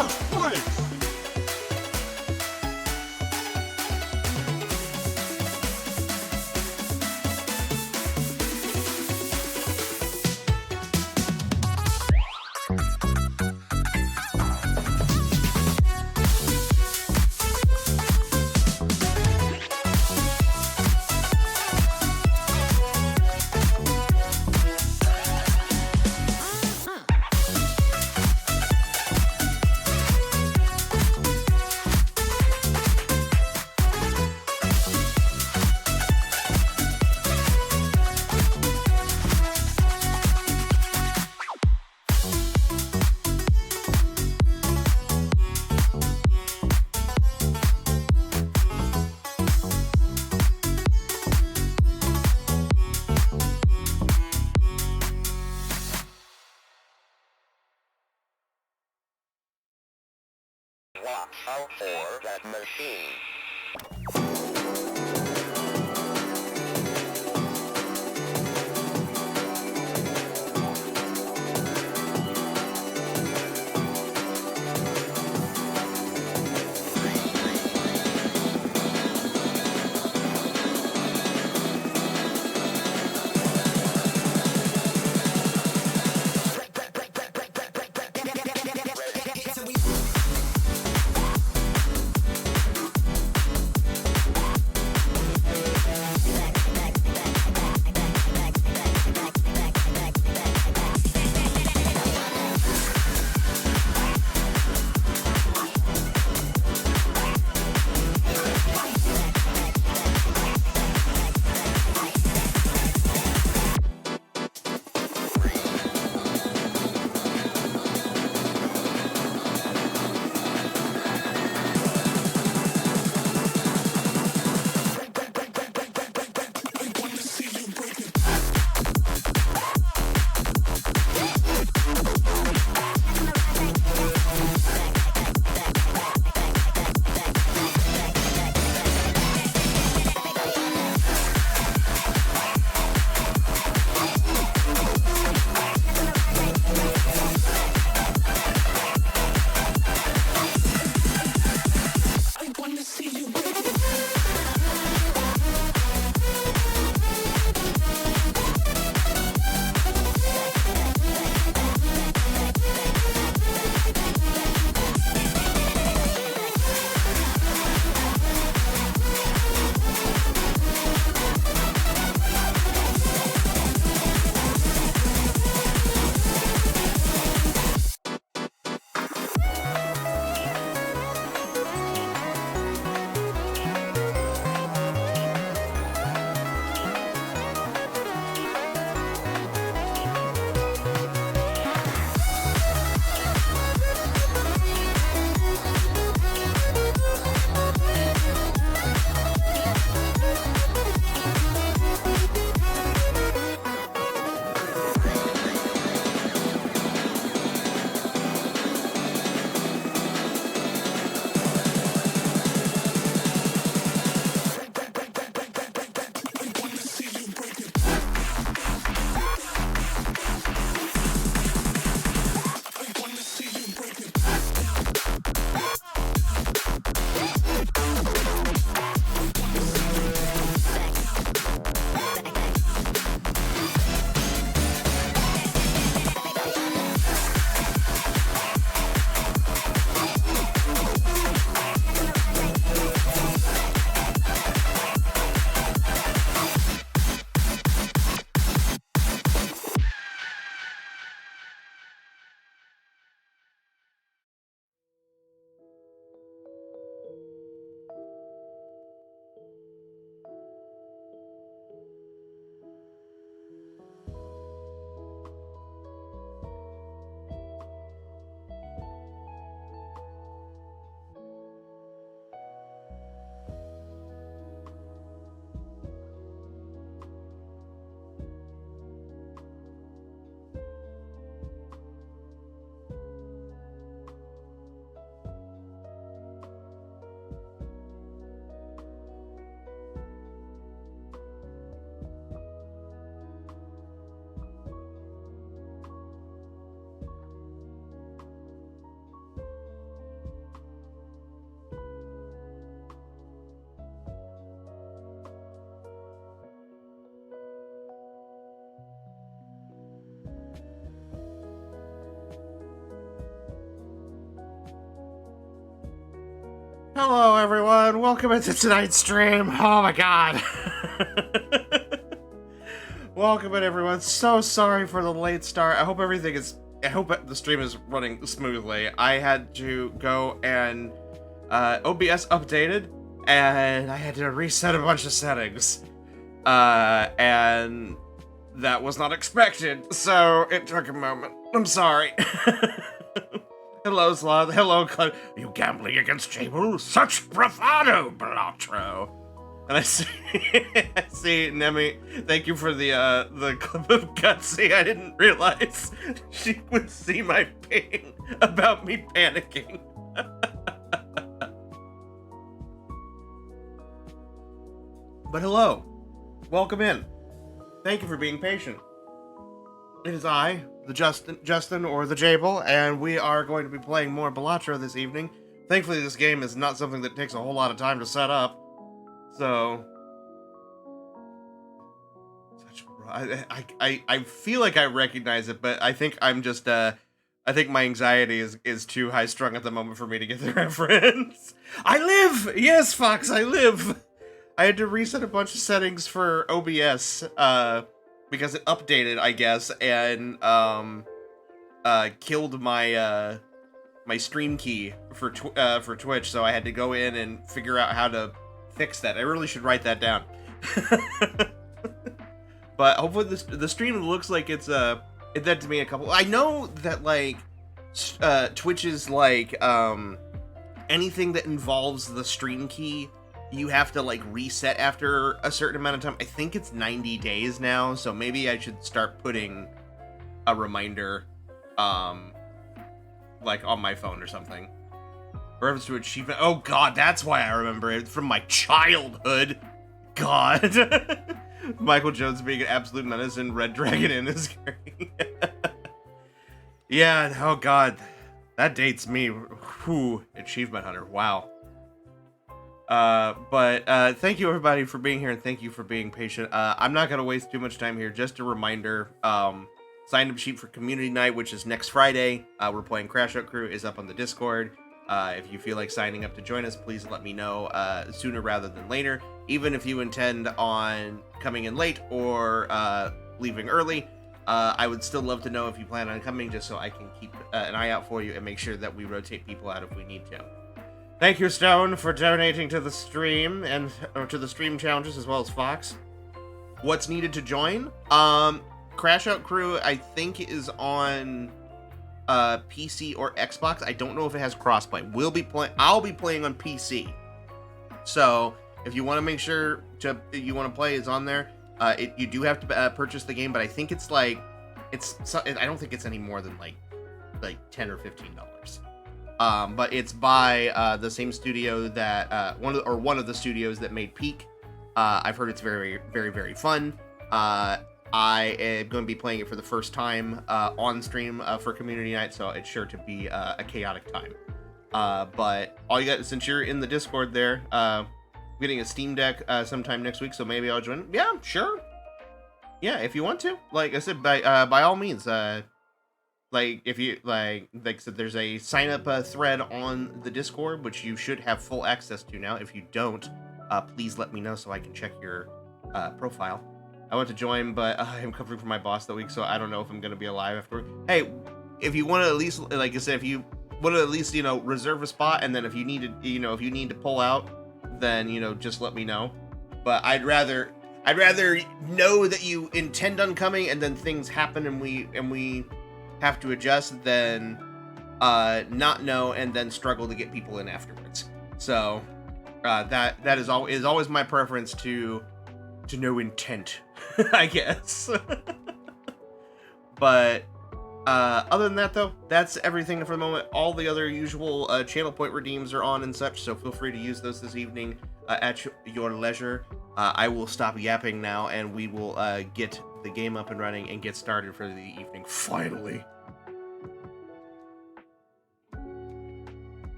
first place. Watch out for that machine. Hello, everyone. Welcome into tonight's stream. Oh my god. Welcome in, everyone. So sorry for the late start. I hope the stream is running smoothly. I had to go and OBS updated, and I had to reset a bunch of settings. And that was not expected, so it took a moment. I'm sorry. Hello, Sloth. Hello, Cloud. Are you gambling against Jable? Such bravado, Balatro. And I see, Nemi, thank you for the clip of Gutsy. I didn't realize she would see my ping about me panicking. But hello. Welcome in. Thank you for being patient. It is I, the Justin, or the Jable, and we are going to be playing more Balatro this evening. Thankfully, this game is not something that takes a whole lot of time to set up. So, I feel like I recognize it, but I think I'm just I think my anxiety is too high strung at the moment for me to get the reference. I live! Yes, Fox, I live! I had to reset a bunch of settings for OBS, because it updated, I guess, and killed my my stream key for Twitch, so I had to go in and figure out how to fix that. I really should write that down. But hopefully the stream looks like it's it did to me a couple. I know that like Twitch is like anything that involves the stream key, you have to like reset after a certain amount of time. I think it's 90 days now, so maybe I should start putting a reminder like on my phone or something. Reference to achievement. Oh god, that's why I remember it from my childhood. God. Michael Jones being an absolute menace and Red Dragon Inn is great. Yeah, oh god. That dates me. Whew, Achievement Hunter. Wow. But thank you everybody for being here, and thank you for being patient. I'm not gonna waste too much time here. Just a reminder, sign up sheet for community night, which is next Friday. We're playing Crash Out Crew, is up on the Discord. If you feel like signing up to join us, please let me know sooner rather than later. Even if you intend on coming in late or leaving early, I would still love to know if you plan on coming, just so I can keep an eye out for you and make sure that we rotate people out if we need to. Thank you, Stone, for donating to the stream and to the stream challenges, as well as Fox. What's needed to join? Crash Out Crew, I think, is on PC or Xbox. I don't know if it has crossplay. I'll be playing on PC. So if you want to make sure you want to play, it's on there. You do have to purchase the game, but I think it's like I don't think it's any more than like $10 or $15. But it's by the same studio that one of the studios that made Peak. I've heard it's very, very, very fun. I am going to be playing it for the first time on stream for community night, so it's sure to be a chaotic time. But all you got, since you're in the Discord there, I'm getting a Steam Deck sometime next week, so maybe I'll join. Yeah, sure. Yeah, if you want to. Like I said, by all means. Like if you like I said, there's a sign up thread on the Discord, which you should have full access to now. If you don't, please let me know so I can check your profile. I want to join, but I'm covering for my boss that week, so I don't know if I'm going to be alive after. Hey, if you want to at least, like I said, if you want to at least, reserve a spot, and then if you need to pull out, then, just let me know. But I'd rather know that you intend on coming, and then things happen, and we have to adjust, than not know and then struggle to get people in afterwards. So that is always my preference to no intent, I guess. But other than that, though, that's everything for the moment. All the other usual channel point redeems are on and such, so feel free to use those this evening at your leisure. I will stop yapping now, and we will get the game up and running and get started for the evening, finally.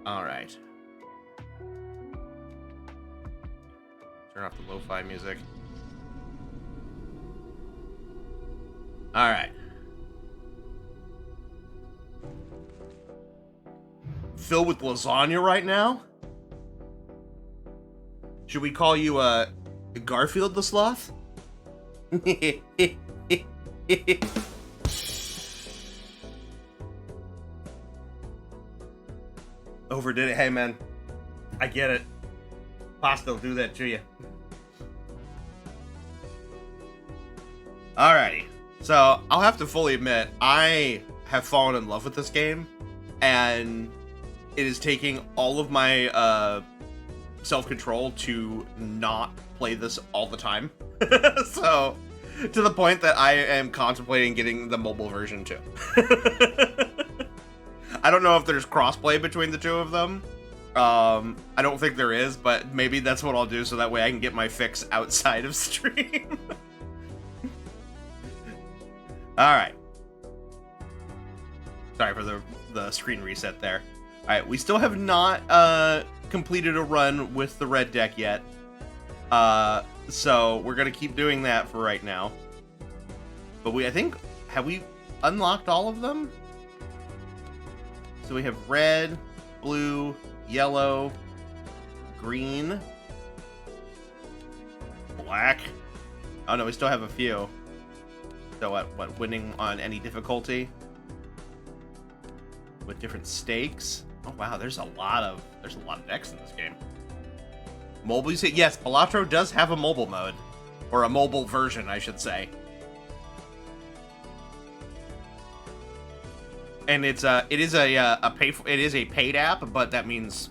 All right. Turn off the lo-fi music. All right. filled with lasagna right now? Should we call you, Garfield the Sloth? Overdid it. Hey, man. I get it. Pasta will do that to you. Alrighty. So, I'll have to fully admit, I have fallen in love with this game, and it is taking all of my, self-control to not play this all the time. So, to the point that I am contemplating getting the mobile version too. I don't know if there's crossplay between the two of them. I don't think there is, but maybe that's what I'll do so that way I can get my fix outside of stream. Alright. Sorry for the screen reset there. Alright, we still have not completed a run with the red deck yet. So we're gonna keep doing that for right now. But I think, have we unlocked all of them? So we have red, blue, yellow, green, black. Oh no, we still have a few. So what winning on any difficulty with different stakes. Oh wow, there's a lot of decks in this game. Mobile, you say? Yes, Balatro does have a mobile mode, or a mobile version, I should say. And it is a paid app, but that means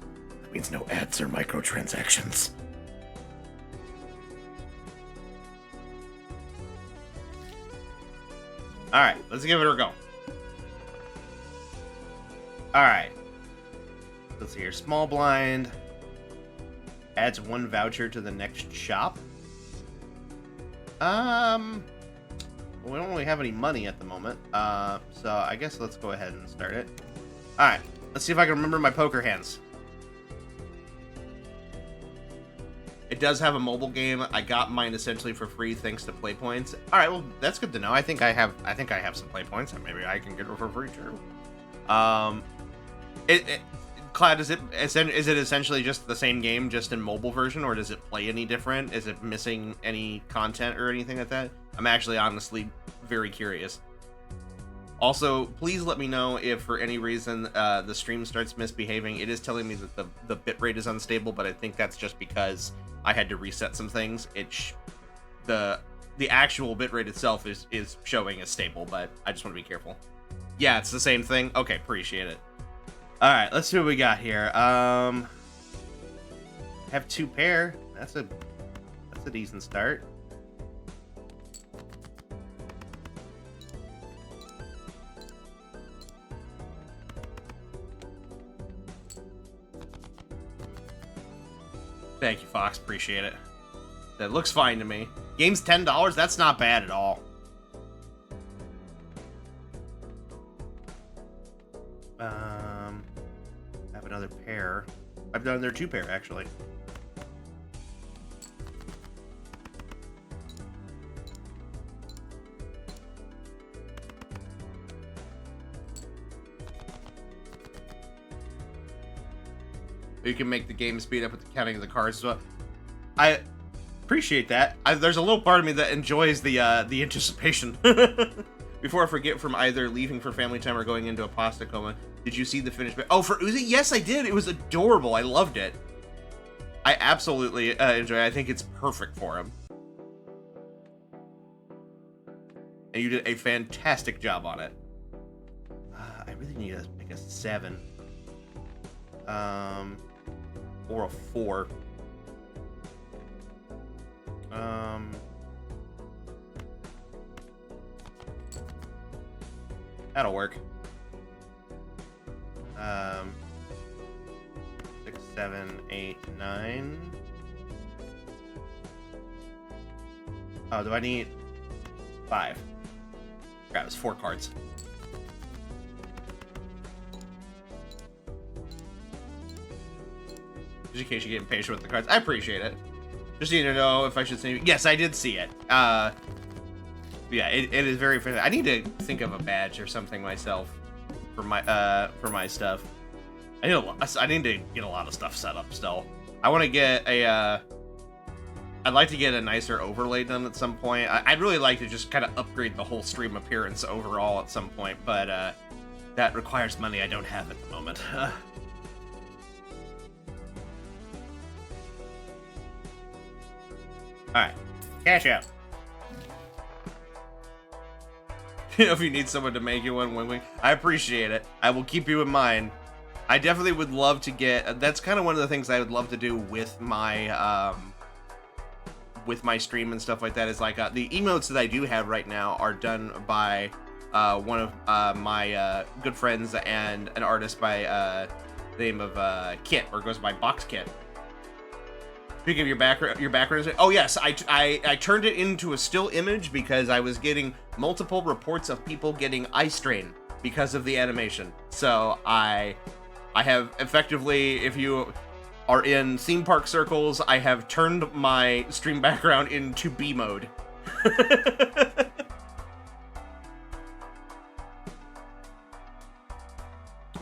no ads or microtransactions. All right, let's give it a go. All right, let's see here. Small blind adds 1 voucher to the next shop. We don't really have any money at the moment, so I guess let's go ahead and start it. Alright, let's see if I can remember my poker hands. It does have a mobile game. I got mine essentially for free thanks to play points. Alright, well, that's good to know. I think I have some play points, and maybe I can get it for free too. Cloud, is it essentially just the same game, just in mobile version, or does it play any different? Is it missing any content or anything like that? I'm actually honestly very curious. Also, please let me know if for any reason the stream starts misbehaving. It is telling me that the bitrate is unstable, but I think that's just because I had to reset some things. The actual bitrate itself is showing as stable, but I just want to be careful. Yeah, it's the same thing. Okay, appreciate it. All right, let's see what we got here. Have 2 pair. That's a decent start. Thank you, Fox. Appreciate it. That looks fine to me. Game's $10. That's not bad at all. Have another pair. I've done their 2 pair actually. You can make the game speed up with the counting of the cards as well. I appreciate that. There's a little part of me that enjoys the anticipation. Before I forget, from either leaving for family time or going into a pasta coma, did you see the finished? Oh, for Uzi? Yes, I did. It was adorable. I loved it. I absolutely enjoy it. I think it's perfect for him. And you did a fantastic job on it. I really need to make a 7. Or a 4. That'll work. 6, 7, 8, 9. Oh, do I need 5? Crap, it's 4 cards. Just in case you're getting patient with the cards. I appreciate it. Just need to know if I should say... Yes, I did see it. Yeah, it is very funny. I need to think of a badge or something myself for my stuff. I need to get a lot of stuff set up still. I want to get a, I'd like to get a nicer overlay done at some point. I'd really like to just kind of upgrade the whole stream appearance overall at some point, but that requires money I don't have at the moment. Alright, cash out. If you need someone to make you one, wing, I appreciate it. I will keep you in mind. I definitely would love to get, that's kind of one of the things I would love to do with my stream and stuff like that, is like the emotes that I do have right now are done by one of my good friends and an artist by the name of Kit, or goes by Box Kit. Speaking of your background, oh yes, I turned it into a still image because I was getting multiple reports of people getting eye strain because of the animation. So I have effectively, if you are in theme park circles, I have turned my stream background into B mode.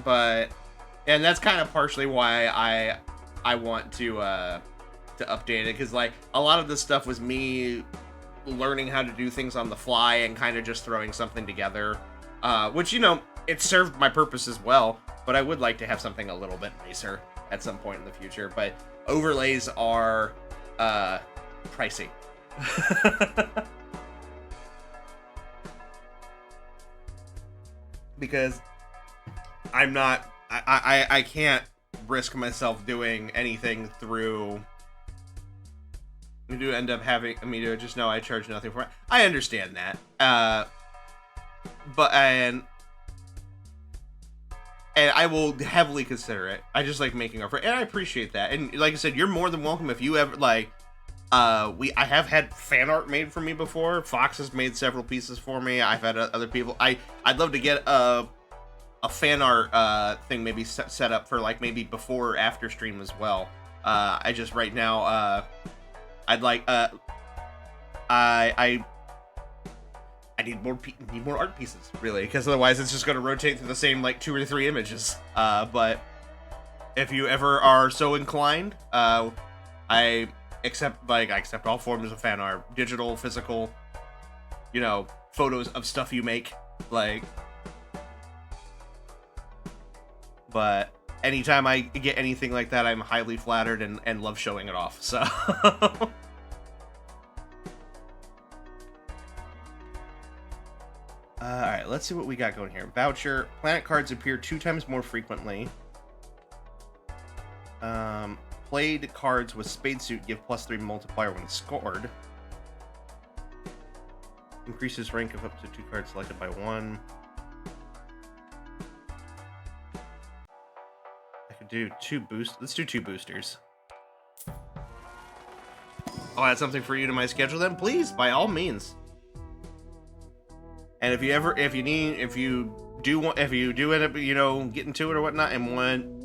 And that's kind of partially why I want to update it, because like a lot of this stuff was me learning how to do things on the fly and kind of just throwing something together, which, you know, it served my purpose as well, but I would like to have something a little bit nicer at some point in the future. But overlays are pricey. Because I'm not, I can't risk myself doing anything through. You do end up having me to just know I charge nothing for it. I understand that, but and I will heavily consider it. I just like making art for it, and I appreciate that. And like I said, you're more than welcome if you ever like. I have had fan art made for me before. Fox has made several pieces for me. I've had other people. I'd love to get a fan art thing maybe set up for like maybe before or after stream as well. I just right now I'd like I need more art pieces, really, because otherwise it's just going to rotate through the same like 2 or 3 images. But if you ever are so inclined, I accept all forms of fan art, digital, physical, you know, photos of stuff you make, like. But anytime I get anything like that, I'm highly flattered and love showing it off. So. Alright, let's see what we got going here. Voucher. Planet cards appear 2 times more frequently. Played cards with Spade Suit give +3 multiplier when scored. Increases rank of up to 2 cards selected by 1. I could do 2 boost. Let's do 2 boosters. I'll add something for you to my schedule then, please, by all means. And if you do end up, you know, getting to it or whatnot and want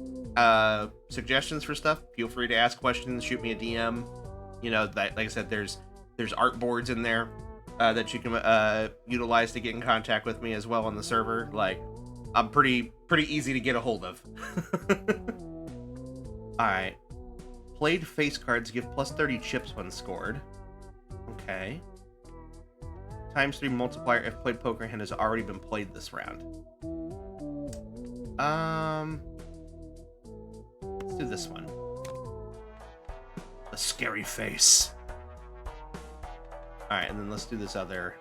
suggestions for stuff, feel free to ask questions, shoot me a DM. You know, that, like I said, there's art boards in there that you can utilize to get in contact with me as well on the server. Like, I'm pretty easy to get a hold of. Alright. Played face cards give +30 chips when scored. Okay. ×3 multiplier if played poker hand has already been played this round. Let's do this one. The scary face. Alright, and then let's do this other.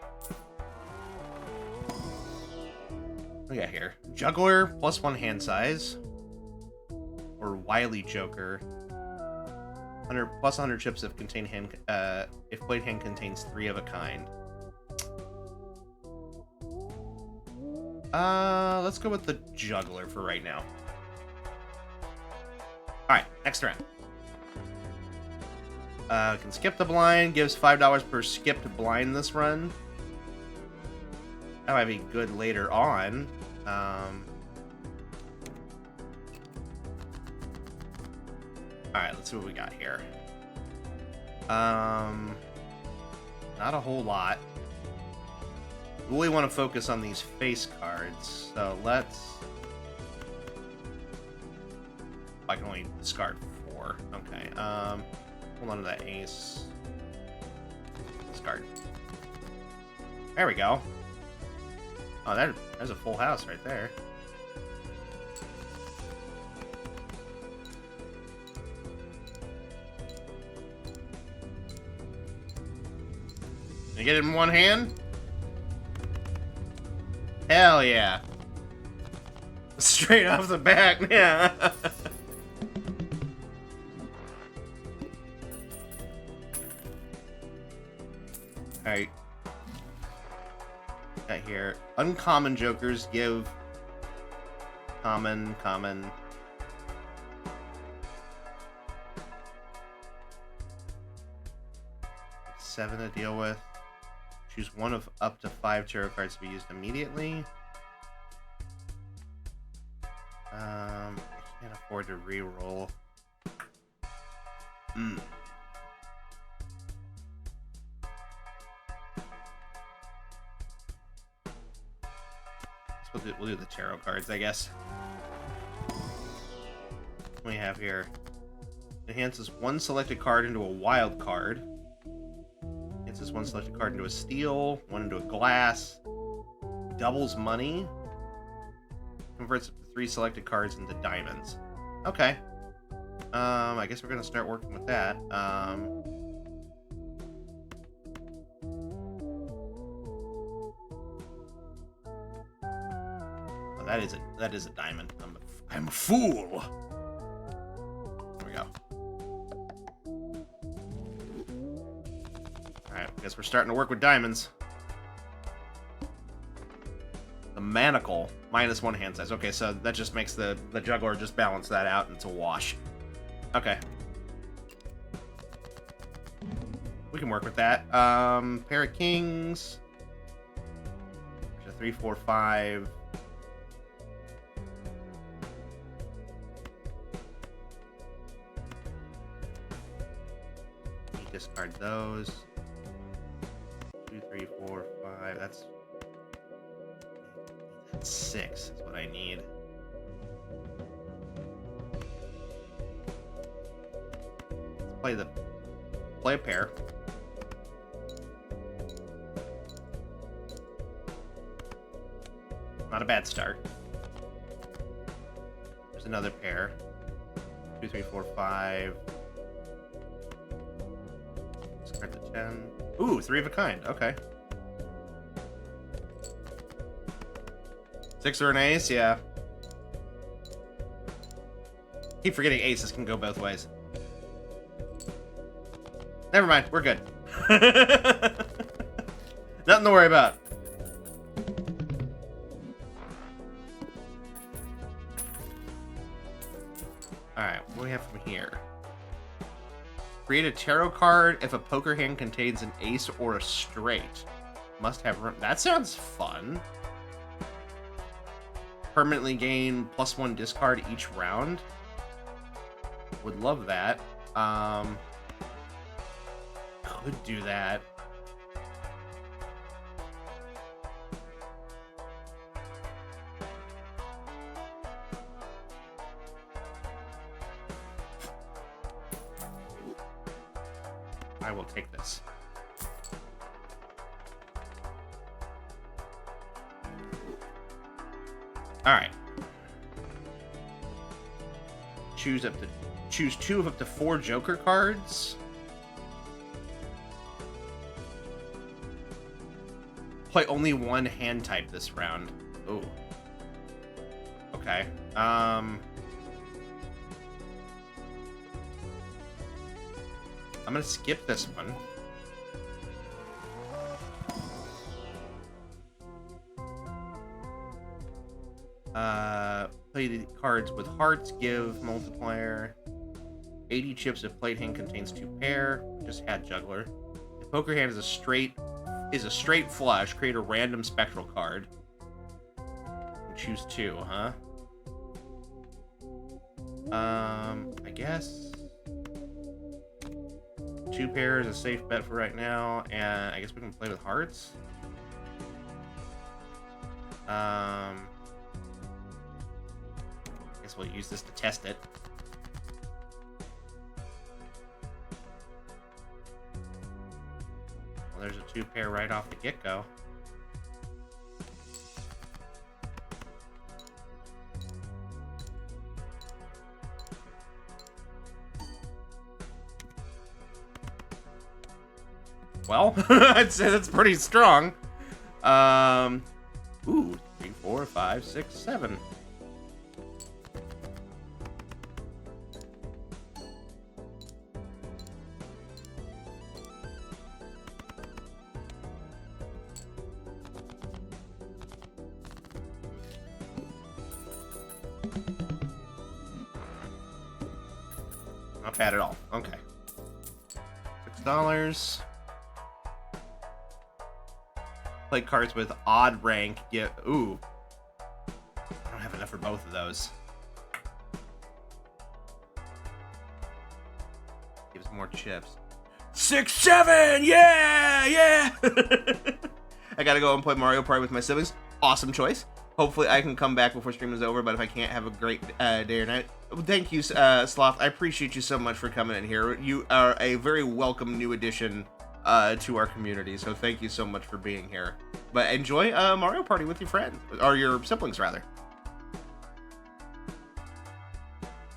What do we got here? Juggler, +1 hand size. Or Wily Joker. 100 +100 chips if contain hand if played hand contains 3 of a kind. Let's go with the Juggler for right now. Alright, next round. Can skip the blind, gives $5 per skipped blind this run. That might be good later on. Alright, let's see what we got here. Not a whole lot. We really want to focus on these face cards, so let's I can only discard 4. Okay. Hold on to that ace. Discard. There we go. Oh, there's a full house right there. You get it in one hand? Hell yeah. Straight off the bat, yeah. Alright. Got here. Uncommon jokers give common. 7 to deal with. Choose one of up to 5 tarot cards to be used immediately. I can't afford to re-roll. We'll do the tarot cards, I guess. What do we have here? Enhances one selected card into a wild card. Enhances one selected card into a steel, one into a glass. Doubles money. Converts up to 3 selected cards into diamonds. Okay. I guess we're gonna start working with that. Oh, that is a diamond. I'm a fool. There we go. Alright, I guess we're starting to work with diamonds. The manacle. -1 hand size. Okay, so that just makes the juggler just balance that out and it's a wash. Okay. We can work with that. Pair of kings. There's a 3, 4, 5. Discard those. 2, 3, 4, 5. That's 6 is what I need. Let's play a pair. Not a bad start. There's another pair. 2, 3, 4, 5. Discard the 10. Ooh, 3 of a kind. Okay. 6 or an ace, yeah. Keep forgetting aces can go both ways. Never mind, we're good. Nothing to worry about. Alright, what do we have from here? Create a tarot card if a poker hand contains an ace or a straight. Must have room. That sounds fun. Permanently gain +1 discard each round. Would love that. Could do that. I will take this. All right. Choose 2 of up to 4 Joker cards. Play only 1 hand type this round. Ooh. Okay. I'm gonna skip this one. Play the cards with hearts, give multiplier. 80 chips if played hand contains 2 pair. Just had juggler. If poker hand is a straight flush, create a random spectral card. And choose 2, huh? I guess 2 pair is a safe bet for right now, and I guess we can play with hearts. I guess we'll use this to test it. 2-pair right off the get-go. Well, I'd say that's pretty strong. Ooh, 3, 4, 5, 6, 7. Not bad at all. Okay. $6. Play cards with odd rank. Yeah. Ooh. I don't have enough for both of those. Gives more chips. 6, 7. Yeah, yeah. I gotta go and play Mario Party with my siblings. Awesome choice. Hopefully I can come back before stream is over, but if I can't, have a great day or night. Thank you, Sloth. I appreciate you so much for coming in here. You are a very welcome new addition to our community, so thank you so much for being here. But enjoy Mario Party with your friends, or your siblings, rather.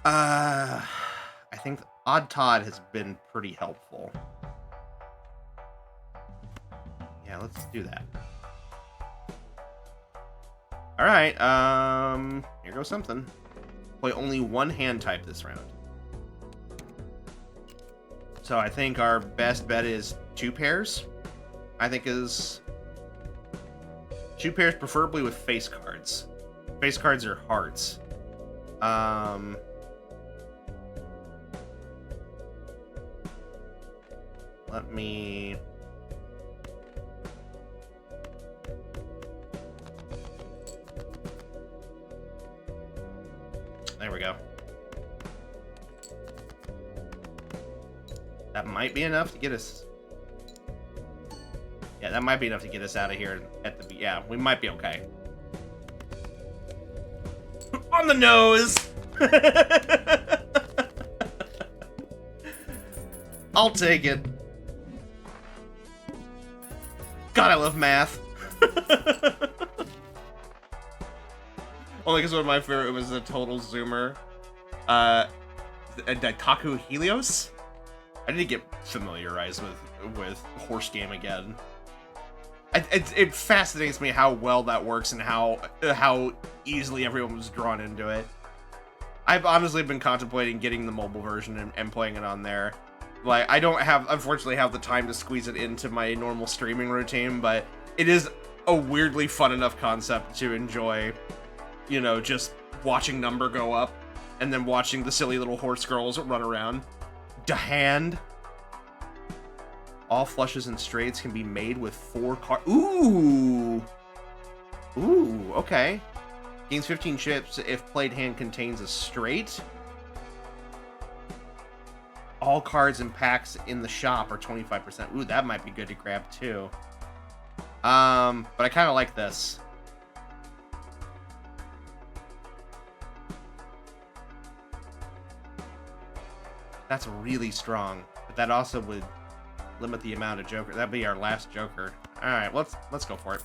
I think Odd Todd has been pretty helpful. Yeah, let's do that. All right, here goes something. Play only one hand type this round. So I think our best bet is 2 pairs. I think is 2 pairs, preferably with face cards. Face cards are hearts. Let me... There we go. That might be enough to get us... Yeah, that might be enough to get us out of here at the... Yeah, we might be okay. On the nose! I'll take it. God, I love math. Only because one of my favorite was the Total Zoomer. Daikaku Helios? I need to get familiarized with horse game again. It fascinates me how well that works and how easily everyone was drawn into it. I've honestly been contemplating getting the mobile version and playing it on there. Like, I don't unfortunately have the time to squeeze it into my normal streaming routine, but it is a weirdly fun enough concept to enjoy, you know, just watching number go up and then watching the silly little horse girls run around. Hand. All flushes and straights can be made with 4 cards. Ooh! Ooh, okay. Gains 15 chips if played hand contains a straight. All cards and packs in the shop are 25%. Ooh, that might be good to grab too. But I kind of like this. That's really strong, but that also would limit the amount of Joker. That'd be our last Joker. All right, let's go for it.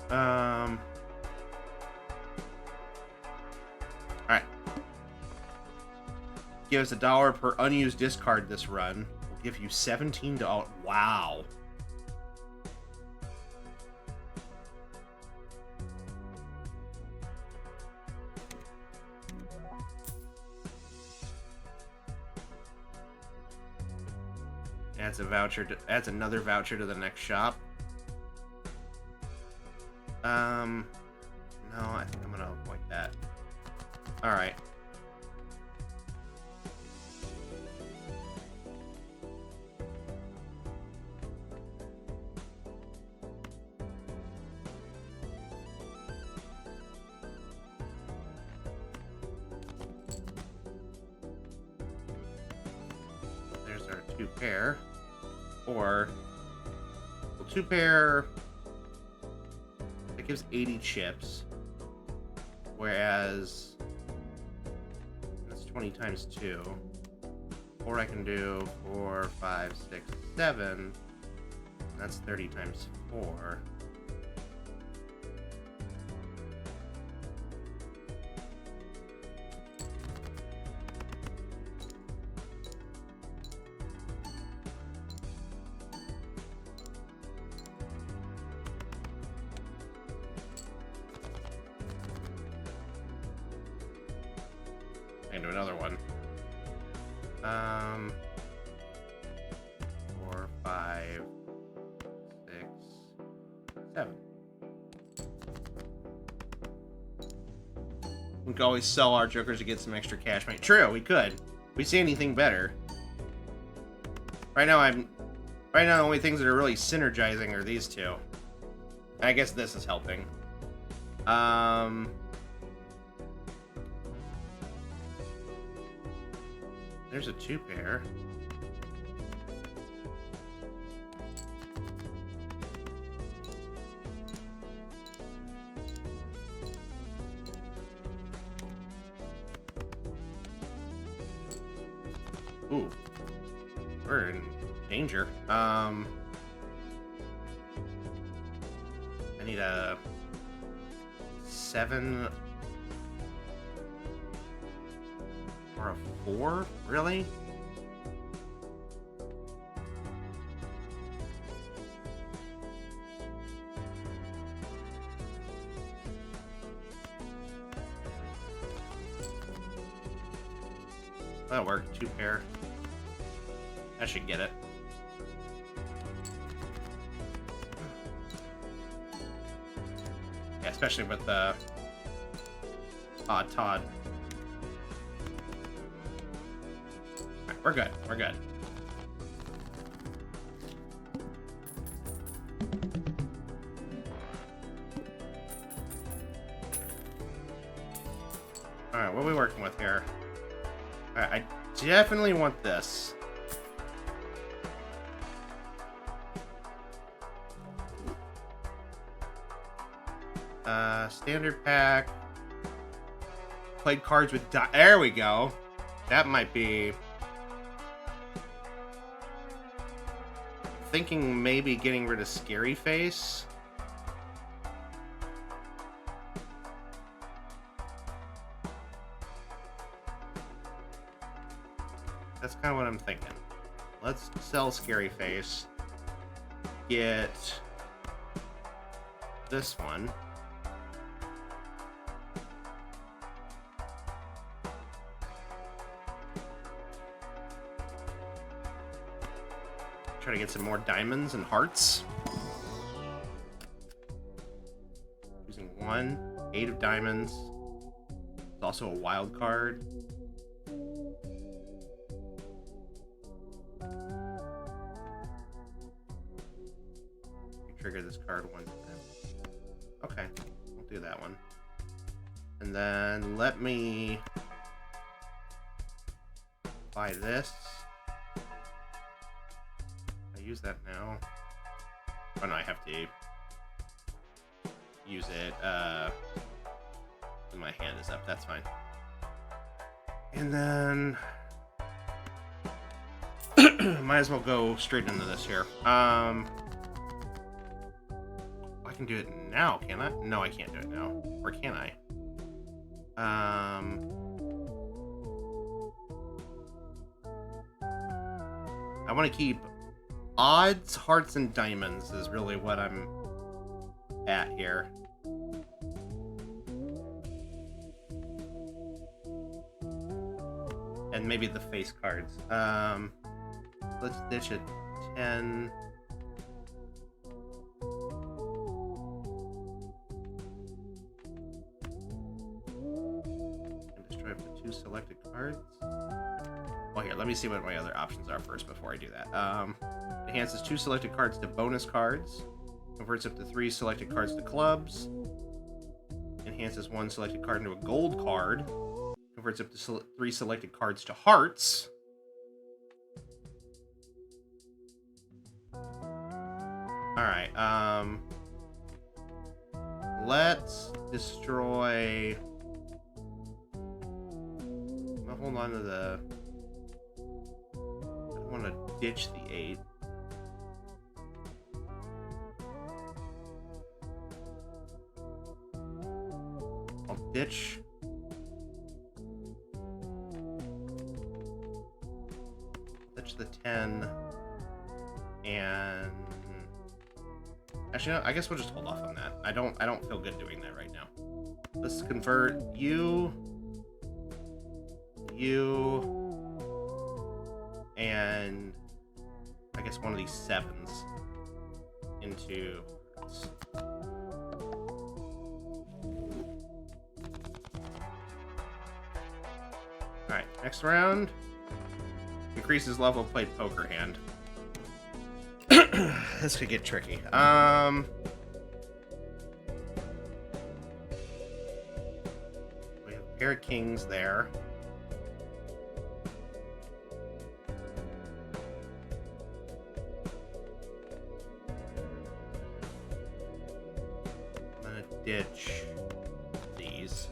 All right. Give us $1 per unused discard this run. We'll give you $17. Wow. Adds a voucher. Adds another voucher to the next shop. No, I think I'm gonna avoid that. All right. There's our 2 pair. Or, well, 2 pair, it gives 80 chips, whereas that's 20 times 2. Or I can do 4, 5, 6, 7. That's 30 times 4. I can do another one. 4, 5, 6, 7. We could always sell our jokers to get some extra cash money. True, we could. We see anything better. Right now, the only things that are really synergizing are these two. And I guess this is helping. There's a 2 pair. Ooh. We're in danger. I need a 7 or a 4? Really? That'll work. 2 pair. I should get it. Yeah, especially with the Todd. Right, we're good. We're good. Alright, what are we working with here? Alright, I definitely want this. Standard pack. Played cards with there we go. That might be... Thinking maybe getting rid of Scary Face. That's kind of what I'm thinking. Let's sell Scary Face. Get this one. Try to get some more diamonds and hearts. Using 1, 8 of diamonds. It's also a wild card. Trigger this card 1 time. Okay, we'll do that one. And then let me buy this. Use that now. Oh no, I have to use it when my hand is up. That's fine. And then might as well go straight into this here. I can do it now, can I? No, I can't do it now. Or can I? I want to keep odds, hearts, and diamonds is really what I'm at here. And maybe the face cards. Let's ditch a 10. And destroy up to 2 selected cards. Well, here, let me see what my other options are first before I do that. Enhances 2 selected cards to bonus cards. Converts up to 3 selected cards to clubs. Enhances 1 selected card into a gold card. Converts up to 3 selected cards to hearts. Alright, let's destroy... I'll hold on to the... ditch the 8. I'll ditch the 10, and actually, no, I guess we'll just hold off on that. I don't feel good doing that right now. Let's convert you, and I guess one of these 7s into. All right, next round. Increases level played poker hand. This could get tricky. We have a pair of kings there. I'm gonna ditch these.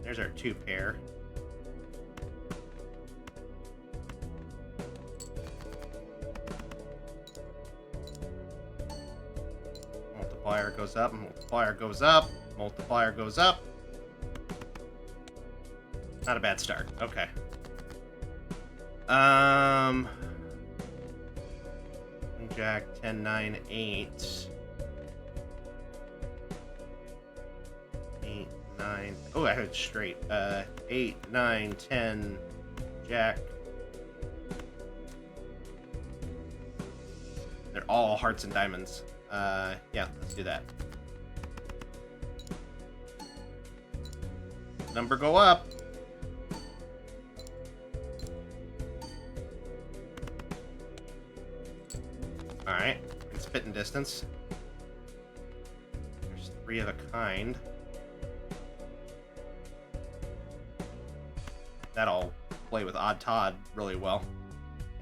There's our 2 pair. Multiplier goes up, multiplier goes up, multiplier goes up. Not a bad start. Okay. Jack 10 9 8. 8 9. Oh, I heard straight. 8 9 10 Jack. They're all hearts and diamonds. Yeah, let's do that. Number go up. Alright, it's spitting distance. There's 3 of a kind. That'll play with Odd Todd really well.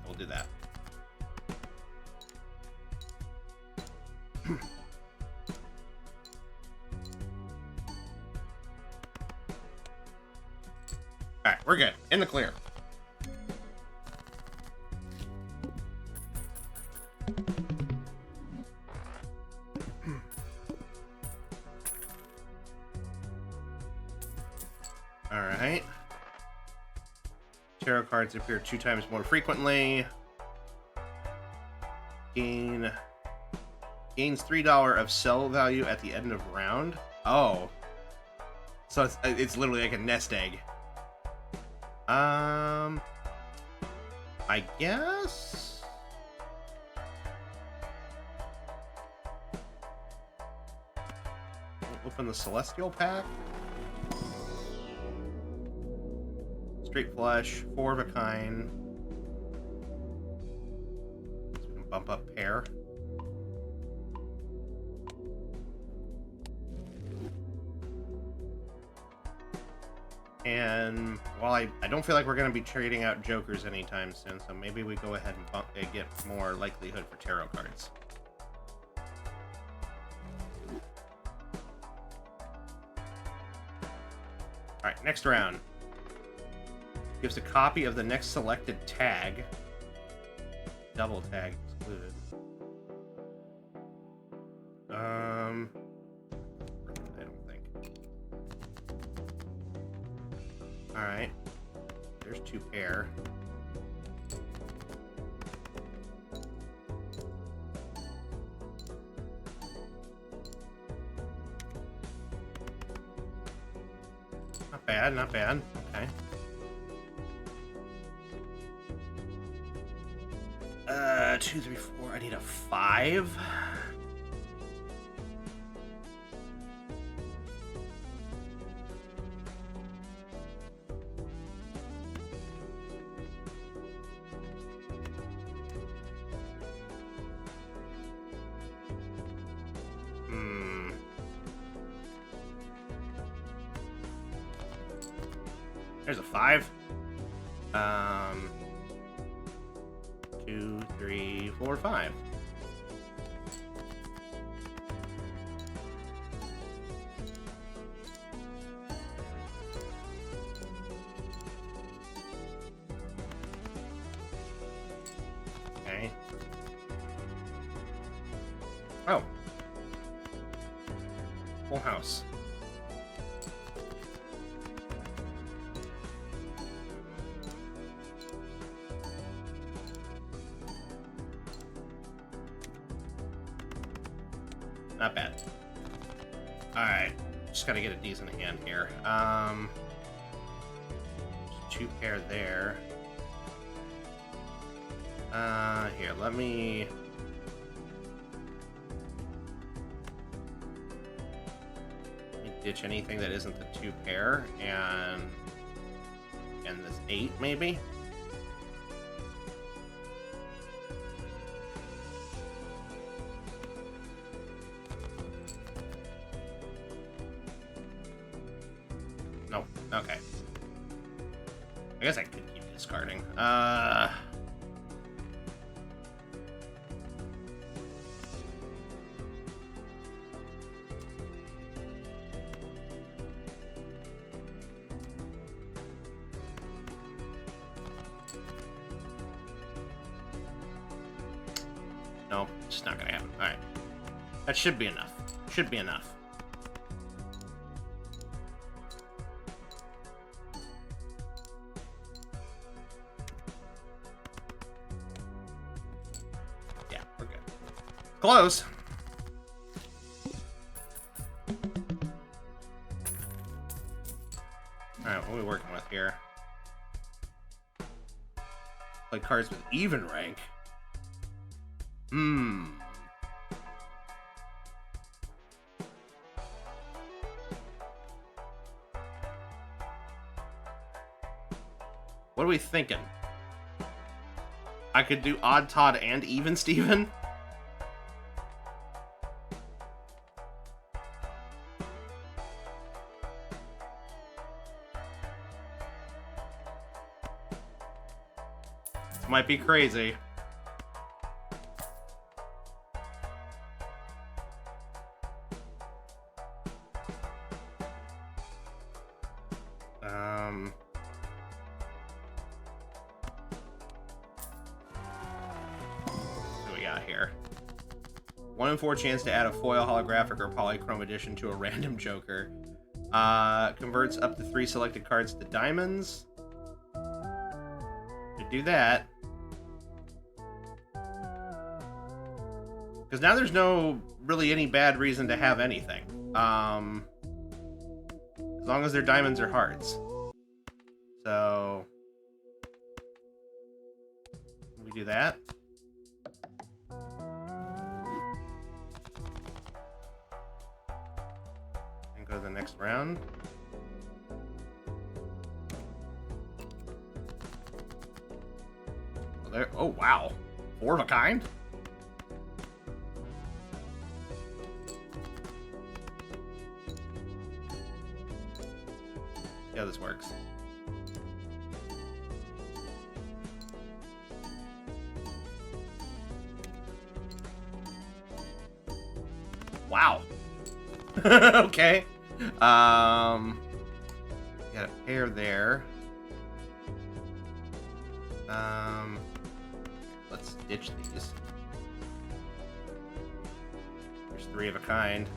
We'll do that. Alright, we're good. In the clear. Alright. Tarot cards appear 2 times more frequently. Gains $3 of sell value at the end of round. Oh. So it's literally like a nest egg. I guess. We'll open the Celestial pack. Straight flush, 4 of a kind. So we can bump up pair. And while I don't feel like we're going to be trading out jokers anytime soon, so maybe we go ahead and get more likelihood for tarot cards. Alright, next round. Gives a copy of the next selected tag. Double tag excluded. I don't think. Alright. There's 2 pair. Not bad, not bad. Okay. 2, 3, 4. I need a 5. There's a 5. 2, 3, 4, 5. Oh. Full house. Not bad. Alright. Just gotta get a decent hand here. Two pair there. Here, let me ditch anything that isn't the two pair, and this 8 maybe. No, okay. I guess I could keep discarding. No, it's not gonna happen. Alright. That should be enough. Should be enough. Yeah, we're good. Close! Alright, what are we working with here? Play cards with even rank. What are we thinking? I could do Odd Todd and Even Steven? This might be crazy. What do we got here? 1 in 4 chance to add a foil, holographic, or polychrome edition to a random Joker. Converts up to 3 selected cards to diamonds. To do that, because now there's no really any bad reason to have anything. As long as their diamonds are hearts. So we do that. And go to the next round. Well, there. Oh wow, 4 of a kind. See how this works. Wow. Okay. Got a pair there. Let's ditch these. There's 3 of a kind.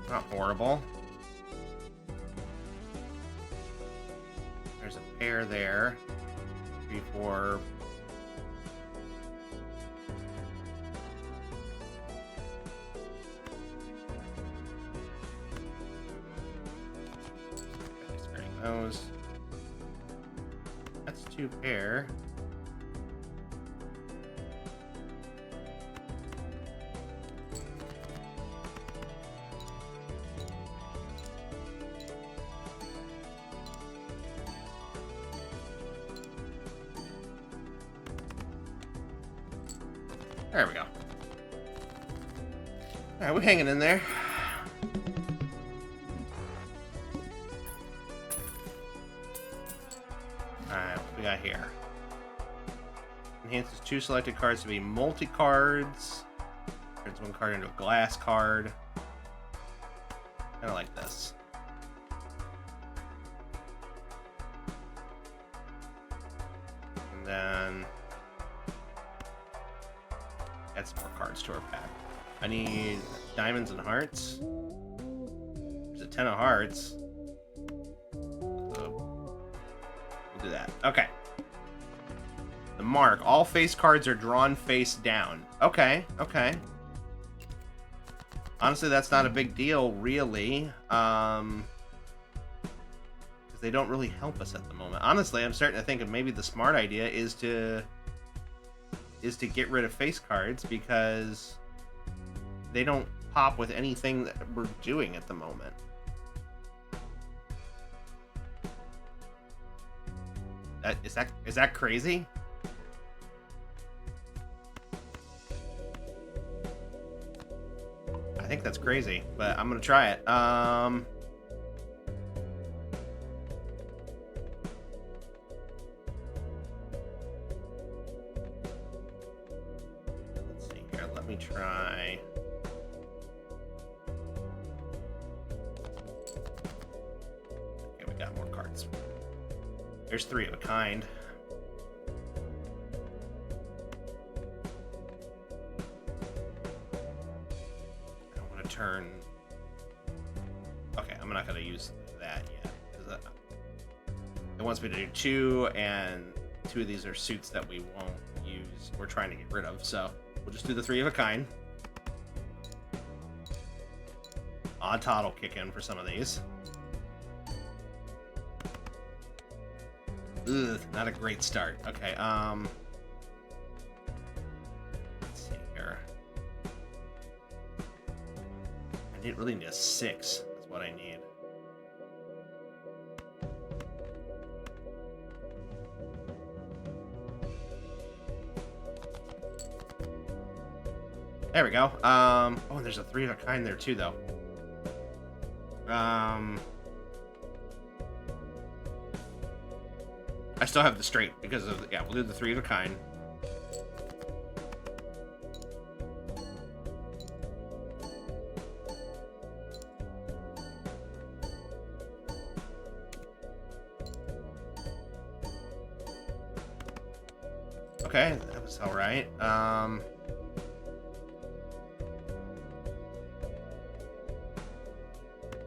Not horrible. There's a pair there. 3, 4. Discarding those. That's 2 pair. There we go. Alright, we're hanging in there. Alright, what we got here? Enhances 2 selected cards to be multi-cards. Turns 1 card into a glass card. Kind of like this. And then add some more cards to our pack. I need diamonds and hearts. There's a 10 of hearts. So we'll do that. Okay. The mark. All face cards are drawn face down. Okay, okay. Honestly, that's not a big deal, really. Because they don't really help us at the moment. Honestly, I'm starting to think of maybe the smart idea is to get rid of face cards because they don't pop with anything that we're doing at the moment. Is that crazy? I think that's crazy, but I'm gonna try it. Let's see here. Let me try. Okay, we got more cards. There's 3 of a kind. Turn. Okay, I'm not gonna use that yet because it wants me to do 2, and 2 of these are suits that we won't use. We're trying to get rid of, so we'll just do the 3 of a kind. Odd Todd will kick in for some of these. Ugh, not a great start. Okay, let's see here. I really need a 6. That's what I need. There we go. Oh, and there's a 3 of a kind there too, though. I still have the straight because of yeah. We'll do the 3 of a kind. Okay, that was all right.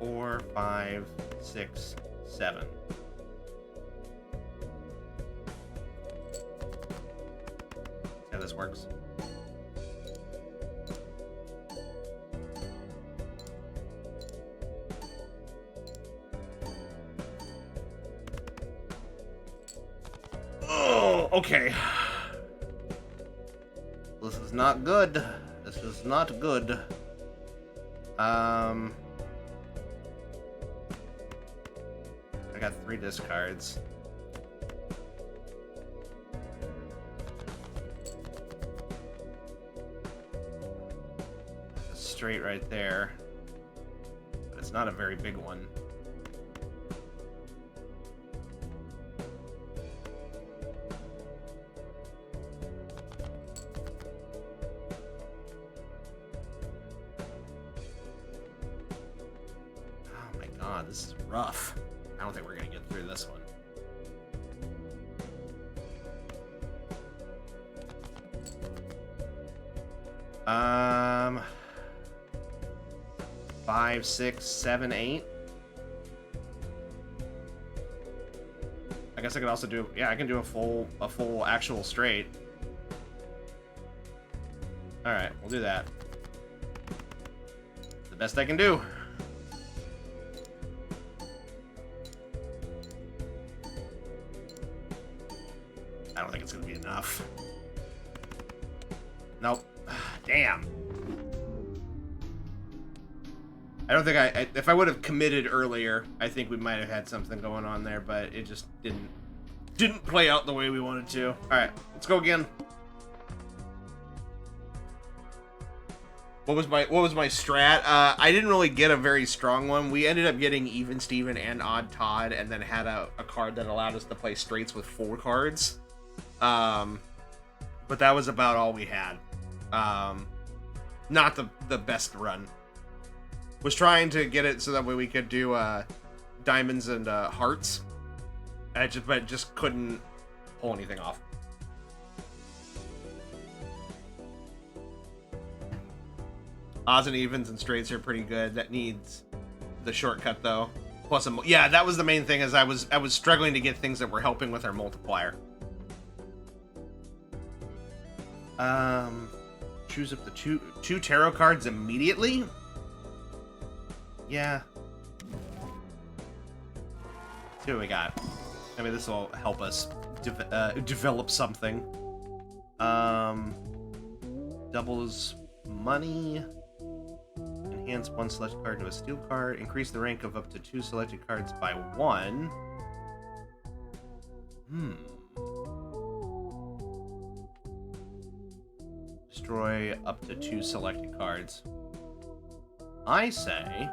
4, 5, 6, 7. See how this works. Oh, okay. This is not good. This is not good. I got 3 discards. A straight right there. But it's not a very big one. This is rough. I don't think we're gonna get through this one. Um, 5, 6, 7, 8. I guess I could also do. Yeah, I can do a full actual straight. All right, we'll do that. The best I can do. I don't think it's gonna be enough. Nope. Damn. I don't think if I would have committed earlier, I think we might have had something going on there, but it just didn't play out the way we wanted to. All right, let's go again. What was my strat? I didn't really get a very strong one. We ended up getting Even Steven and Odd Todd, and then had a card that allowed us to play straights with 4 cards. But that was about all we had. Not the best run. Was trying to get it so that way we could do diamonds and hearts. But just couldn't pull anything off. Odds and evens and straights are pretty good. That needs the shortcut though. Plus, yeah, that was the main thing. Is I was struggling to get things that were helping with our multiplier. Choose up the two tarot cards immediately. Yeah. See what we got. I mean, this will help us develop something. Doubles money. Enhance one selected card into a steel card. Increase the rank of up to 2 selected cards by 1. Destroy up to 2 selected cards. I say,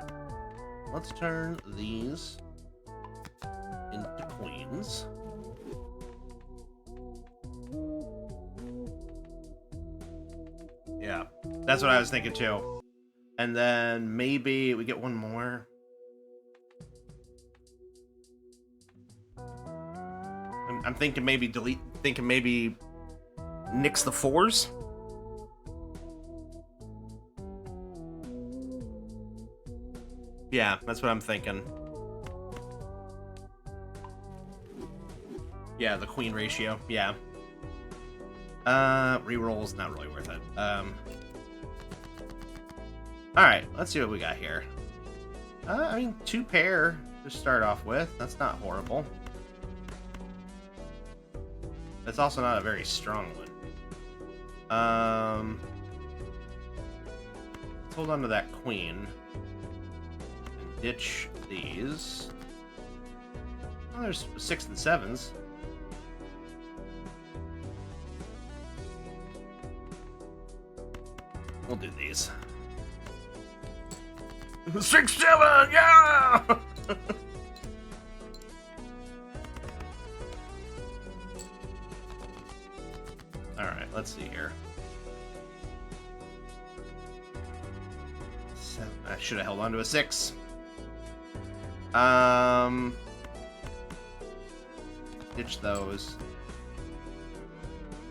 let's turn these into queens. Yeah, that's what I was thinking too. And then maybe we get one more. I'm thinking maybe delete, thinking maybe nix the 4s. Yeah, that's what I'm thinking. Yeah, the queen ratio. Yeah. Reroll's not really worth it. Alright, let's see what we got here. I mean, 2 pair to start off with. That's not horrible. That's also not a very strong one. Let's hold on to that queen. And ditch these. Oh, there's 6 and 7s. We'll do these. 6, 7, yeah! Alright, let's see here. 7. I should have held on to a 6. Ditch those.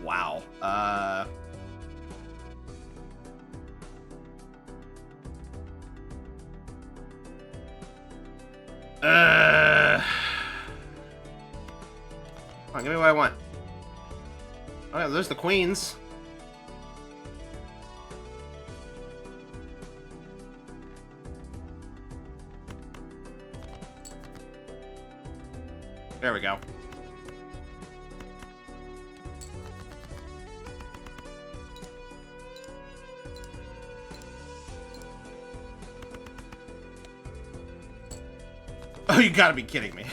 Wow. Come on, give me what I want. Oh yeah, there's the queens. There we go. Oh, you gotta be kidding me.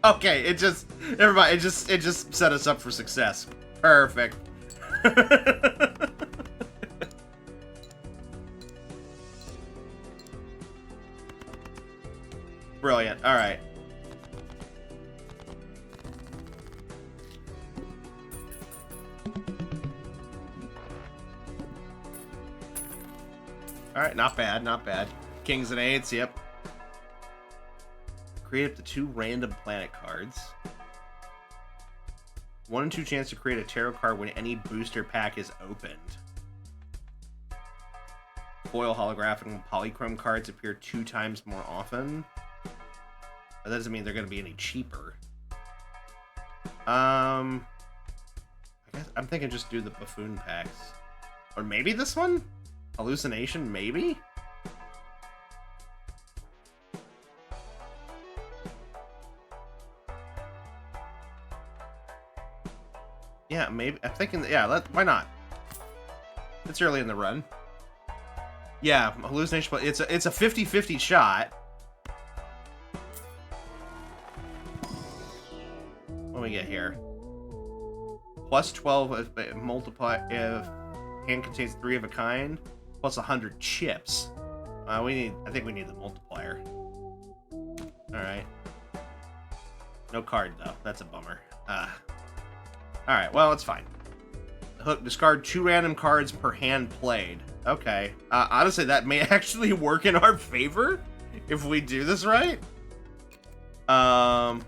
Okay, it just, never mind, it just set us up for success. Perfect. Brilliant, alright. Alright, not bad, not bad. Kings and 8s, yep. Create up to 2 random planet cards. 1 in 2 chance to create a tarot card when any booster pack is opened. Foil, holographic, and polychrome cards appear 2 times more often. That doesn't mean they're going to be any cheaper. I guess I'm thinking just do the buffoon packs. Or maybe this one? Hallucination, maybe? Yeah, maybe. I'm thinking, yeah, why not? It's early in the run. Yeah, hallucination, but it's a 50-50 shot. What do we get here? Plus 12 if multiply if hand contains 3 of a kind, plus 100 chips. I think we need the multiplier. Alright. No card though. That's a bummer. Alright, well, it's fine. Hook, discard 2 random cards per hand played. Okay. Honestly, that may actually work in our favor if we do this right. Oh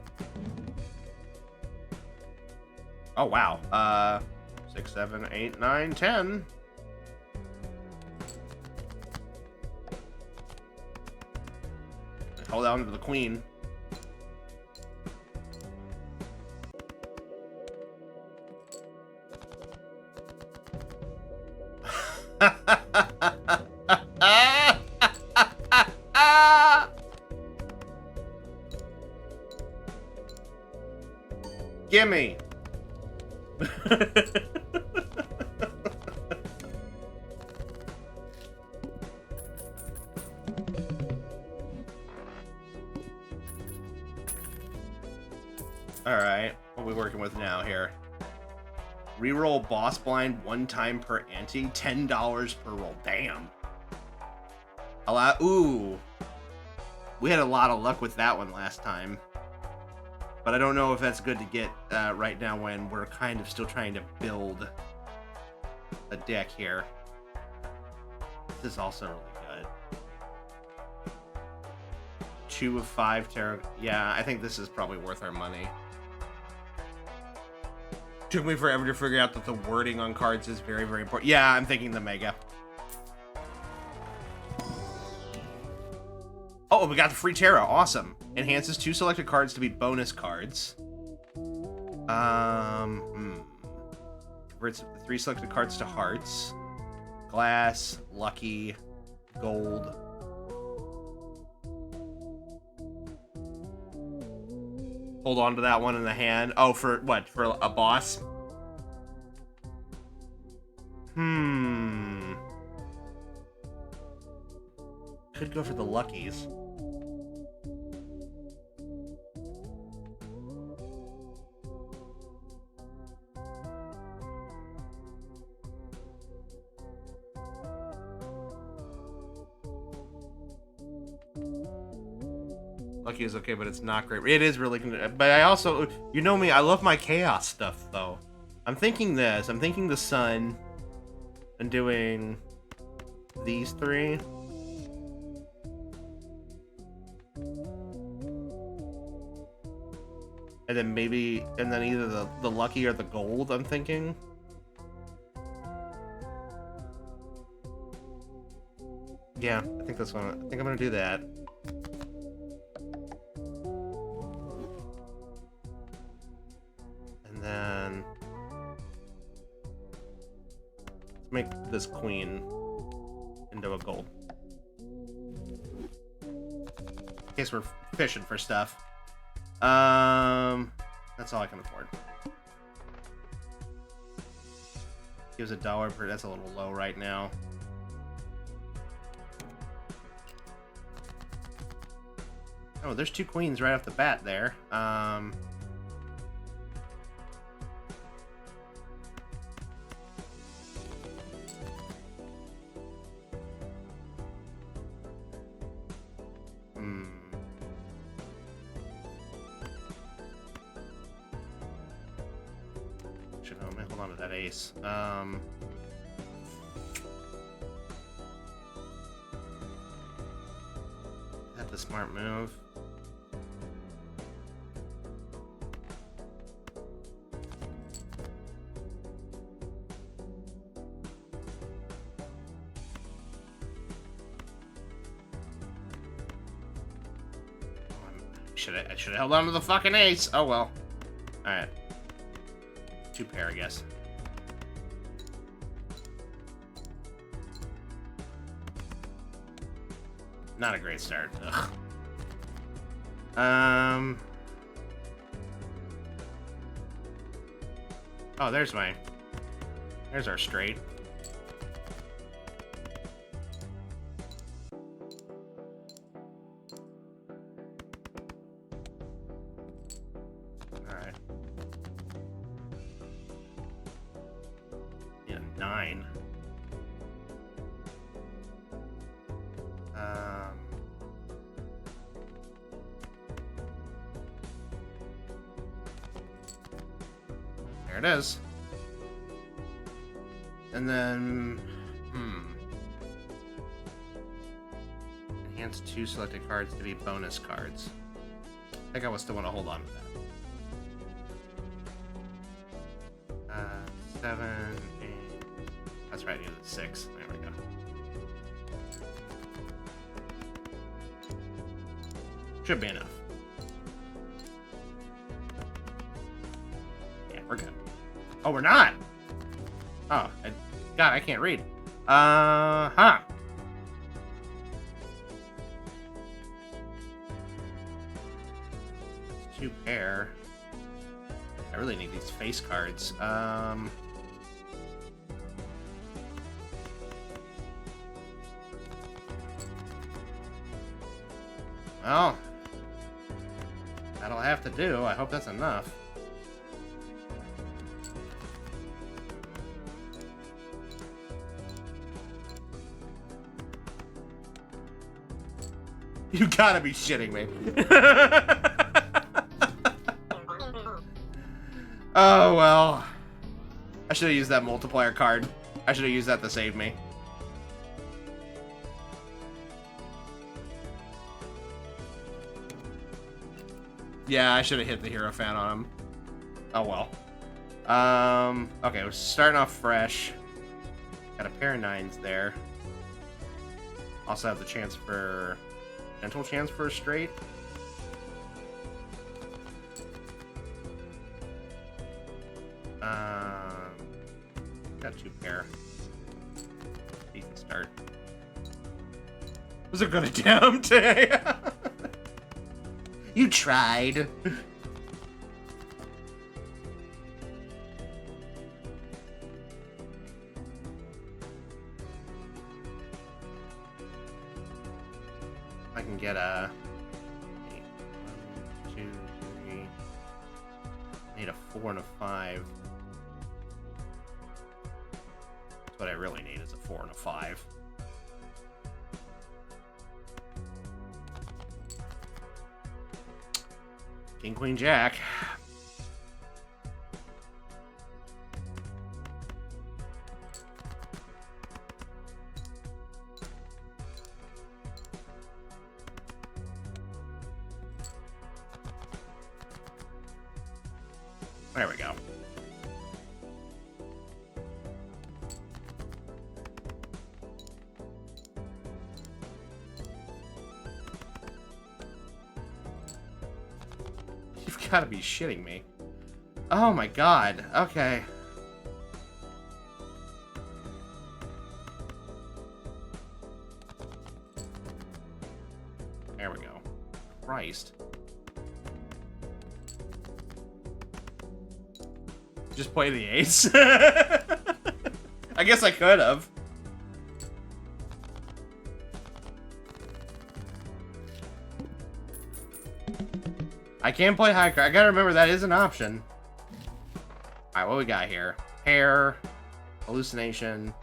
wow. 6, 7, 8, 9, 10. Hold on to the queen. Gimme. Alright, what are we working with now here? Reroll boss blind 1 time per ante, $10 per roll. Damn. Ooh. We had a lot of luck with that one last time. But I don't know if that's good to get right now when we're kind of still trying to build a deck here. This is also really good. 2 of 5 tarot. Yeah, I think this is probably worth our money. Took me forever to figure out that the wording on cards is very, very important. Yeah, I'm thinking the mega. Oh, we got the free tarot. Awesome. Enhances 2 selected cards to be bonus cards. Converts 3 selected cards to hearts. Glass, lucky, gold. Hold on to that one in the hand. Oh, for what? For a boss? Could go for the luckies. Lucky is okay, but it's not great. It is really good. But I also, you know me, I love my chaos stuff, though. I'm thinking this. I'm thinking the sun and doing these 3. And then maybe, and then either the lucky or the gold, I'm thinking. Yeah, I think that's what I think I'm gonna do that. And then let's make this queen into a gold. In case we're fishing for stuff. That's all I can afford. Gives $1 per. That's a little low right now. Oh, there's 2 queens right off the bat there. Hold on to that ace. That's a smart move. I should have held on to the fucking ace. Oh well. Alright. 2 pair, I guess. Not a great start. Ugh. Oh, there's our straight. Alright. Yeah, 9. There it is. And then, Chance 2 selected cards to be bonus cards. I think I will still want to hold on to that. 7, 8. That's right, I needed 6. There we go. Should be enough. Yeah, we're good. Oh, we're not! Oh, God, I can't read. Huh. It's 2 pair. I really need these face cards. Well, that'll have to do. I hope that's enough. You gotta be shitting me. Oh, well. I should have used that multiplier card. I should have used that to save me. Yeah, I should have hit the Hero Fan on him. Oh, well. Okay, we're starting off fresh. Got a pair of 9s there. Also have the chance for... Gentle chance for a straight. Got 2 pair. Decent start. Was a good attempt. You tried. I can get a 1, 2, 3. I need a 4 and a 5. That's what I really need is a 4 and a 5. King, Queen, Jack. There we go. You've got to be shitting me. Oh my god. Okay. There we go. Christ. Just play the ace. I guess I could have. I can play high card. I gotta remember that is an option. Alright, what we got here? Hair, hallucination.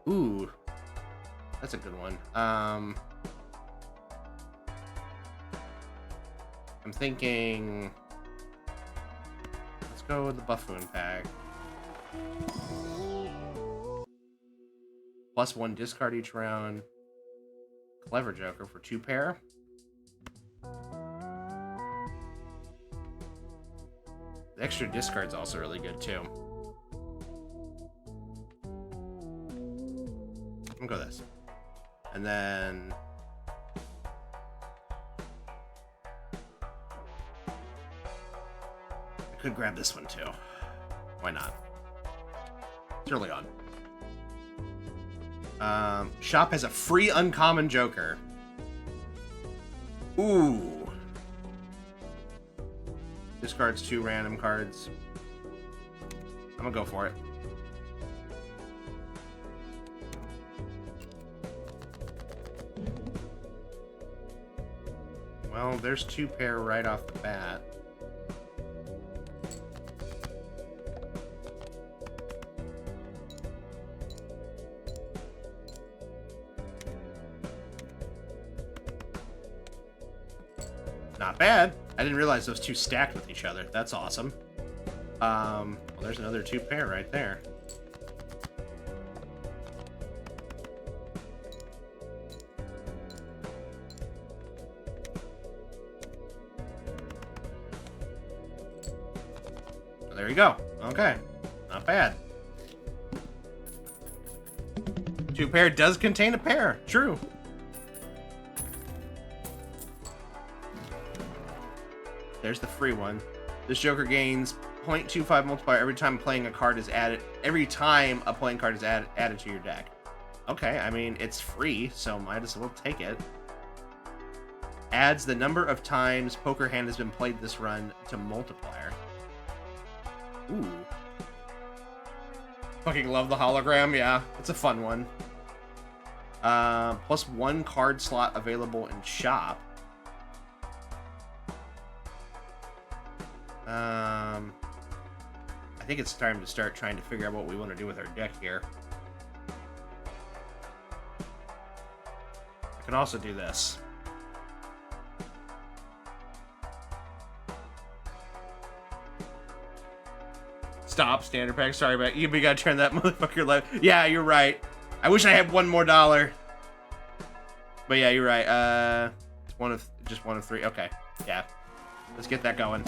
Ooh. That's a good one. I'm thinking... Let's go with the Buffoon pack. +1 discard each round. Clever Joker for 2 pair. The extra discard's also really good too. I'm gonna go this. And then I could grab this one too. Why not? It's early on. Shop has a free uncommon Joker. Ooh. Discards 2 random cards. I'm gonna go for it. Well, there's 2 pair right off the bat. Not bad. I didn't realize those 2 stacked with each other. That's awesome. Well, there's another 2 pair right there. there you go. Okay. Not bad. 2 pair does contain a pair. True. There's the free one. This Joker gains 0.25 multiplier every time playing a card is added. Every time a playing card is added to your deck. Okay, I mean, it's free, so might as well take it. Adds the number of times Poker Hand has been played this run to multiplier. Ooh. Fucking love the hologram, yeah. It's a fun one. Plus 1 card slot available in shop. I think it's time to start trying to figure out what we want to do with our deck here. I can also do this. Stop, standard pack. Sorry about you. We gotta turn that motherfucker left. Yeah, you're right. I wish I had $1 more. But yeah, you're right. It's just one of 3. Okay, yeah. Let's get that going.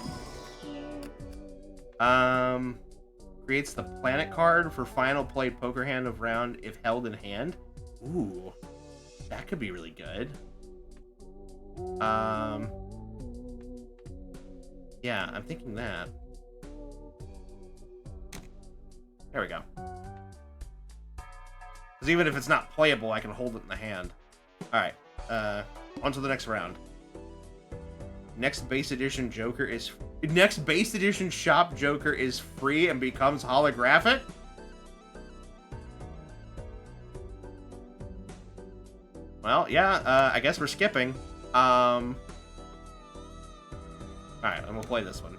Creates the planet card for final play Poker Hand of round if held in hand. Ooh, that could be really good. Yeah, I'm thinking that. There we go. Because even if it's not playable, I can hold it in the hand. Alright, on to the next round. Next base edition shop Joker is free and becomes holographic? Well, yeah, I guess we're skipping. Alright, and we'll play this one.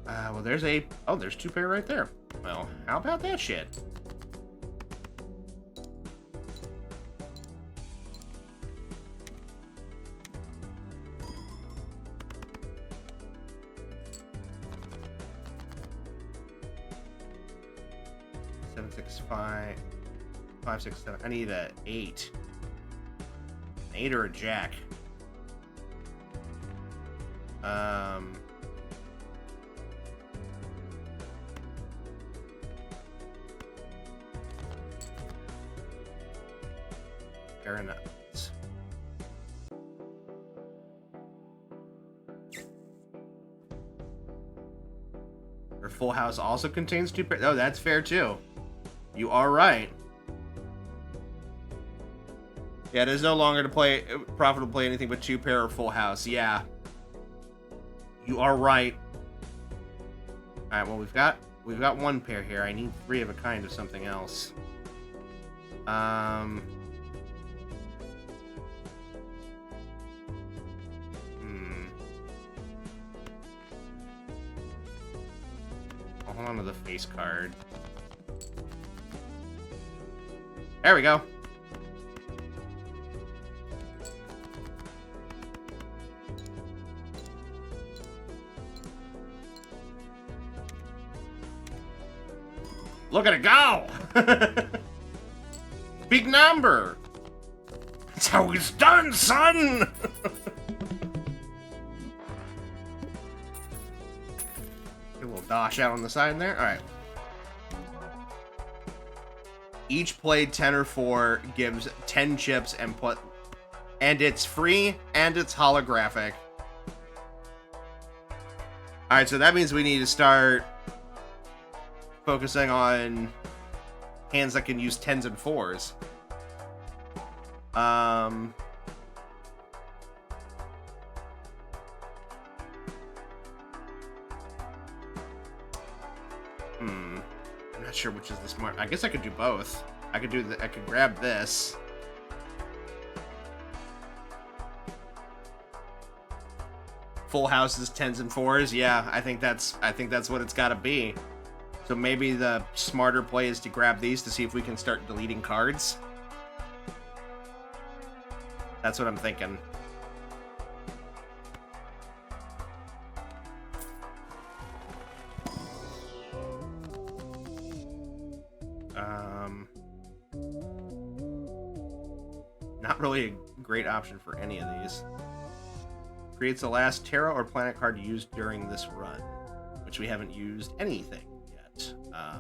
Well, there's there's 2 pair right there. Well, how about that shit? Seven, 6, 5, 5, 6, 7. I need a 8. An 8 or a jack. Fair enough. Her full house also contains 2 pairs. Oh, that's fair too. You are right. Yeah, it is no longer profitable to play anything but 2 pair or full house. Yeah. You are right. Alright, well we've got 1 pair here. I need 3 of a kind of something else. I'll hold on to the face card. There we go. Look at it go! Big number! That's how it's done, son! A little dosh out on the side there. Alright. Each played 10 or 4 gives 10 chips and it's free and it's holographic. Alright, so that means we need to start focusing on hands that can use 10s and 4s. I'm not sure which is the smart. I guess I could do both. I could grab this. Full houses, 10s and 4s. Yeah, I think that's what it's got to be. So maybe the smarter play is to grab these to see if we can start deleting cards. That's what I'm thinking. Not really a great option for any of these. Creates the last Terra or planet card used during this run, which we haven't used anything yet. I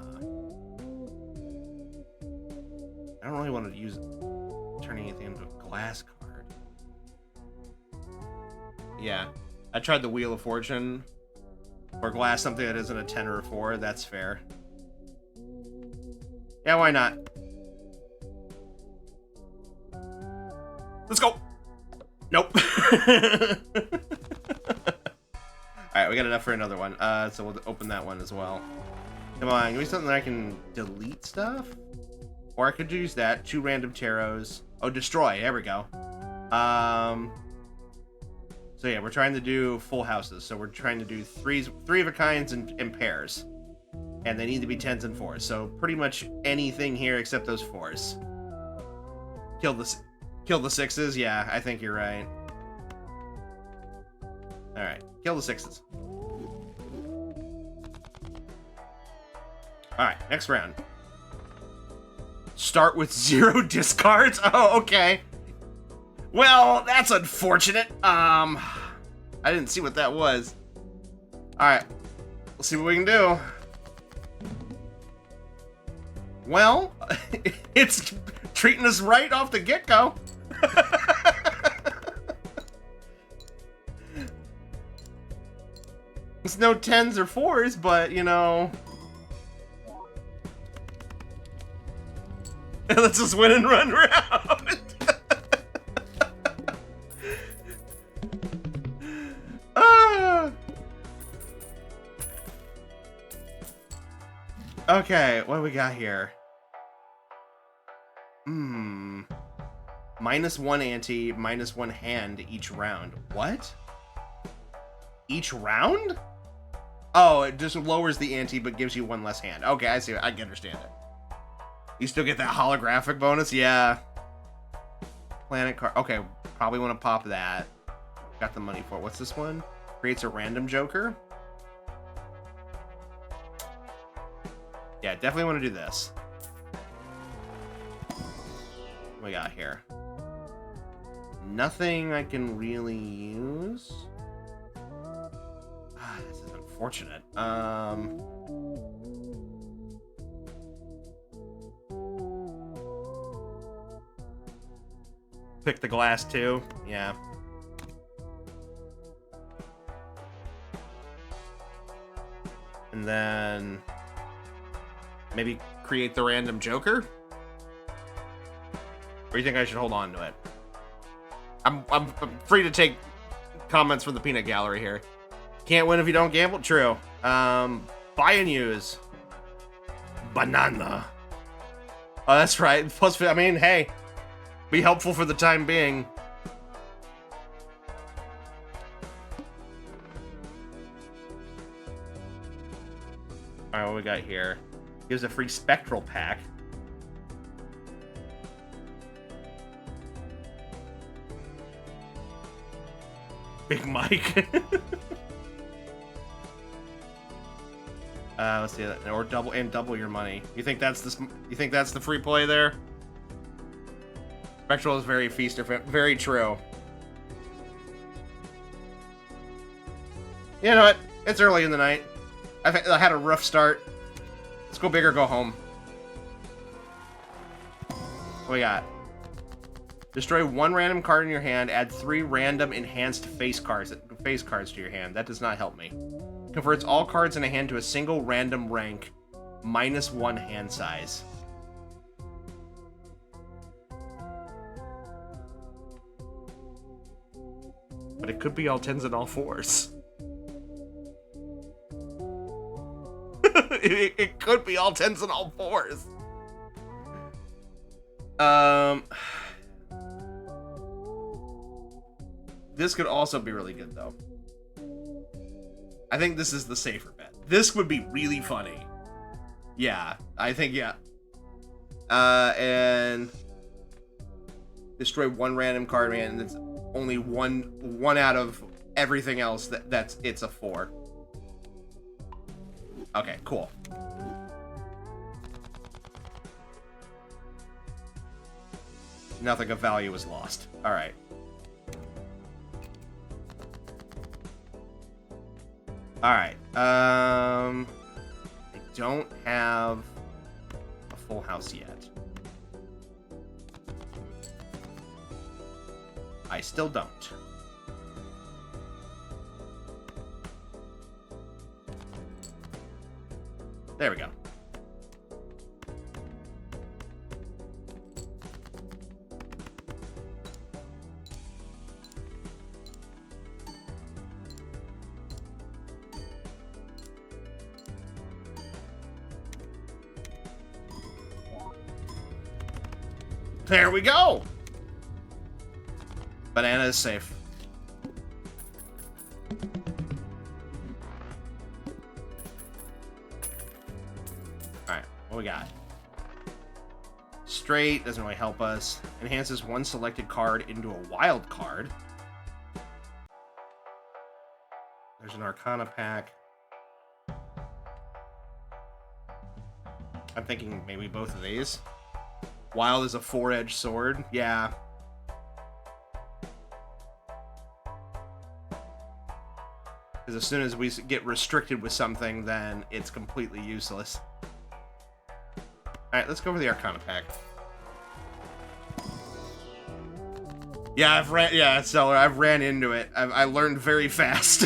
don't really want to use turning anything into a glass card. Yeah, I tried the Wheel of Fortune or glass something that isn't a 10 or a 4. That's fair. Yeah, why not? Let's go. Nope. Alright, we got enough for another one. So we'll open that one as well. Come on, give me something that I can delete stuff? Or I could use that. 2 random tarots. Oh, destroy. There we go. So yeah, we're trying to do full houses. So we're trying to do three of a kinds in pairs. And they need to be 10s and 4s. So pretty much anything here except those 4s. Kill the 6s? Yeah, I think you're right. Alright, kill the 6s. Alright, next round. Start with 0 discards? Oh, okay. Well, that's unfortunate. I didn't see what that was. Alright, let's see what we can do. Well, it's treating us right off the get-go. It's no 10s or 4s, but, you know... Let's just win and run around. Okay, what do we got here? -1 ante, -1 hand each round. What? Each round? Oh, it just lowers the ante but gives you 1 less hand. Okay, I see. I can understand it. You still get that holographic bonus? Yeah. Planet card. Okay, probably want to pop that. Got the money for it. What's this one? Creates a random joker. Yeah, definitely want to do this. What we got here? Nothing I can really use. Ah, this is unfortunate. Pick the glass too. Yeah. And then maybe create the random joker? Or you think I should hold on to it? I'm free to take comments from the peanut gallery here. Can't win if you don't gamble? True. Buy and use. Banana. Oh, that's right. Plus, I mean, hey. Be helpful for the time being. Alright, what we got here? Gives a free spectral pack. Big Mike. Let's see that. Or double your money. You think that's the free play there? Spectral is very feaster. Very true. You know what? It's early in the night. I had a rough start. Let's go big or go home. What we got? Destroy 1 random card in your hand. Add 3 random enhanced face cards to your hand. That does not help me. Converts all cards in a hand to a single random rank. -1 hand size. But it could be all 10s and all 4s. it could be all 10s and all 4s. This could also be really good, though. I think this is the safer bet. This would be really funny. Yeah, I think, yeah. And destroy 1 random card, man, and it's only one out of everything else it's a 4. Okay, cool. Nothing of value was lost. All right. All right. I don't have a full house yet. I still don't. There we go. There we go! Banana is safe. Alright, what we got? Straight doesn't really help us. Enhances one selected card into a wild card. There's an Arcana pack. I'm thinking maybe both of these. Wild is a 4-edged sword. Yeah. Because as soon as we get restricted with something, then it's completely useless. Alright, let's go for the Arcana pack. Yeah, I've ran into it. I learned very fast.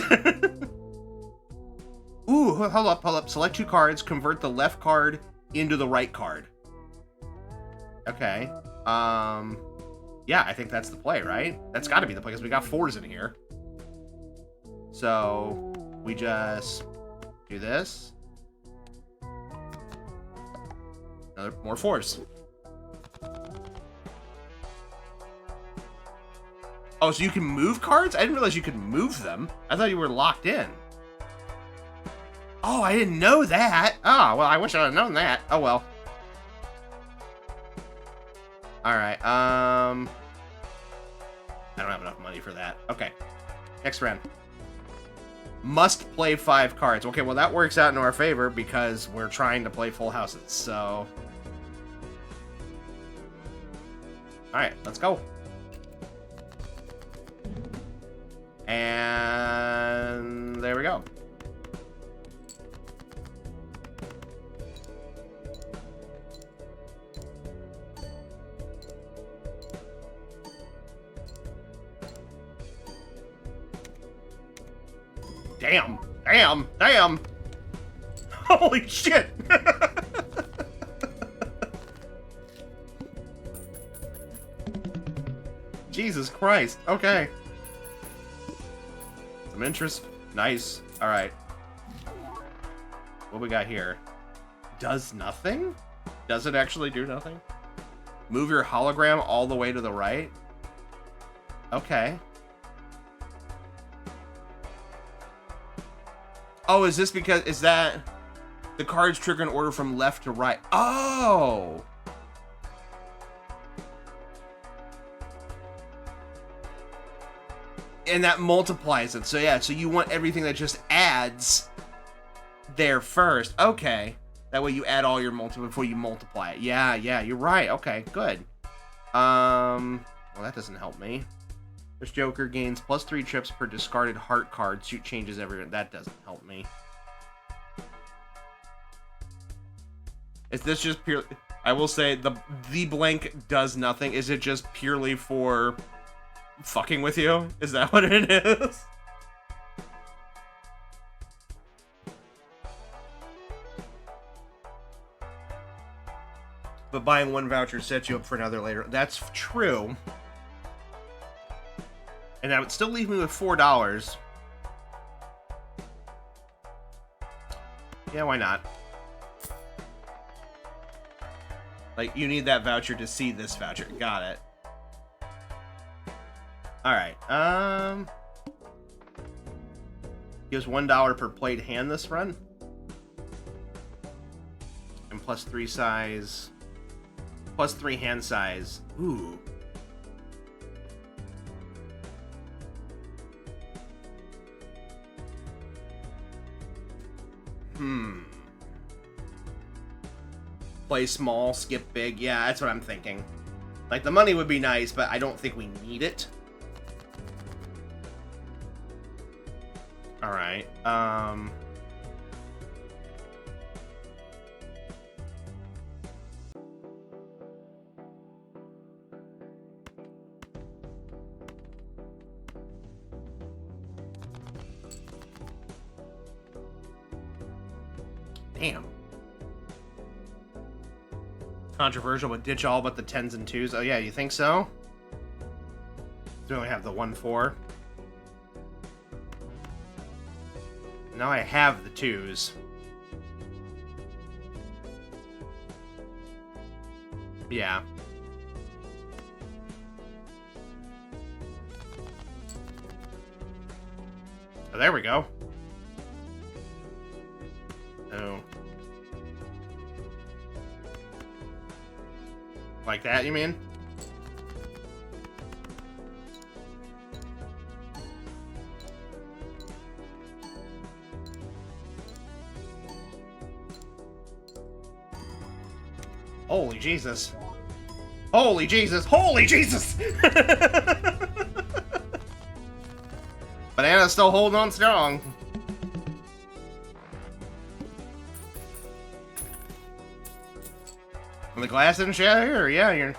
Ooh, hold up. Select 2 cards, convert the left card into the right card. Okay. Yeah, I think that's the play, right? That's got to be the play, because we got 4s in here. So, we just do this. More 4s. Oh, so you can move cards? I didn't realize you could move them. I thought you were locked in. Oh, I didn't know that. Oh, well, I wish I had known that. Oh, well. Alright, I don't have enough money for that. Okay. Next round. Must play 5 cards. Okay, well, that works out in our favor because we're trying to play full houses, so... Alright, let's go. And... there we go. Damn! Holy shit! Jesus Christ. Okay. Some interest. Nice. Alright. What we got here? Does nothing? Does it actually do nothing? Move your hologram all the way to the right? Okay. Oh, is this because... is that... the cards trigger an order from left to right? Oh! And that multiplies it. So yeah, so you want everything that just adds there first. Okay. That way you add all your multiple before you multiply it. Yeah, you're right. Okay, good. Well, that doesn't help me. This Joker gains +3 trips per discarded heart card. Suit changes every... that doesn't help me. Is this just purely... I will say, the blank does nothing. Is it just purely for fucking with you? Is that what it is? But buying 1 voucher sets you up for another later. That's true. And that would still leave me with $4. Yeah, why not? Like, you need that voucher to see this voucher. Got it. Alright, gives $1 per played hand this run. And +3 size. +3 hand size. Ooh. Play small, skip big. Yeah, that's what I'm thinking. Like, the money would be nice, but I don't think we need it. All right. Damn. Controversial, but ditch all but the 10s and 2s. Oh, yeah, you think so? We only have the 1-4. Now I have the 2s. Yeah. Oh, there we go. Oh. Like that, you mean? Holy Jesus. Holy Jesus. Holy Jesus! Banana's still holding on strong. And the glass didn't shatter? Yeah, you're...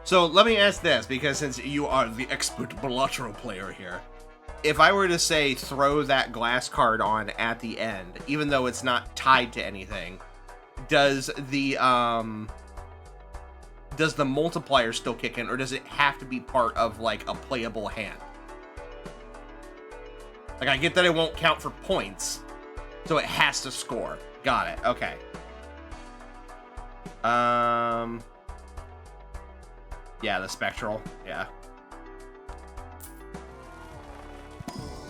So let me ask this, because since you are the expert Balatro player here, if I were to say throw that glass card on at the end, even though it's not tied to anything, does the multiplier still kick in, or does it have to be part of like a playable hand? Like, I get that it won't count for points, so it has to score. Got it. Okay. Yeah, the spectral. Yeah.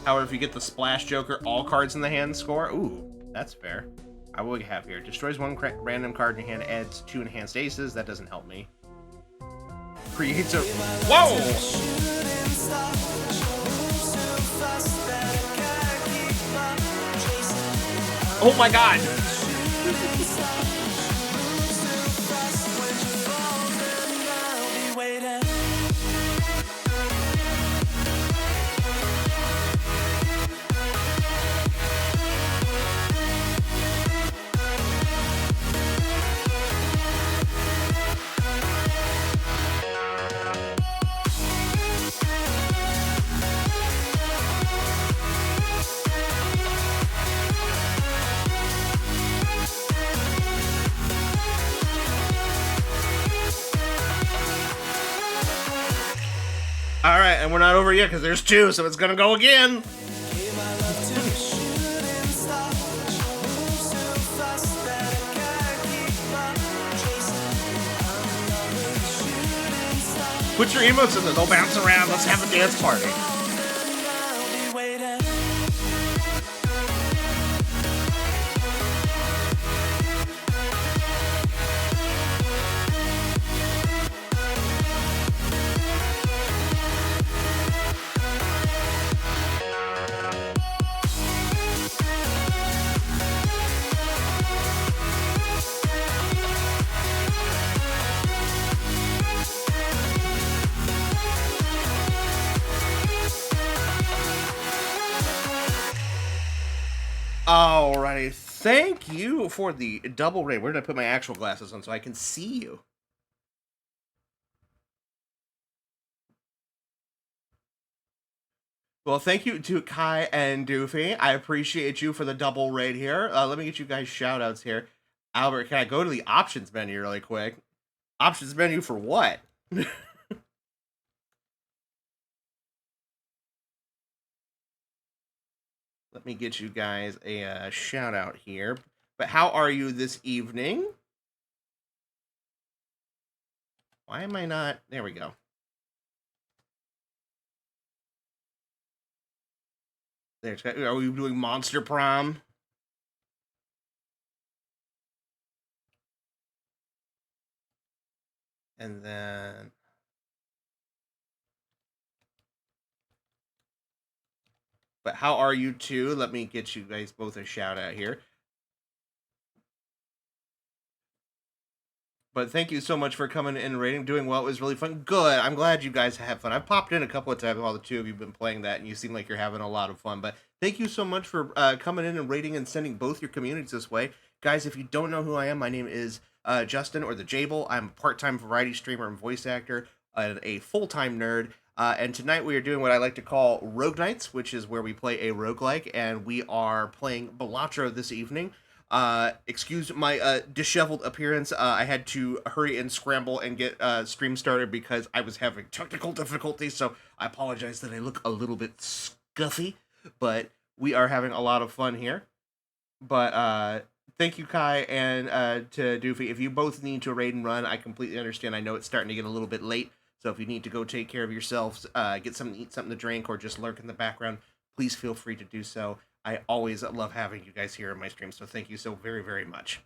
However, if you get the Splash Joker, all cards in the hand score. Ooh, that's fair. I will have here. Destroys one random card in your hand, adds 2 enhanced aces. That doesn't help me. Creates a... Whoa! Oh my god! Alright, and we're not over yet because there's 2, so it's gonna go again! Put your emotes in there, they'll bounce around, let's have a dance party. Alrighty, thank you for the double raid. Where did I put my actual glasses on so I can see you? Well, thank you to Kai and Doofy. I appreciate you for the double raid here. Let me get you guys shout outs here. Albert, can I go to the options menu really quick? Options menu for what? Let me get you guys a shout out here. But how are you this evening? Why am I not? There we go. There's. Are we doing Monster Prom? And then. But how are you two? Let me get you guys both a shout out here. But thank you so much for coming in and rating. Doing well. It was really fun. Good. I'm glad you guys have fun. I've popped in a couple of times while the two of you have been playing that, and you seem like you're having a lot of fun. But thank you so much for coming in and rating and sending both your communities this way. Guys, if you don't know who I am, my name is Justin, or the Jable. I'm a part-time variety streamer and voice actor, and a full-time nerd. And tonight we are doing what I like to call Rogue Nights, which is where we play a roguelike, and we are playing Balatro this evening. Excuse my disheveled appearance. I had to hurry and scramble and get stream started because I was having technical difficulties, so I apologize that I look a little bit scuffy, but we are having a lot of fun here. But thank you, Kai, and to Doofy. If you both need to raid and run, I completely understand. I know it's starting to get a little bit late, so if you need to go take care of yourselves, get something to eat, something to drink, or just lurk in the background, please feel free to do so. I always love having you guys here in my stream, so thank you so very, very much.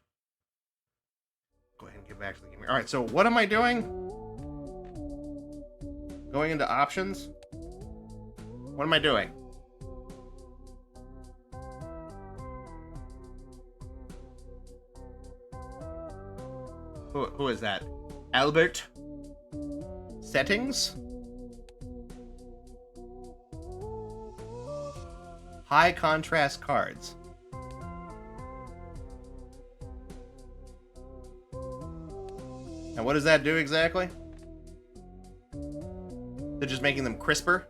Go ahead and get back to the game. All right, so what am I doing? Going into options? What am I doing? Who is that? Albert? Settings? High contrast cards. And what does that do exactly? They're just making them crisper?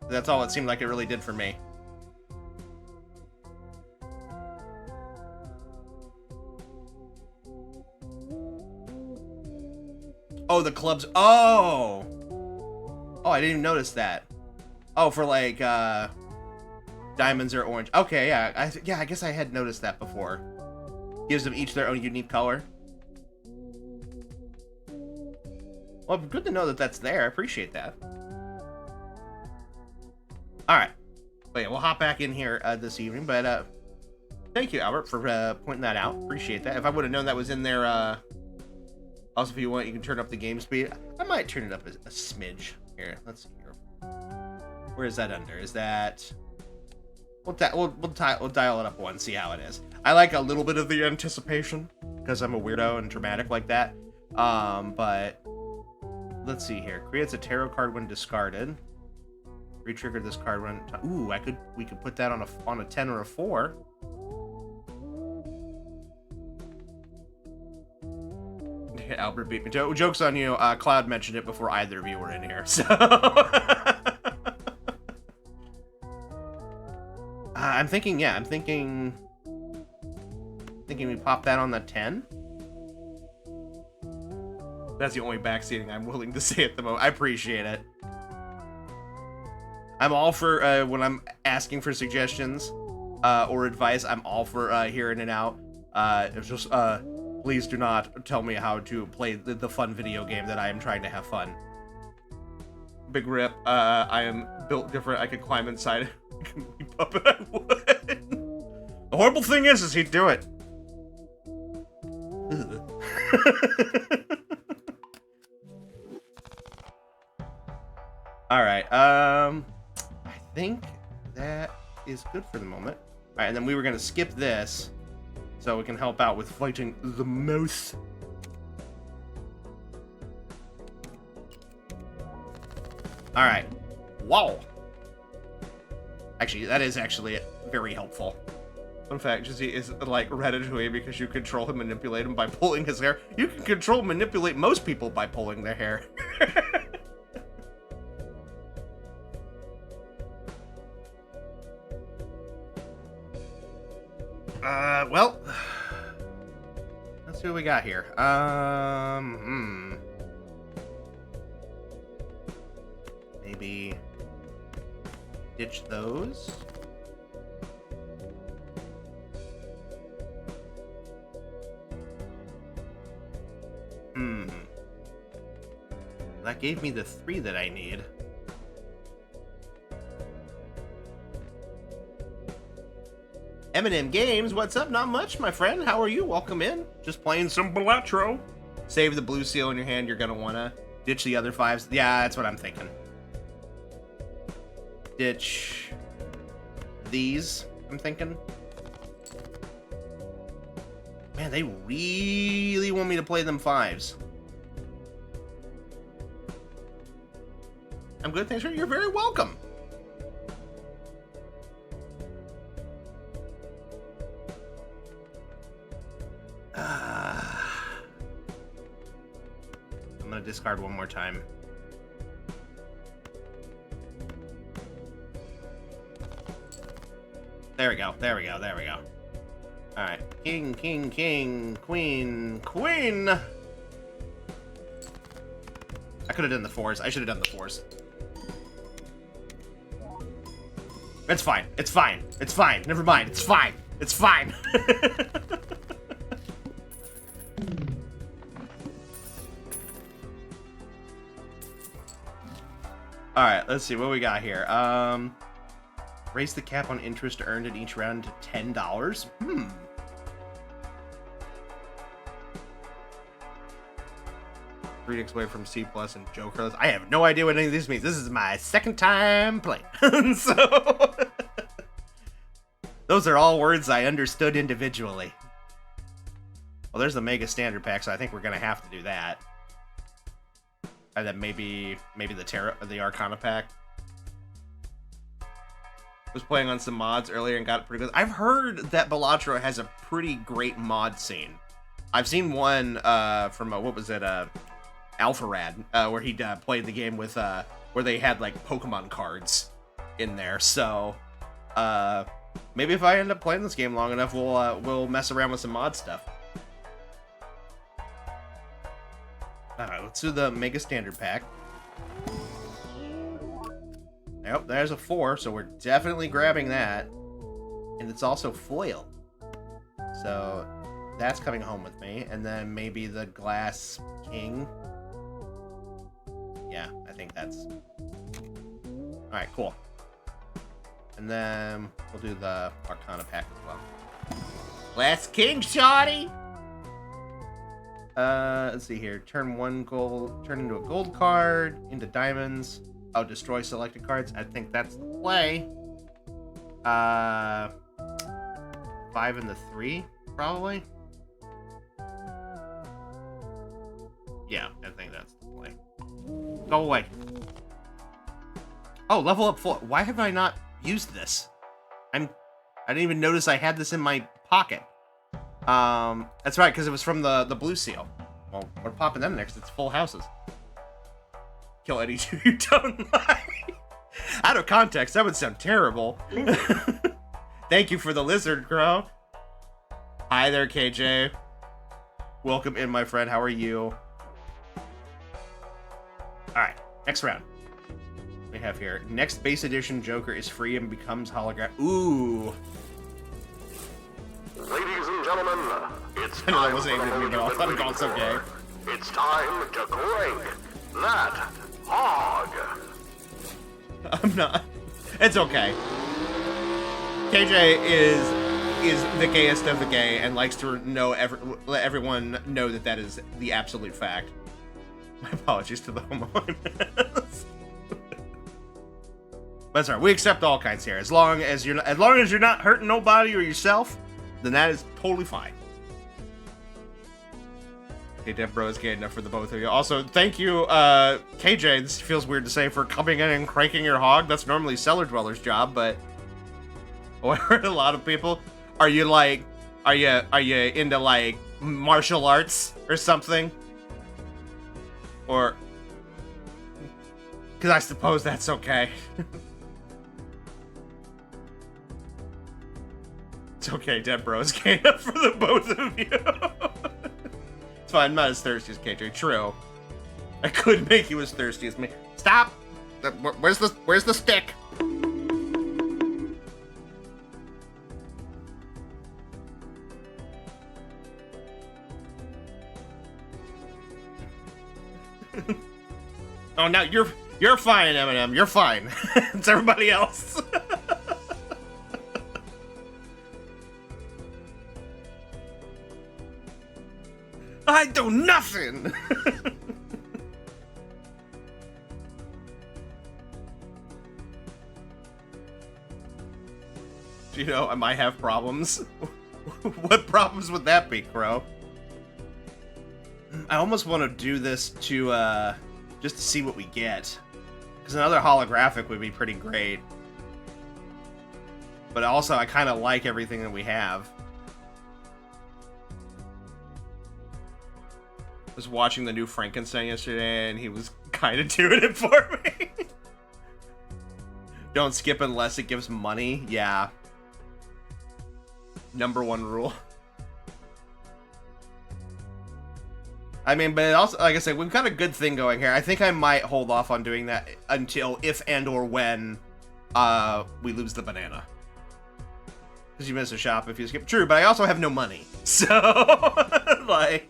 That's all it seemed like it really did for me. Oh, the clubs. Oh! Oh, I didn't even notice that. Oh, for like, diamonds or orange. Okay, yeah. I guess I had noticed that before. Gives them each their own unique color. Well, good to know that that's there. I appreciate that. Alright. Well, yeah, we'll hop back in here this evening, but, thank you, Albert, for pointing that out. Appreciate that. If I would have known that was in there, also, if you want, you can turn up the game speed. I might turn it up a smidge. Here, let's see here. Where is that under? Is that... We'll dial it up one, see how it is. I like a little bit of the anticipation, because I'm a weirdo and dramatic like that. But... Let's see here. Creates a tarot card when discarded. Re-trigger this card when... Ooh, we could put that on a 10 or a 4. Albert beat me. Joke's on you. Cloud mentioned it before either of you were in here, so... I'm thinking we pop that on the 10. That's the only backseating I'm willing to say at the moment. I appreciate it. I'm all for, when I'm asking for suggestions, or advice, I'm all for, hearing it out. It's just, please do not tell me how to play the fun video game that I am trying to have fun. Big rip. I am built different. I could climb inside. I can leap up and I would. The horrible thing is he'd do it. Alright, I think that is good for the moment. Alright, and then we were gonna skip this so we can help out with fighting the mouse. Alright. Wow. Actually, that is actually very helpful. Fun fact, Jizzy is like Ratatouille because you control him, manipulate him by pulling his hair. You can control and manipulate most people by pulling their hair. Well, let's see what we got here. Maybe ditch those. That gave me the 3 that I need. Eminem Games, what's up? Not much, my friend. How are you? Welcome in. Just playing some Balatro. Save the blue seal in your hand. You're gonna wanna ditch the other 5s. Yeah, that's what I'm thinking. Ditch these, I'm thinking. Man, they really want me to play them 5s. I'm good, thanks. You're very welcome. I'm gonna discard one more time. There we go. There we go. There we go. All right. King, king, king, queen, queen. I could have done the 4s. I should have done the 4s. It's fine. It's fine. It's fine. Never mind. It's fine. It's fine. All right. Let's see what we got here. Raise the cap on interest earned in each round to $10. 3 away from C plus and Jokerless. I have no idea what any of this means. This is my second time playing. So those are all words I understood individually. Well, there's the Mega Standard Pack, so I think we're gonna have to do that. And then maybe the Arcana Pack. Was playing on some mods earlier and got it pretty good. I've heard that Balatro has a pretty great mod scene. I've seen one from what was it, Alpha Rad, where he played the game with where they had like Pokemon cards in there. So maybe if I end up playing this game long enough, we'll mess around with some mod stuff. All right, let's do the Mega Standard Pack. Yep, there's a 4, so we're definitely grabbing that. And it's also foil. So that's coming home with me. And then maybe the Glass King. Yeah, I think that's... Alright, cool. And then we'll do the Arcana Pack as well. Glass King, shawty! Let's see here. Turn into a gold card, into diamonds. Oh, destroy selected cards. I think that's the play. 5 and the 3, probably. Yeah, I think that's the play. Go away. Oh, level up 4. Why have I not used this? I didn't even notice I had this in my pocket. That's right, because it was from the blue seal. Well, we're popping them next. It's full houses. Kill any two you don't like. Out of context, that would sound terrible. Thank you for the lizard, Crow. Hi there, KJ. Welcome in, my friend. How are you? Alright, next round. We have here. Next base edition Joker is free and becomes hologram. Ooh. Ladies and gentlemen, it's I know that time wasn't for aimed at me, but the I'm movie going so gay. It's time to crank that hog. I'm not. It's okay. KJ is the gayest of the gay and likes to let everyone know that is the absolute fact. My apologies to the homo-feminists. But sorry, we accept all kinds here. As long as you're not hurting nobody or yourself, then that is totally fine. Okay, Dev Bro is gay enough for the both of you. Also, thank you, KJ. This feels weird to say, for coming in and cranking your hog. That's normally Cellar Dweller's job, but I heard a lot of people. Are you into like martial arts or something? Or, because I suppose that's okay. It's okay, Dev Bro is gay enough for the both of you. It's fine, I'm not as thirsty as KJ. True. I could make you as thirsty as me. Stop! Where's the stick? Oh, now you're fine, Eminem. You're fine. It's everybody else. I do nothing. You know, I might have problems What problems would that be, Crow? I almost want to do this to, just to see what we get. Because another holographic would be pretty great. But also, I kind of like everything that we have. I was watching the new Frankenstein yesterday, and he was kind of doing it for me. Don't skip unless it gives money. Yeah. #1 rule. I mean, but it also, like I said, we've got a good thing going here. I think I might hold off on doing that until if and or when we lose the banana. Because you miss a shop if you skip. True, but I also have no money. So, like,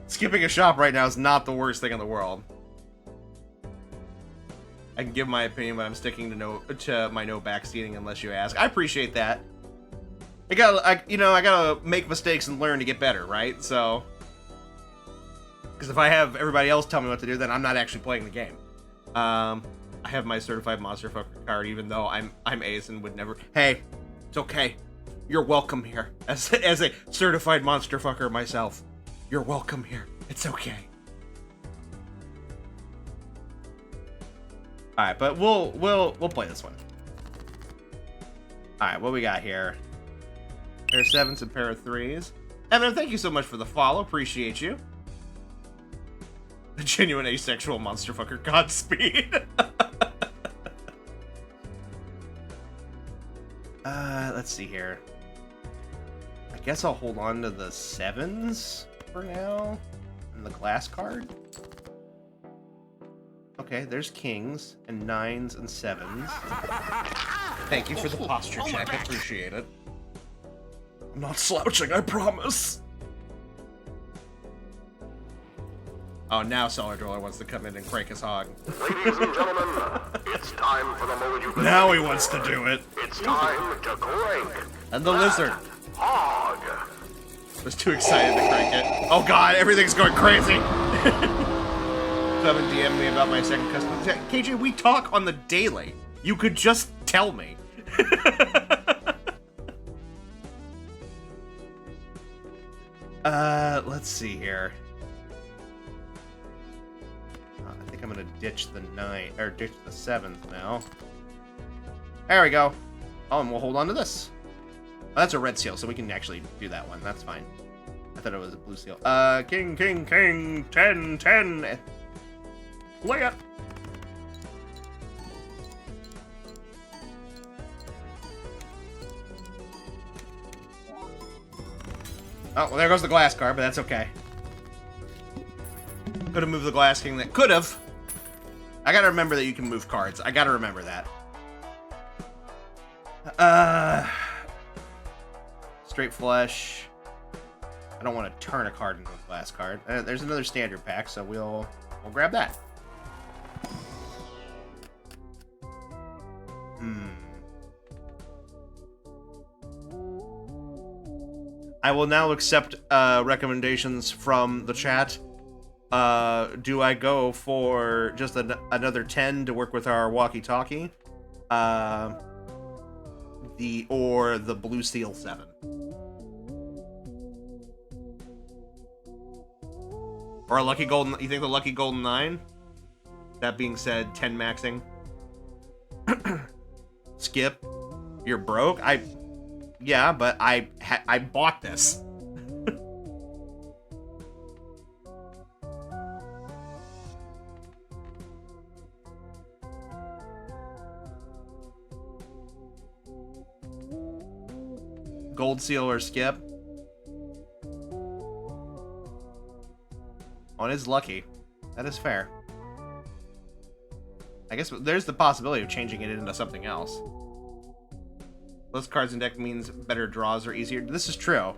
skipping a shop right now is not the worst thing in the world. I can give my opinion, but I'm sticking to my no backseating unless you ask. I appreciate that. I gotta make mistakes and learn to get better, right? So, because if I have everybody else tell me what to do, then I'm not actually playing the game. I have my certified monster fucker card, even though I'm ace and would never. Hey, it's okay. You're welcome here. As a certified monster fucker myself, you're welcome here. It's okay. All right, but we'll play this one. All right, what we got here? Pair of 7s and pair of 3s. Evan, thank you so much for the follow. Appreciate you. The genuine asexual monster fucker. Godspeed. Let's see here. I guess I'll hold on to the 7s for now. And the glass card. Okay, there's kings and 9s and 7s. Thank you for the posture check. I appreciate it. I'm not slouching, I promise. Oh, now Cellar Dweller wants to come in and crank his hog. Ladies and gentlemen, it's time for the moment you've been Now he waiting wants to for. do it. It's time to crank And the lizard. hog. Was too excited to crank it. Oh god, everything's going crazy. Come and DM me about my second custom. KJ, we talk on the daily. You could just tell me. Let's see here. I think I'm gonna ditch the 9 or ditch the 7th now. There we go. Oh, and we'll hold on to this. Oh, that's a red seal, so we can actually do that one. That's fine. I thought it was a blue seal. King, 10, 10. Play it. Oh, well, there goes the glass card, but that's okay. Could have moved the glass king. That could have. I gotta remember that you can move cards. I gotta remember that. Straight flush. I don't want to turn a card into a glass card. There's another standard pack, so we'll grab that. I will now accept recommendations from the chat. Do I go for just another 10 to work with our walkie-talkie? Or the blue seal 7? Or a lucky golden? You think the lucky golden 9? That being said, 10 maxing. Skip. You're broke. Yeah, but I bought this. Gold seal or skip? Oh, it is lucky. That is fair. I guess there's the possibility of changing it into something else. Less cards in deck means better draws are easier. This is true.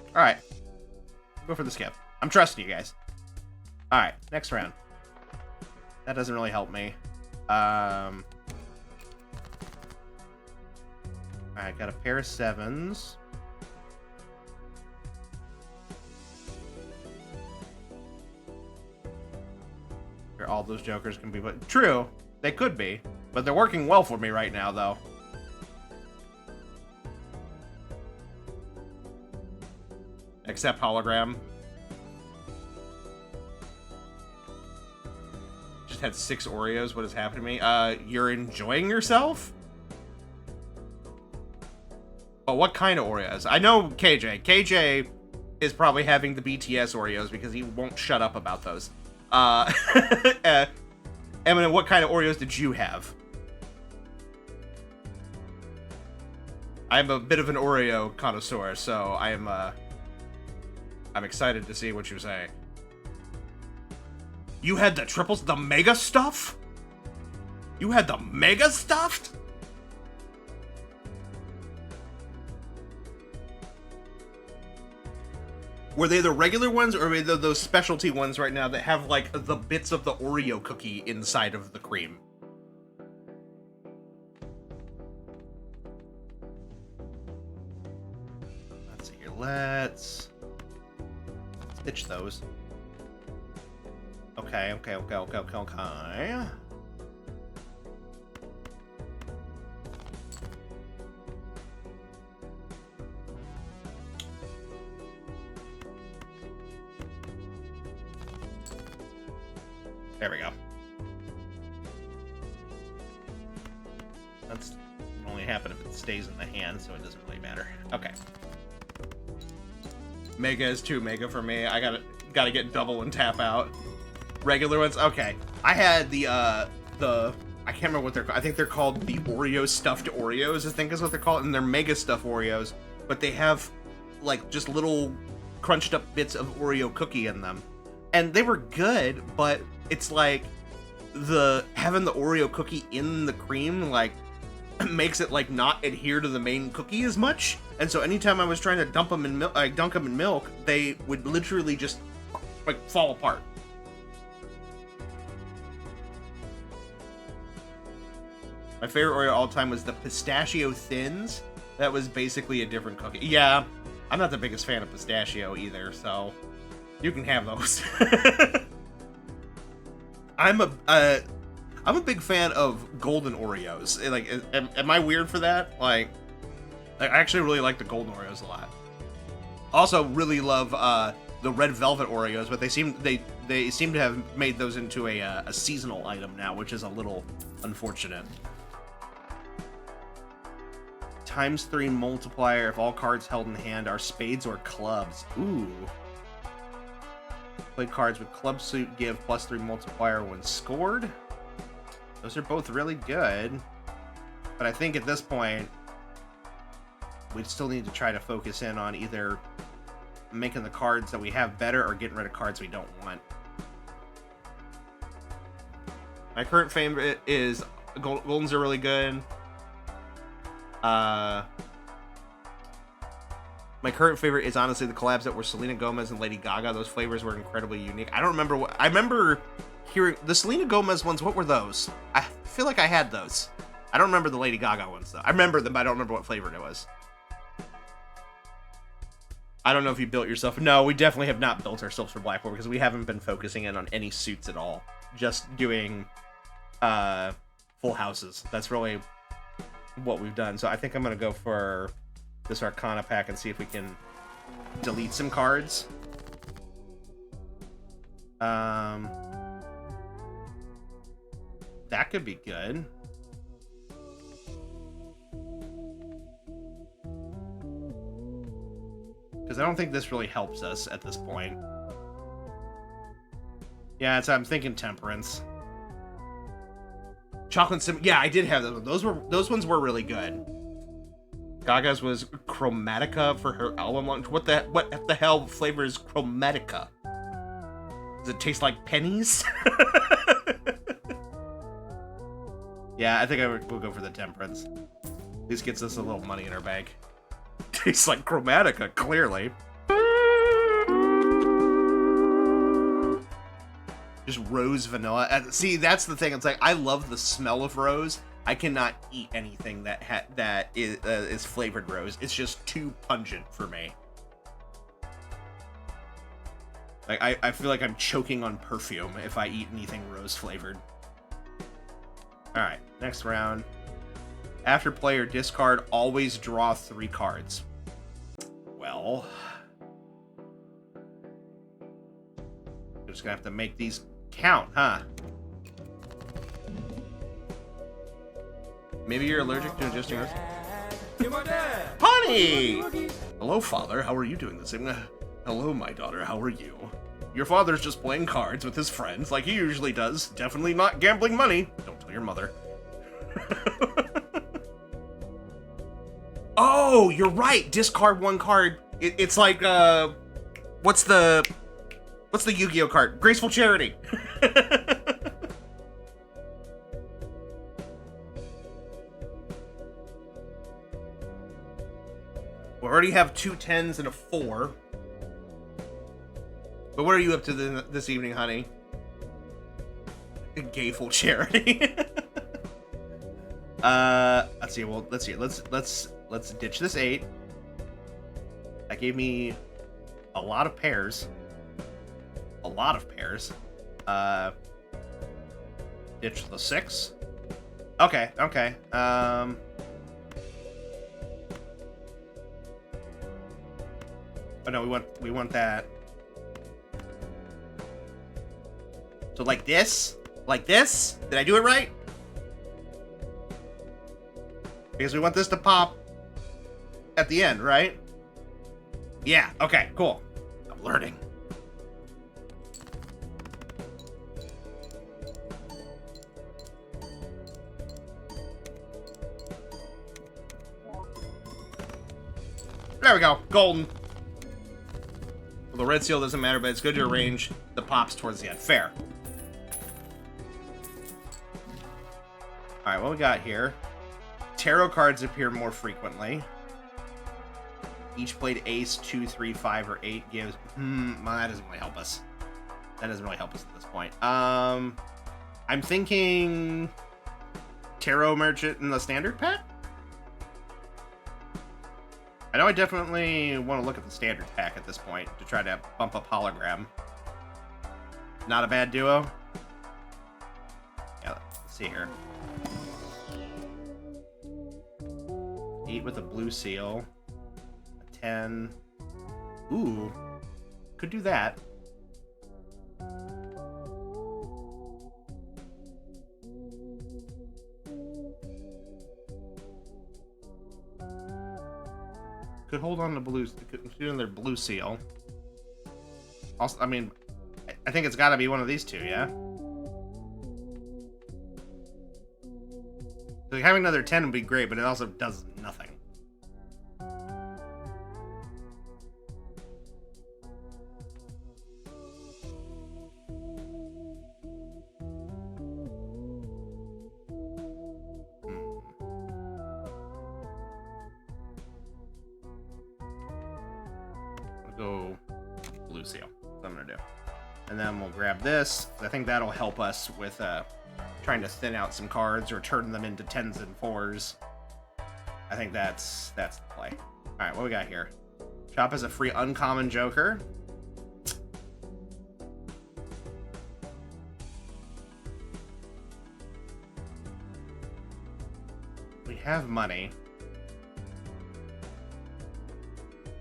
Alright. Go for the skip. I'm trusting you guys. Alright, next round. That doesn't really help me. Alright, got a pair of 7s. All those jokers can be put. True. They could be, but they're working well for me right now, though. Except hologram. Just had 6 Oreos. What has happened to me? You're enjoying yourself? But what kind of Oreos? I know KJ. KJ is probably having the BTS Oreos because he won't shut up about those. Eminem, what kind of Oreos did you have? I'm a bit of an Oreo connoisseur, so I'm excited to see what you say. You had the triples, the mega stuff? You had the mega stuffed? Were they the regular ones, or were they those specialty ones right now that have, like, the bits of the Oreo cookie inside of the cream? Let's see here. Let's stitch those. Okay. There we go. That's only happen if it stays in the hand, so it doesn't really matter. Okay. Mega is too mega for me. I gotta get double and tap out. Regular ones? Okay. I had the I can't remember what they're called. I think they're called the Oreo stuffed Oreos, I think is what they're called, and they're mega stuffed Oreos, but they have like just little crunched up bits of Oreo cookie in them. And they were good, but it's like having the Oreo cookie in the cream like makes it like not adhere to the main cookie as much. And so anytime I was trying to dunk them in milk, they would literally just like fall apart. My favorite Oreo of all time was the pistachio thins. That was basically a different cookie. Yeah, I'm not the biggest fan of pistachio either, so you can have those. I'm a big fan of golden Oreos. Like, am I weird for that? Like, I actually really like the golden Oreos a lot. Also, really love the red velvet Oreos, but they seem to have made those into a seasonal item now, which is a little unfortunate. ×3 multiplier if all cards held in hand are spades or clubs. Ooh. Play cards with club suit give +3 multiplier when scored. Those are both really good. But I think at this point, we still need to try to focus in on either making the cards that we have better or getting rid of cards we don't want. My current favorite is Goldens are really good. My current favorite is honestly the collabs that were Selena Gomez and Lady Gaga. Those flavors were incredibly unique. I don't remember I remember hearing the Selena Gomez ones. What were those? I feel like I had those. I don't remember the Lady Gaga ones though. I remember them, but I don't remember what flavor it was. I don't know if you built yourself. No, we definitely have not built ourselves for Blackboard because we haven't been focusing in on any suits at all. Just doing full houses. That's really what we've done. So I think I'm gonna go for this Arcana pack and see if we can delete some cards. That could be good. Because I don't think this really helps us at this point. Yeah, so I'm thinking Temperance. Chocolate Sim. Yeah, I did have those. Those ones were really good. Gaga's was Chromatica for her album launch. What the hell flavor is Chromatica? Does it taste like pennies? Yeah, I think we'll go for the Temperance. This gets us a little money in our bank. Tastes like Chromatica, clearly. Just rose vanilla. See, that's the thing. It's like I love the smell of rose. I cannot eat anything that is flavored rose. It's just too pungent for me. Like I feel like I'm choking on perfume if I eat anything rose flavored. All right, next round. After player discard, always draw 3 cards. Well, we're just gonna have to make these count, huh? Maybe you're allergic to adjusting yours. Honey! Hello, father. How are you doing this evening? Hello, my daughter. How are you? Your father's just playing cards with his friends like he usually does. Definitely not gambling money. Don't tell your mother. Oh, you're right. Discard 1 card. It's like, what's the Yu-Gi-Oh card? Graceful Charity. We already have 2 10s and a 4. But what are you up to this evening, honey? A gayful charity. Let's see. Well, let's see. Let's ditch this 8. That gave me a lot of pairs. A lot of pairs. Ditch the 6. Okay. Okay. Oh no, we want that. So like this? Like this? Did I do it right? Because we want this to pop at the end, right? Yeah, okay, cool. I'm learning. There we go, golden. Well, the red seal doesn't matter, but it's good to arrange the pops towards the end. Fair. Alright, what we got here? Tarot cards appear more frequently. Each played ace, 2, 3, 5, or 8 gives... well, that doesn't really help us. That doesn't really help us at this point. I'm thinking... Tarot Merchant in the standard pack? I know I definitely want to look at the standard pack at this point to try to bump up hologram. Not a bad duo. Yeah, let's see here. 8 with a blue seal. A 10. Ooh. Could do that. Could hold on to blue. Could do their blue seal. Also, I mean, I think it's got to be one of these 2, yeah. So having another 10 would be great, but it also does nothing. Go blue seal. That's what I'm gonna do. And then we'll grab this. I think that'll help us with trying to thin out some cards or turn them into 10s and 4s. I think that's the play. Alright, what we got here? Chop is a free uncommon joker. We have money.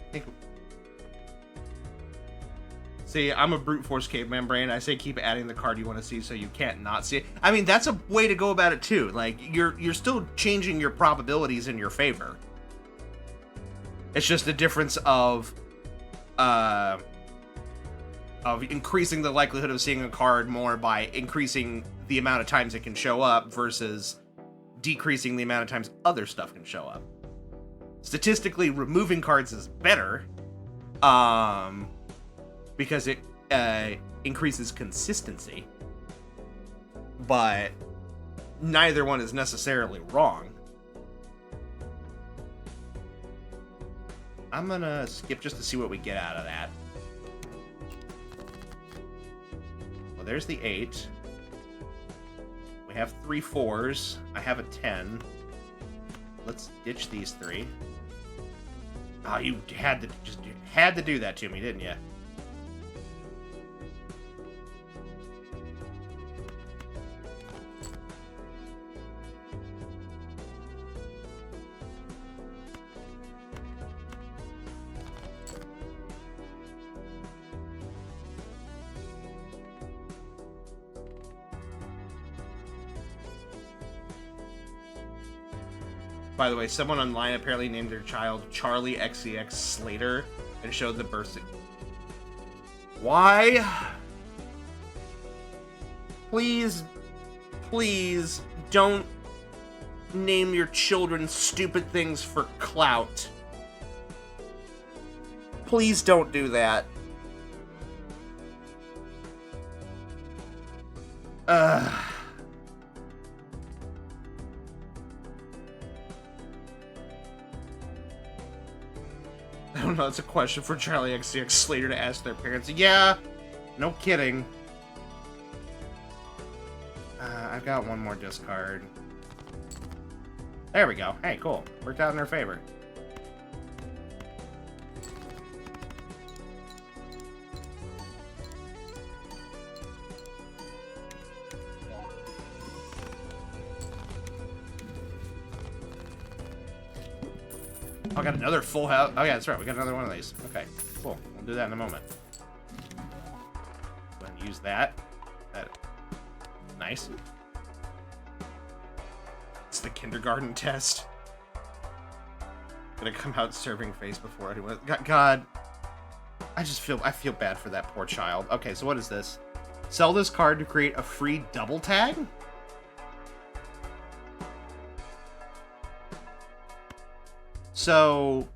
I think... See, I'm a brute force caveman brain. I say keep adding the card you want to see so you can't not see it. I mean, that's a way to go about it too. Like, you're still changing your probabilities in your favor. It's just a difference of increasing the likelihood of seeing a card more by increasing the amount of times it can show up versus decreasing the amount of times other stuff can show up. Statistically, removing cards is better. Because it increases consistency, but neither one is necessarily wrong. I'm gonna skip just to see what we get out of that. Well, there's the 8. We have 3 4s. I have a 10. Let's ditch these 3. Oh, you had to do that to me, didn't you? By the way, someone online apparently named their child Charlie XCX Slater and showed the birth. Why? Please, please don't name your children stupid things for clout. Please don't do that. I don't know, it's a question for Charlie XCX Slater to ask their parents. Yeah, no kidding. I've got one more discard. There we go. Hey, cool. Worked out in their favor. Oh, I got another full house. Oh, yeah, that's right. We got another one of these. Okay, cool. We'll do that in a moment. Go ahead and use that. Nice. It's the kindergarten test. Gonna come out serving face before anyone. God, I feel bad for that poor child. Okay, so what is this? Sell this card to create a free double tag? So,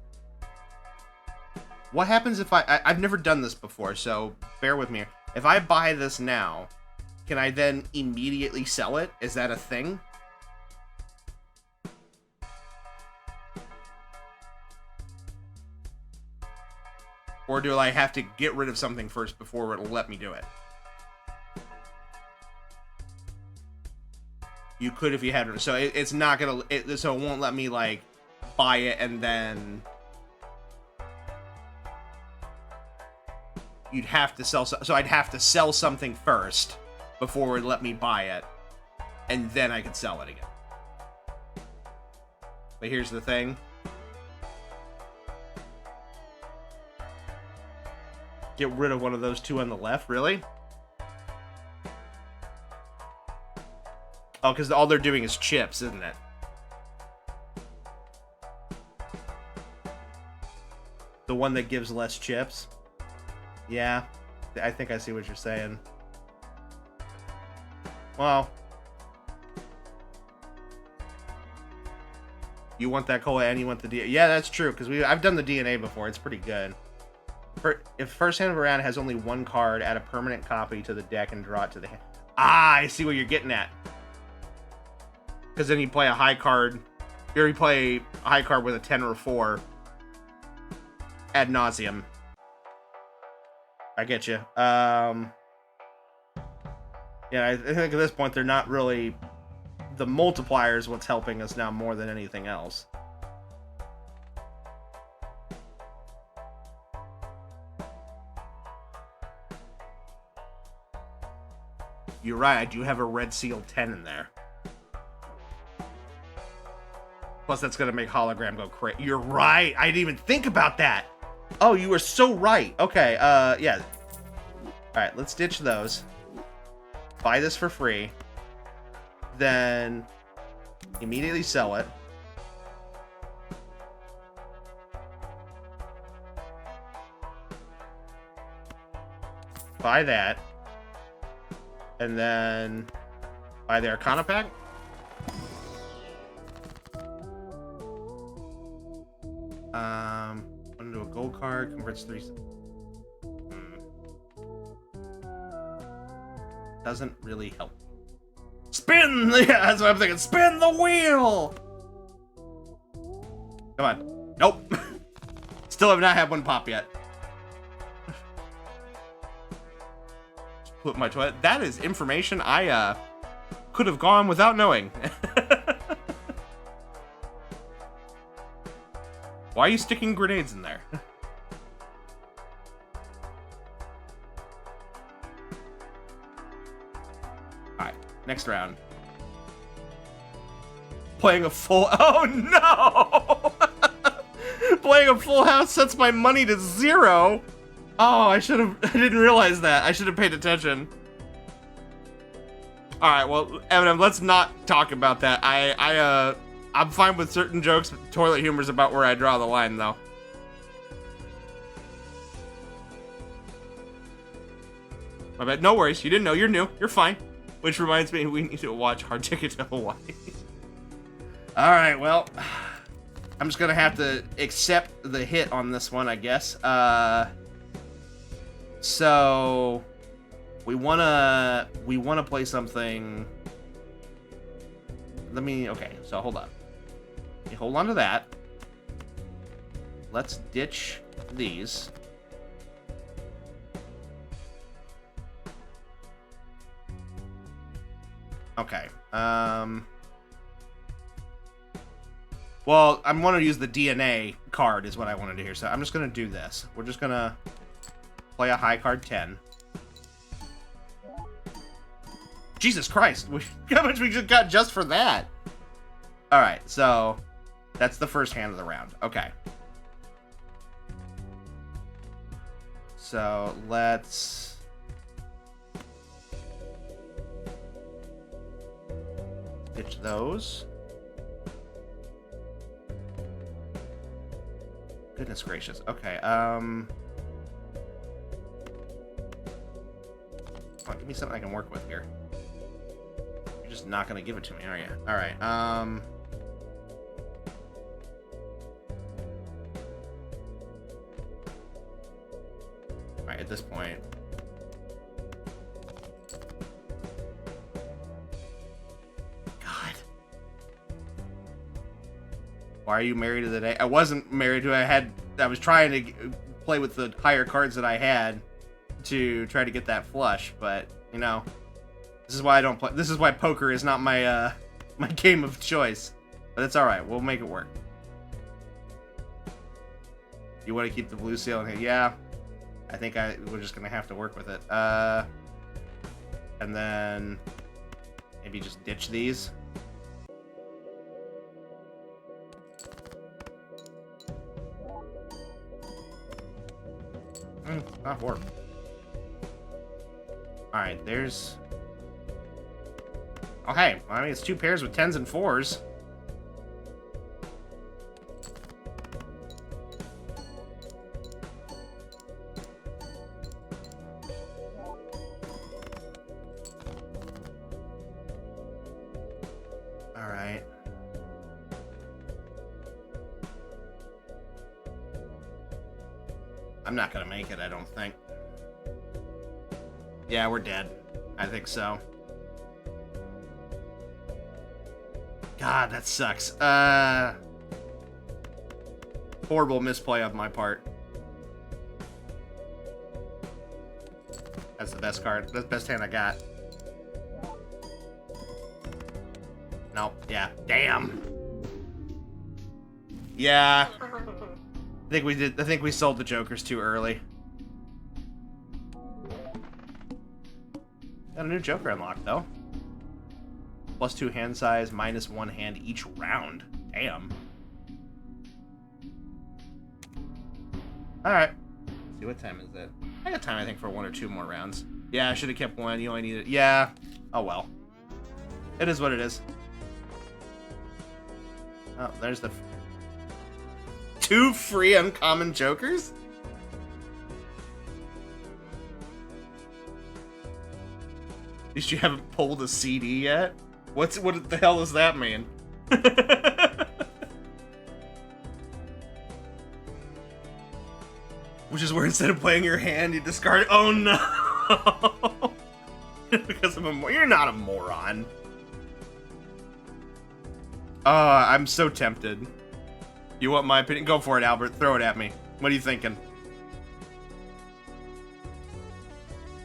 what happens if I've never done this before, so bear with me. If I buy this now, can I then immediately sell it? Is that a thing? Or do I have to get rid of something first before it'll let me do it? You could if you had it. So it's not gonna. So it won't let me like buy it and then you'd have to sell. So I'd have to sell something first before it would let me buy it, and then I could sell it again. But here's the thing. Get rid of one of those two on the left, really? Oh, because all they're doing is chips, isn't it? The one that gives less chips? Yeah, I think I see what you're saying. Well, you want that cola and you want the DNA. Yeah, that's true, because I've done the DNA before. It's pretty good. If first hand of a round has only one card, add a permanent copy to the deck and draw it to the hand. Ah, I see what you're getting at. Because then you play a high card. You already play a high card with a 10 or a 4. Ad nauseum. I get you. Yeah, I think at this point they're not really... The multiplier is what's helping us now more than anything else. You're right, I do have a red seal 10 in there. Plus, that's going to make hologram go crazy. You're right. I didn't even think about that. Oh, you were so right. Okay, yeah. Alright, let's ditch those. Buy this for free. Then immediately sell it. Buy that. And then buy the Arcana pack. Into a gold card, converts 3. Doesn't really help. Spin! Yeah, that's what I'm thinking. Spin the wheel! Come on. Nope. Still have not had one pop yet. Put my toilet. That is information I could have gone without knowing. Why are you sticking grenades in there? Alright, next round. Playing a full... Oh no! Playing a full house sets my money to 0. Oh, I didn't realize that. I should have paid attention. Alright, well, Eminem, let's not talk about that. I'm fine with certain jokes. Toilet humor's about where I draw the line, though. My bad. No worries. You didn't know. You're new. You're fine. Which reminds me, we need to watch Hard Ticket to Hawaii. All right. Well, I'm just gonna have to accept the hit on this one, I guess. So we wanna play something. Okay. So hold on. Okay, hold on to that. Let's ditch these. Okay. Well, I want to use the DNA card is what I wanted to hear. So I'm just going to do this. We're just going to play a high card 10. Jesus Christ. How much we just got just for that? All right. So that's the first hand of the round. Okay. So let's... ditch those. Goodness gracious. Okay, come on, give me something I can work with here. You're just not gonna give it to me, are you? Alright, Alright, at this point... Why are you married to the day? I wasn't married to. I was trying to play with the higher cards that I had to try to get that flush, but you know, this is why I don't play. This is why poker is not my my game of choice. But it's all right. We'll make it work. You want to keep the blue seal in here? Yeah. I think we're just gonna have to work with it. And then maybe just ditch these. Not work. Alright, there's... Okay, I mean, it's two pairs with 10s and 4s. Alright. I'm not gonna make it, I don't think. Yeah, we're dead. I think so. God, that sucks. Horrible misplay on my part. That's the best card. That's the best hand I got. Nope. Yeah. Damn. Yeah. I think we sold the jokers too early. Got a new joker unlocked though. +2 hand size, -1 hand each round. Damn. Alright. See, what time is it? I got time, I think, for 1 or 2 more rounds. Yeah, I should have kept one. You only need it. Yeah. Oh well. It is what it is. Oh, there's the... 2 free uncommon jokers? At least you haven't pulled a CD yet? What the hell does that mean? Which is where instead of playing your hand, you discard it. Oh no! Because you're not a moron. I'm so tempted. You want my opinion? Go for it, Albert. Throw it at me. What are you thinking?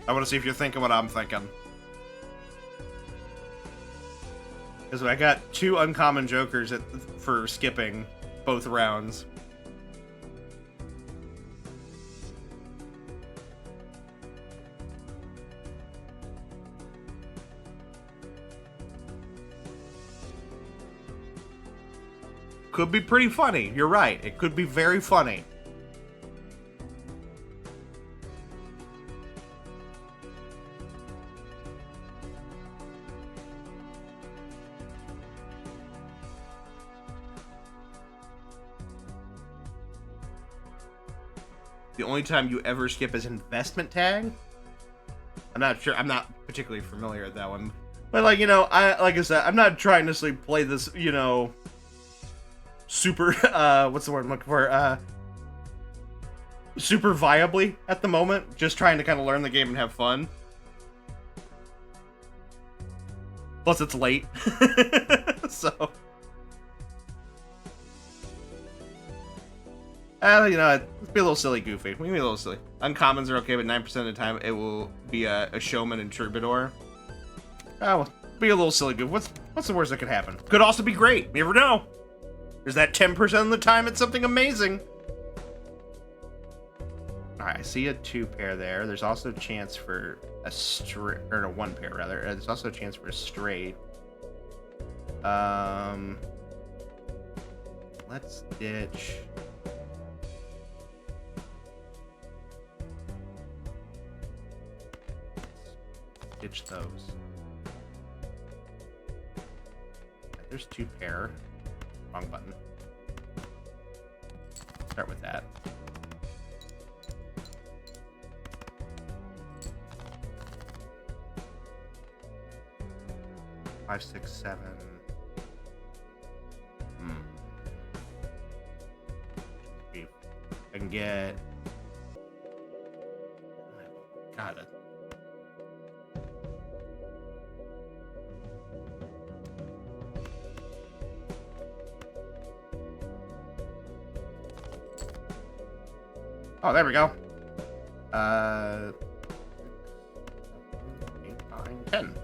I want to see if you're thinking what I'm thinking. Because I got 2 uncommon jokers for skipping both rounds. Could be pretty funny. You're right. It could be very funny. The only time you ever skip is investment tag. I'm not sure. I'm not particularly familiar with that one. But like, like I said, I'm not trying to necessarily play this, super what's the word I'm looking for? Super viably at the moment. Just trying to kind of learn the game and have fun. Plus it's late. So let's be a little silly goofy. We can be a little silly. Uncommons are okay, but 9% of the time it will be a showman and troubadour. Well, be a little silly goof. What's the worst that could happen? Could also be great. You never know. There's that 10% of the time it's something amazing. Alright, I see a 2 pair there. There's also a chance for a straight, or a 1 pair rather. There's also a chance for a straight. Let's ditch. Ditch those. There's 2 pair. Wrong button. Start with that. Five, 6, 7. I can get. God. Oh, there we go. 8, 9, 10.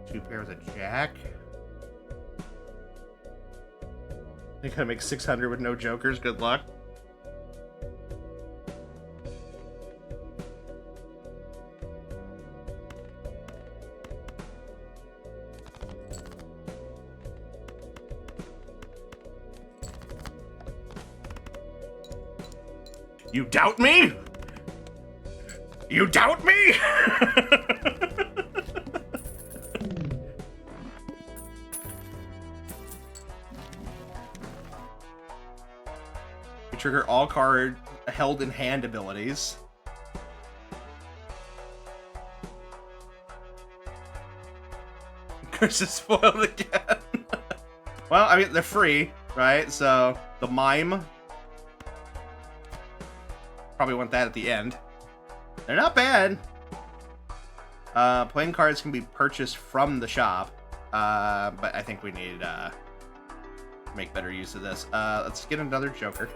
Two pairs of jack. You're gonna make 600 with no jokers. Good luck. You doubt me? You doubt me? You trigger all card held in hand abilities. Curse is spoiled again. Well, I mean, they're free, right? So, the mime. Probably want that at the end. They're not bad. Playing cards can be purchased from the shop. But I think we need to make better use of this. Let's get another Joker.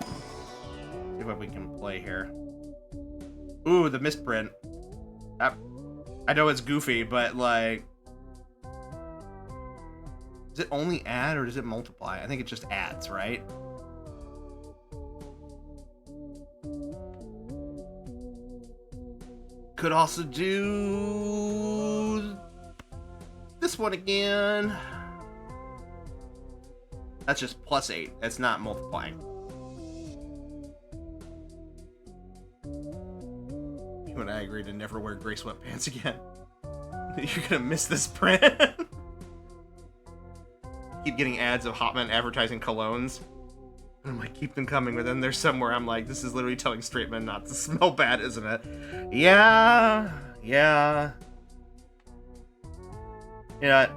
See what we can play here. Ooh, the misprint. I know it's goofy, but like... Does it only add or does it multiply? I think it just adds, right? Could also do this one again. That's just +8. That's not multiplying. You and I agree to never wear gray sweatpants again. You're gonna miss this print. Keep getting ads of Hotman advertising colognes. I'm like, keep them coming, but then there's somewhere I'm like, this is literally telling straight men not to smell bad, isn't it? Yeah. You know what?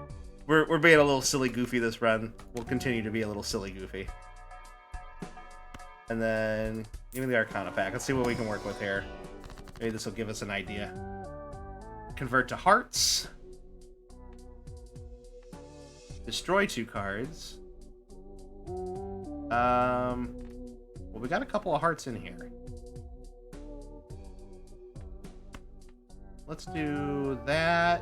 We're being a little silly goofy this run. We'll continue to be a little silly goofy. And then, give me the Arcana pack. Let's see what we can work with here. Maybe this will give us an idea. Convert to hearts. Destroy 2 cards. Well, we got a couple of hearts in here. Let's do that.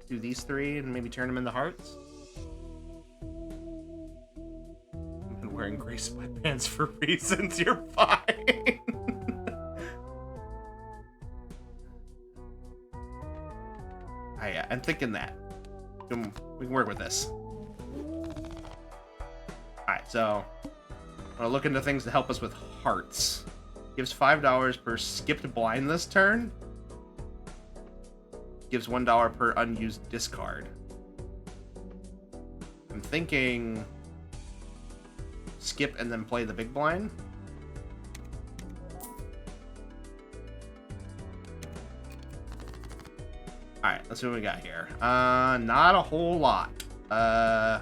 Do these 3 and maybe turn them into hearts. I've been wearing gray sweatpants for reasons. You're fine. I'm thinking that. We can work with this. Alright, so I'm gonna look into things to help us with hearts. Gives $5 per skipped blind this turn. gives $1 per unused discard. I'm thinking skip and then play the big blind. Alright, let's see what we got here. Not a whole lot. I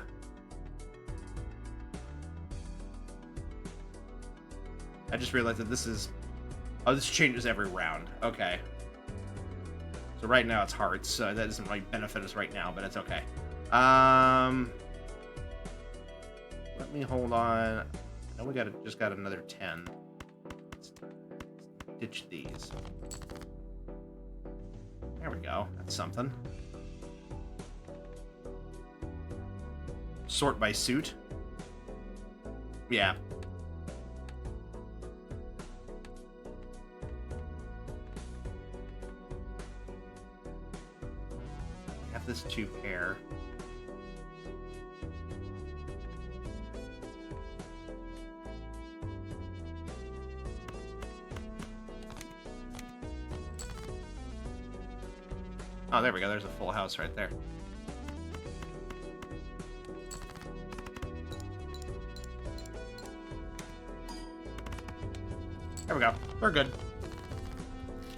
just realized that this is... Oh, this changes every round. Okay. So right now it's hearts, so that doesn't really benefit us right now, but it's okay. Let me hold on. I know we just got another 10. Let's ditch these. There we go. That's something. Sort by suit. Yeah. Have this 2 pair. Oh, there we go. There's a full house right there. There we go. We're good.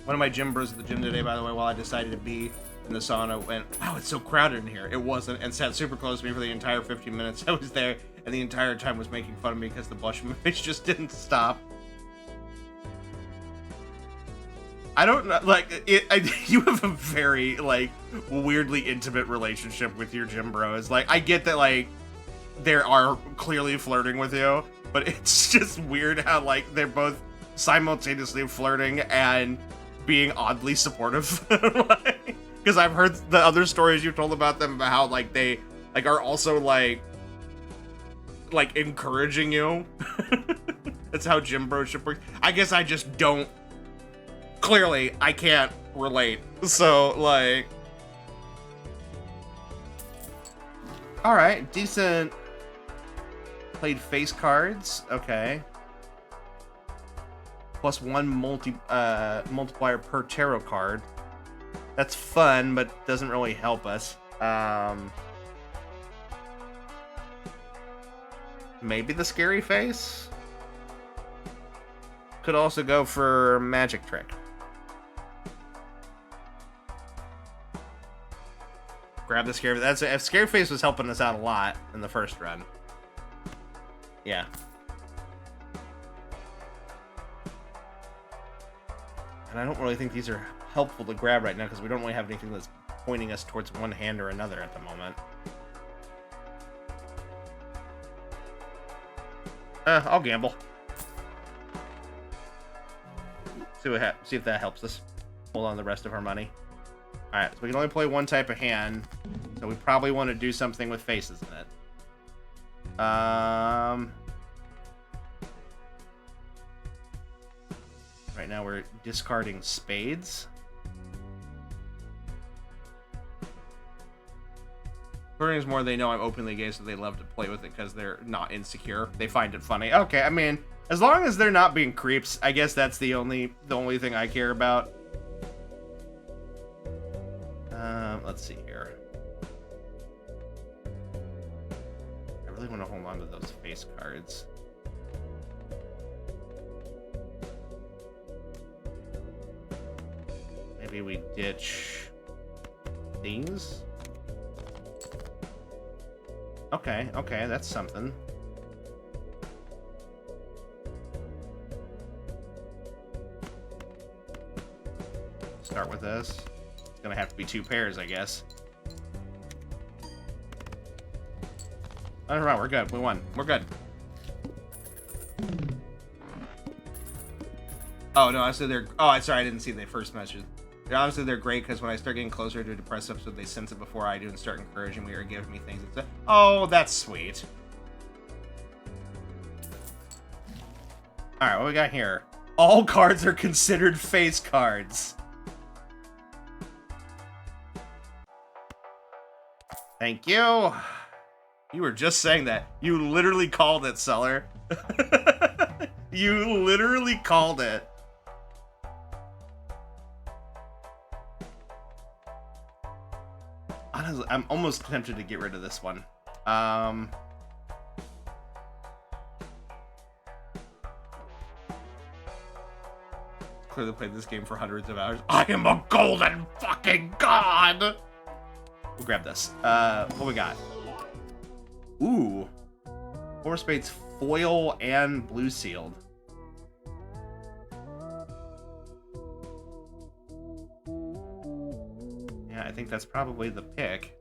One of my gym bros at the gym today, by the way, while I decided to be in the sauna, went, wow, it's so crowded in here. It wasn't, and sat super close to me for the entire 15 minutes I was there, and the entire time was making fun of me because the blush on my face just didn't stop. I don't know, like, you have a very, like, weirdly intimate relationship with your gym bros. Like, I get that, like, they are clearly flirting with you, but it's just weird how, like, they're both simultaneously flirting and being oddly supportive. Because I've heard the other stories you've told about them, about how, like, they, like, are also, like encouraging you. That's how gym broship works. I guess I just don't. Clearly, I can't relate. So, like... Alright, decent. Played face cards. Okay. +1 multiplier per tarot card. That's fun, but doesn't really help us. Maybe the scary face? Could also go for magic trick. Grab the scary. If scary face was helping us out a lot in the first run. Yeah. And I don't really think these are helpful to grab right now because we don't really have anything that's pointing us towards one hand or another at the moment. I'll gamble. See if that helps us hold on the rest of our money. Alright, so we can only play one type of hand, so we probably want to do something with faces in it. Right now we're discarding spades. According is more they know I'm openly gay, so they love to play with it because they're not insecure. They find it funny. Okay, I mean, as long as they're not being creeps, I guess that's the only thing I care about. Let's see here. I really want to hold on to those face cards. Maybe we ditch these. Okay, that's something. Start with this. It's gonna have to be 2 pairs, I guess. I don't know, we're good. We won. We're good. Oh, no, I said they're... Oh, sorry, I didn't see the first message. Honestly, they're great because when I start getting closer to a depressed episode, they sense it before I do and start encouraging me or giving me things. Oh, that's sweet. Alright, what we got here? All cards are considered face cards. Thank you. You were just saying that. You literally called it, Seller. You literally called it. Honestly, I'm almost tempted to get rid of this one. Clearly played this game for hundreds of hours. I am a golden fucking god! We'll grab this. What we got? Ooh. Four spades foil and blue sealed. Yeah, I think that's probably the pick.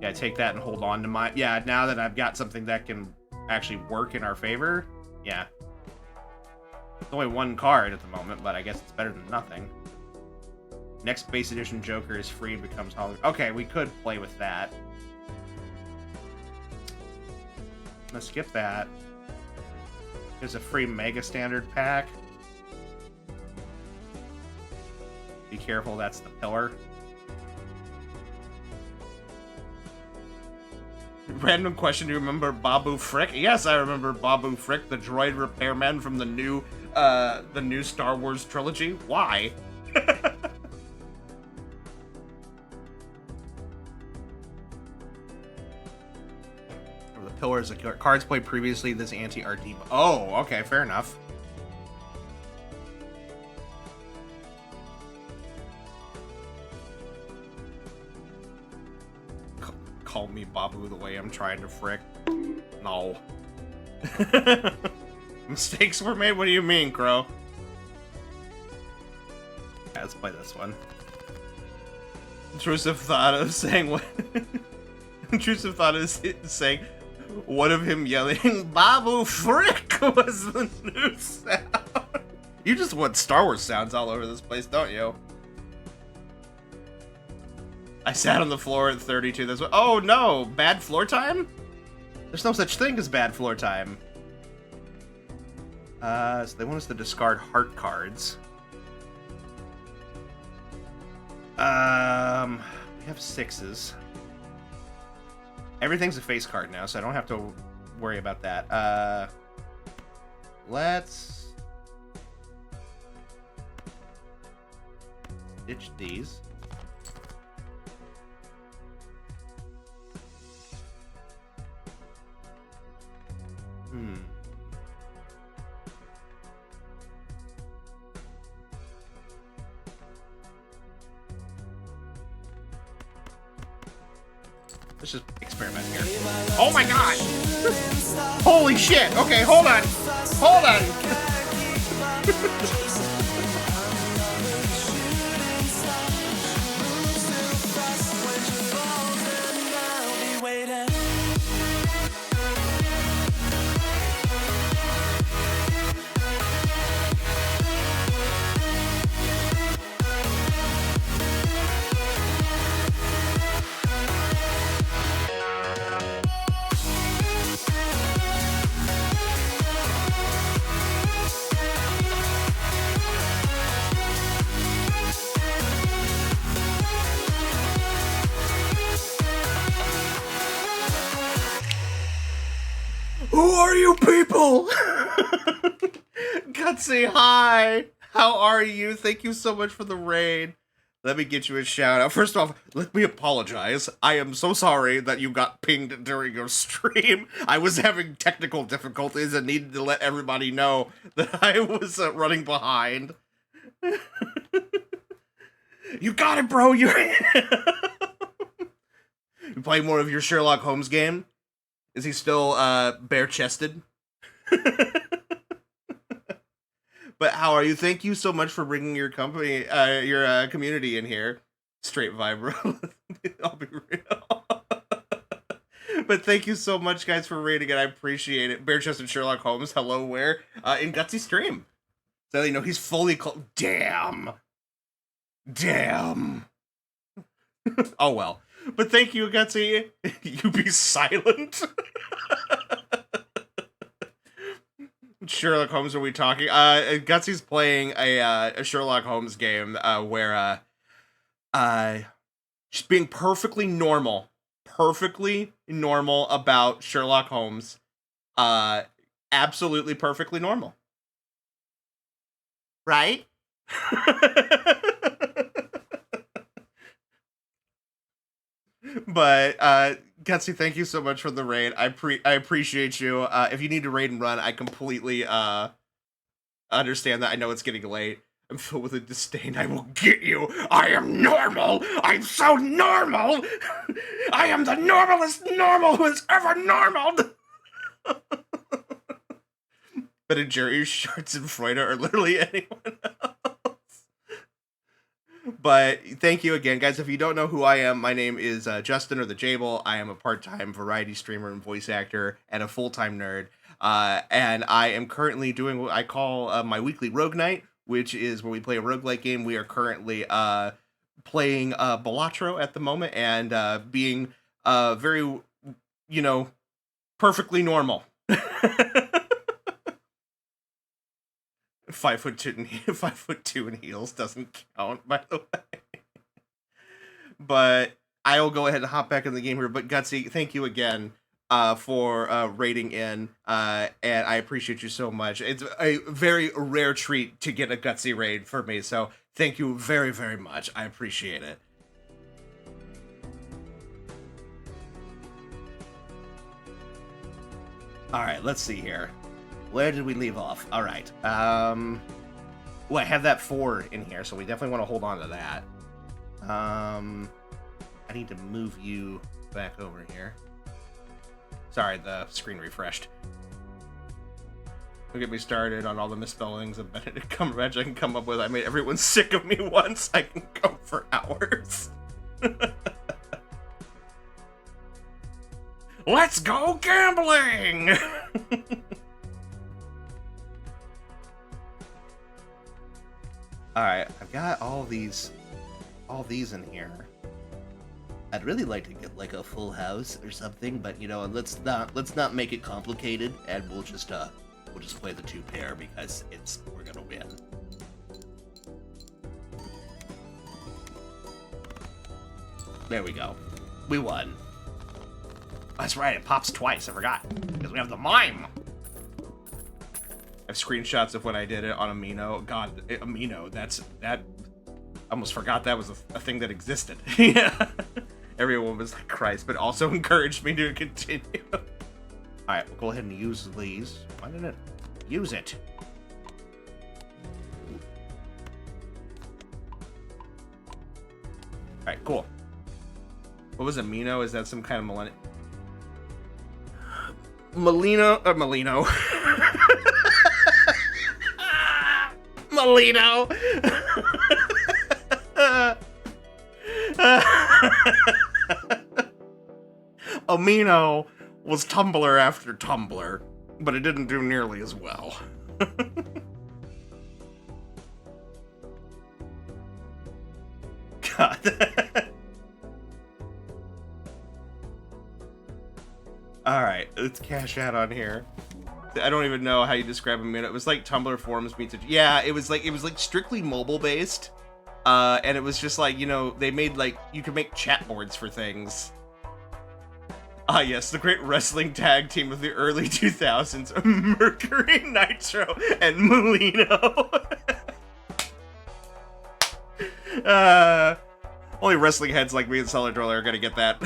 Yeah, take that and hold on to my... Yeah, now that I've got something that can actually work in our favor. Yeah. It's only one card at the moment, but I guess it's better than nothing. Next base edition Joker is free and becomes hollow. Okay, we could play with that. Let's skip that. There's a free Mega Standard pack. Be careful, that's the pillar. Random question, do you remember Babu Frick? Yes, I remember Babu Frick, the droid repairman from the new Star Wars trilogy. Why? The pillar is a cards played previously, this anti-RD. Oh, okay, fair enough. Call me Babu the way I'm trying to frick. No. Mistakes were made? What do you mean, Crow? Yeah, let's play this one. Intrusive thought of saying what? Intrusive thought is saying one of him yelling Babu Frick was the new sound. You just want Star Wars sounds all over this place, don't you? I sat on the floor at 32. That's what. Oh no, bad floor time? There's no such thing as bad floor time. So they want us to discard heart cards. We have sixes. Everything's a face card now, so I don't have to worry about that. Let's ditch these. Let's just experiment here. Oh my god! Holy shit! Okay, hold on! Hold on! Who are you people? Gutsy, hi! How are you? Thank you so much for the raid. Let me get you a shout out. First off, let me apologize. I am so sorry that you got pinged during your stream. I was having technical difficulties and needed to let everybody know that I was running behind. You got it, bro! You play more of your Sherlock Holmes game? Is he still bare-chested? But how are you? Thank you so much for bringing your company, your community in here. Straight vibe, bro. I'll be real. But thank you so much, guys, for rating it. I appreciate it. Bare-chested Sherlock Holmes, hello, where? In Gutsy stream. So, you know, he's fully Damn. Damn. Oh, well. But thank you, Gutsy. You be silent. Sherlock Holmes, are we talking? Gutsy's playing a Sherlock Holmes game where just being perfectly normal about Sherlock Holmes. Absolutely perfectly normal. Right? But Gutsy, thank you so much for the raid. I appreciate you. If you need to raid and run, I completely understand that. I know it's getting late. I'm filled with a disdain. I will get you. I am normal. I'm so normal. I am the normalest normal who has ever normaled. But in Jerry's shorts and Freuda are literally anyone else. But thank you again, guys. If you don't know who I am, my name is Justin, or the Jable. I am a part-time variety streamer and voice actor and a full-time nerd. And I am currently doing what I call my weekly Rogue Night, which is where we play a roguelike game. We are currently playing Balatro at the moment and being very, perfectly normal. 5'2" in heels doesn't count, by the way. But I will go ahead and hop back in the game here. But Gutsy, thank you again for raiding in, and I appreciate you so much. It's a very rare treat to get a Gutsy raid for me, so thank you very, very much. I appreciate it. All right, let's see here. Where did we leave off? All right. Well, I have that 4 in here, so we definitely want to hold on to that. I need to move you back over here. Sorry, the screen refreshed. Don't get me started on all the misspellings of Benedict Cumberbatch I can come up with. I made everyone sick of me once. I can go for hours. Let's go gambling! Alright, I've got all these in here. I'd really like to get like a full house or something, but let's not make it complicated, and we'll just play the 2 pair because we're gonna win. There we go. We won. That's right, it pops twice, I forgot. Because we have the mime! I have screenshots of when I did it on Amino. God, Amino, that... I almost forgot that was a thing that existed. Yeah. Everyone was like, Christ, but also encouraged me to continue. Alright, we'll go ahead and use these. Why didn't it use it? Alright, cool. What was Amino? Is that some kind of millennial? Molino. Molino. Amino was Tumblr after Tumblr, but it didn't do nearly as well. God. Alright, let's cash out on here. I don't even know how you describe Amino. It was like Tumblr forums meets. Yeah, it was like strictly mobile based. And it was just like, they made like, you could make chat boards for things. Ah, yes, the great wrestling tag team of the early 2000s, Mercury, Nitro, and Molino. Only wrestling heads like me and Solid Roller are gonna get that.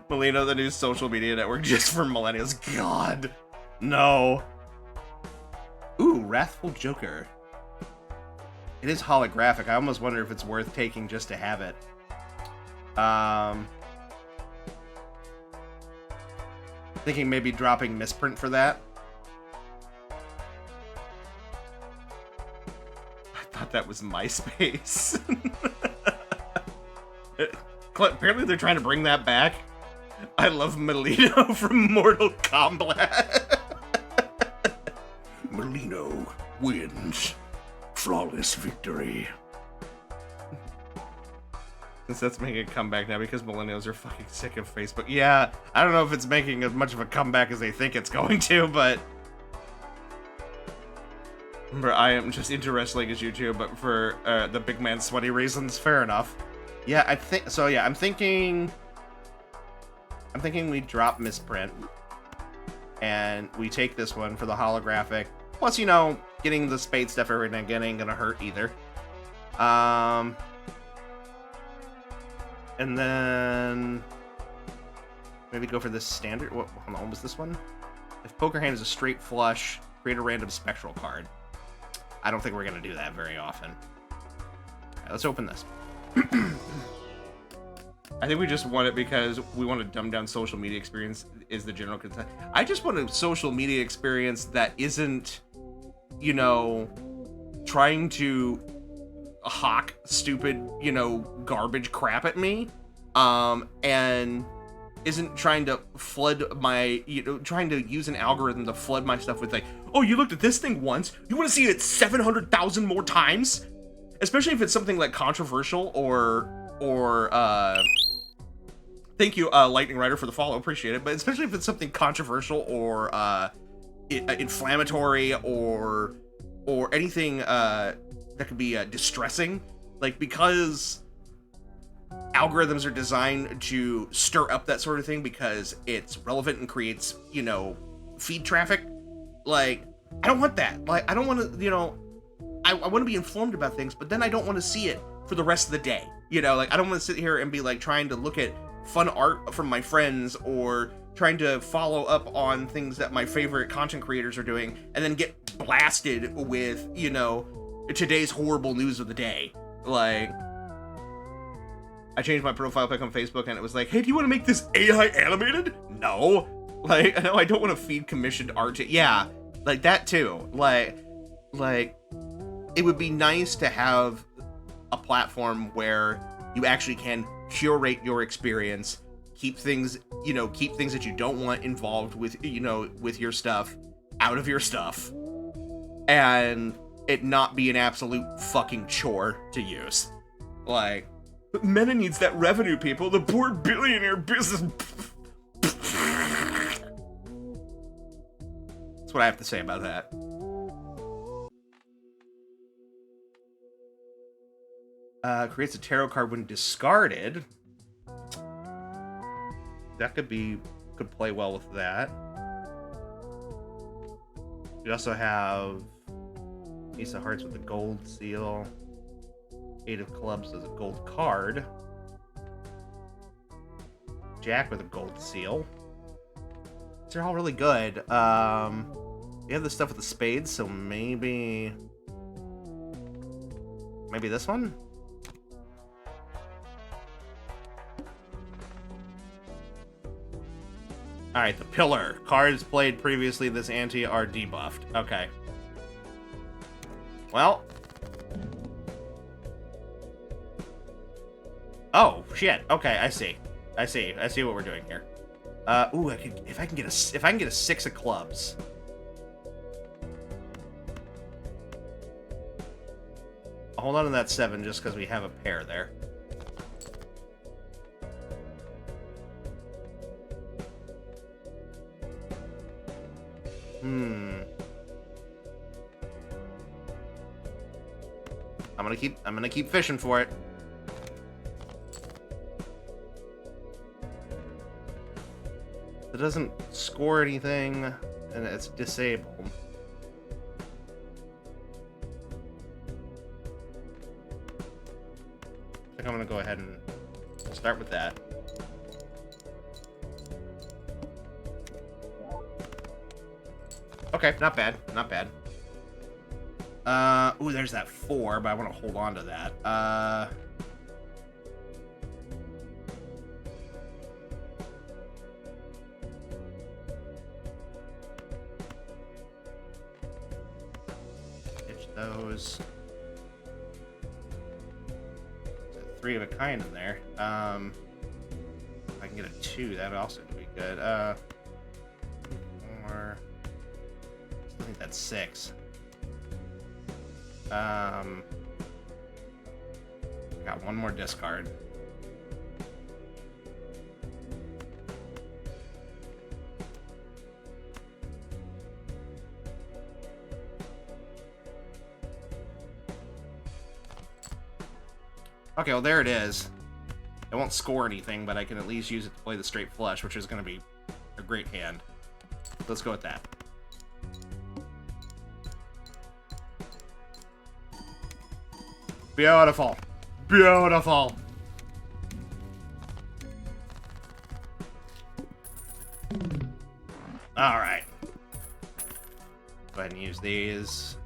Molino, the new social media network just for millennials. God, no. Ooh, Wrathful Joker. It is holographic. I almost wonder if it's worth taking just to have it. Thinking maybe dropping misprint for that. I thought that was MySpace. Apparently they're trying to bring that back. I love Molino from Mortal Kombat. Molino wins. Flawless victory. Since that's making a comeback now because millennials are fucking sick of Facebook. Yeah, I don't know if it's making as much of a comeback as they think it's going to, but... Remember, I am just into wrestling as you two, but for the big man sweaty reasons, fair enough. Yeah, I think... So yeah, I'm thinking we drop misprint. And we take this one for the holographic. Plus, getting the spade stuff every now and again ain't gonna hurt either. And then maybe go for this standard. Hold on, what was this one? If poker hand is a straight flush, create a random spectral card. I don't think we're going to do that very often. All right, let's open this. I think we just want it because we want to dumb down social media experience is the general consent. I just want a social media experience that isn't, you know, trying to hawk stupid, you know, garbage crap at me, and isn't trying to flood my, you know, trying to use an algorithm to flood my stuff with like, oh, you looked at this thing once, you want to see it 700,000 more times? Especially if it's something like controversial or thank you, Lightning Rider, for the follow, appreciate it, but especially if it's something controversial or inflammatory or anything that could be distressing, like, because algorithms are designed to stir up that sort of thing because it's relevant and creates, you know, feed traffic. Like, I don't want that. Like, I don't want to, you know, I want to be informed about things, but then I don't want to see it for the rest of the day. You know, like, I don't want to sit here and be like trying to look at fun art from my friends or trying to follow up on things that my favorite content creators are doing and then get blasted with, you know, today's horrible news of the day. Like, I changed my profile pic on Facebook and it was like, hey, do you want to make this AI animated? No. Like, no, I don't want to feed commissioned art to, yeah, like that too. Like, it would be nice to have a platform where you actually can curate your experience, keep things, you know, keep things that you don't want involved with, you know, with your stuff out of your stuff, and it not be an absolute fucking chore to use. Like, but Meta needs that revenue, people. The poor billionaire business. That's what I have to say about that. Creates a tarot card when discarded. That could play well with that. We also have Ace of Hearts with a gold seal. Eight of Clubs as a gold card. Jack with a gold seal. These are all really good. We have the stuff with the spades, so maybe this one? Alright, the Pillar. Cards played previously this ante are debuffed. Okay. Well. Oh, shit. Okay, I see. I see what we're doing here. Ooh, if I can get a 6 of clubs. I'll hold on to that 7 just because we have a pair there. I'm gonna keep fishing for it. It doesn't score anything, and it's disabled. I think I'm gonna go ahead and start with that. Okay, not bad, not bad. Ooh, there's that 4, but I want to hold on to that. Pitch those. There's a 3 of a kind in there. If I can get a 2, that would also be good. 4. I think that's 6. Got one more discard. Okay, well, there it is. It won't score anything, but I can at least use it to play the straight flush, which is going to be a great hand. Let's go with that. Beautiful. Beautiful. All right. Go ahead and use these.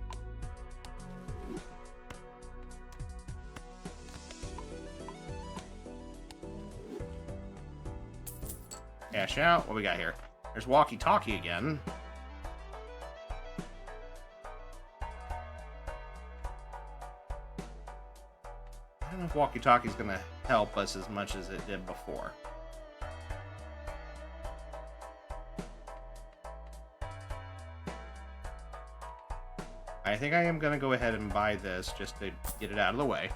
Cash out. What we got here? There's walkie-talkie again. I don't know if walkie-talkie is going to help us as much as it did before. I think I am going to go ahead and buy this just to get it out of the way.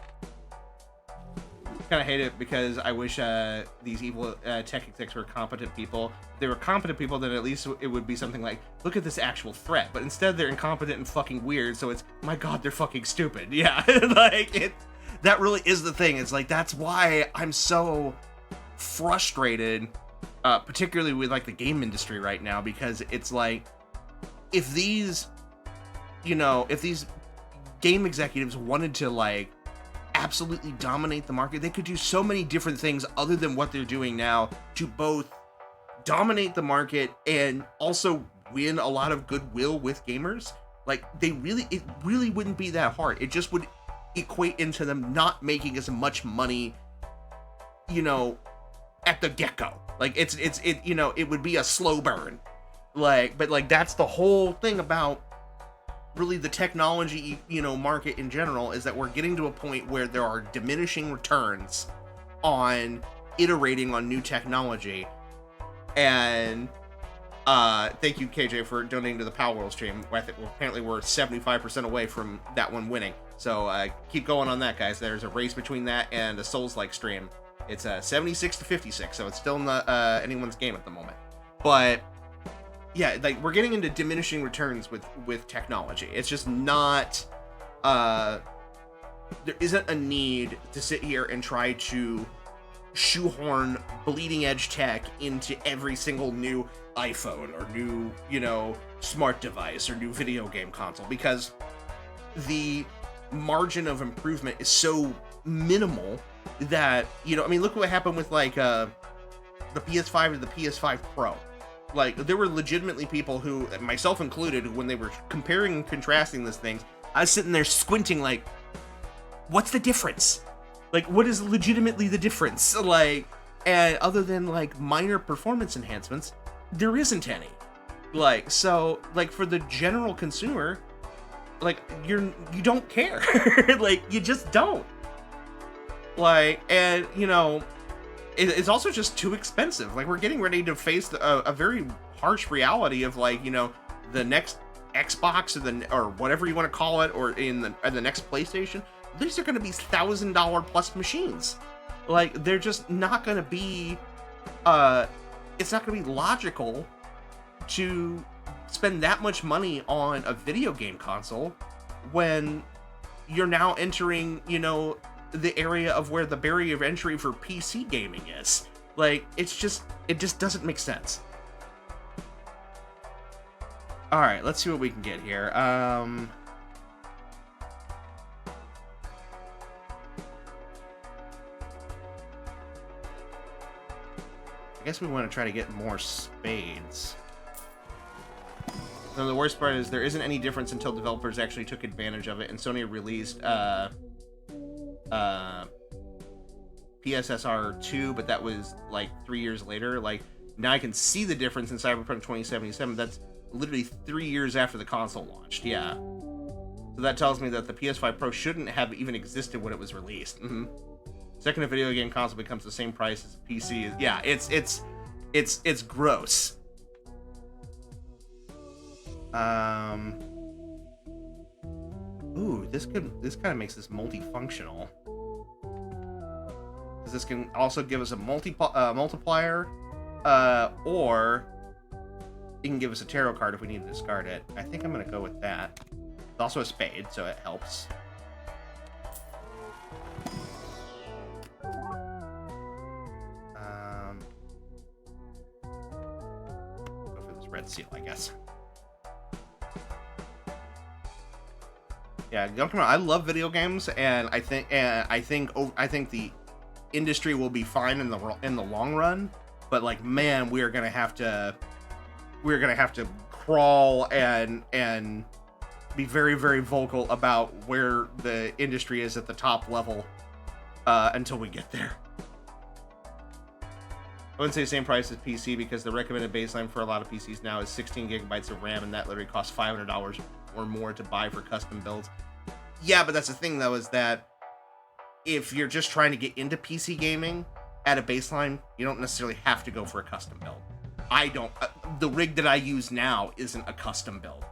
Kind of hate it because I wish these evil tech execs were competent people. If they were competent people, then at least it would be something like, look at this actual threat. But instead, they're incompetent and fucking weird, so it's, my god, they're fucking stupid. Yeah, like, that really is the thing. It's like, that's why I'm so frustrated, particularly with, like, the game industry right now, because it's like, if these, you know, if these game executives wanted to, like, absolutely dominate the market, they could do so many different things other than what they're doing now to both dominate the market and also win a lot of goodwill with gamers. Like, it really wouldn't be that hard. It just would equate into them not making as much money, you know, at the get-go. Like, it you know, it would be a slow burn. Like, but like, that's the whole thing about really the technology, you know, market in general, is that we're getting to a point where there are diminishing returns on iterating on new technology. And thank you, KJ, for donating to the Power World stream. I think, well, apparently we're 75% away from that one winning, so keep going on that, guys. There's a race between that and a Souls-like stream. It's 76 to 56, so it's still not anyone's game at the moment. But yeah, like, we're getting into diminishing returns with technology. It's just not, there isn't a need to sit here and try to shoehorn bleeding edge tech into every single new iPhone or new, you know, smart device or new video game console, because the margin of improvement is so minimal that, you know, I mean, look what happened with, like, the PS5 or the PS5 Pro. Like, there were legitimately people who, myself included, when they were comparing and contrasting these things, I was sitting there squinting like, what's the difference? Like, what is legitimately the difference? Like, and other than, like, minor performance enhancements, there isn't any. Like, so, like, for the general consumer, like, you don't care. Like, you just don't. Like, and, you know, it's also just too expensive. Like, we're getting ready to face a very harsh reality of, like, you know, the next Xbox or whatever you want to call it, or in the next PlayStation. These are going to be $1,000 plus machines. Like, they're just not going to be. It's not going to be logical to spend that much money on a video game console when you're now entering, you know, the area of where the barrier of entry for PC gaming is. Like, it just doesn't make sense. All right, let's see what we can get here. I guess we want to try to get more spades. So the worst part is there isn't any difference until developers actually took advantage of it, and Sony released PSSR 2, but that was like 3 years later. Like, now I can see the difference in Cyberpunk 2077. That's literally 3 years after the console launched. Yeah, so that tells me that the PS5 Pro shouldn't have even existed when it was released. Second, a video game console becomes the same price as a PC. Yeah, it's gross. Ooh, this kind of makes this multifunctional. Because this can also give us a multiplier, or it can give us a tarot card if we need to discard it. I think I'm gonna go with that. It's also a spade, so it helps. Go for this red seal, I guess. Yeah, don't come on. I love video games, and I think the industry will be fine in the long run. but like, man, we're gonna have to crawl and be very, very vocal about where the industry is at the top level until we get there. I wouldn't say same price as PC because the recommended baseline for a lot of PCs now is 16 gigabytes of RAM, and that literally costs $500 or more to buy for custom builds. Yeah, but that's the thing though, is that if you're just trying to get into PC gaming at a baseline, you don't necessarily have to go for a custom build. I don't. The rig that I use now isn't a custom build.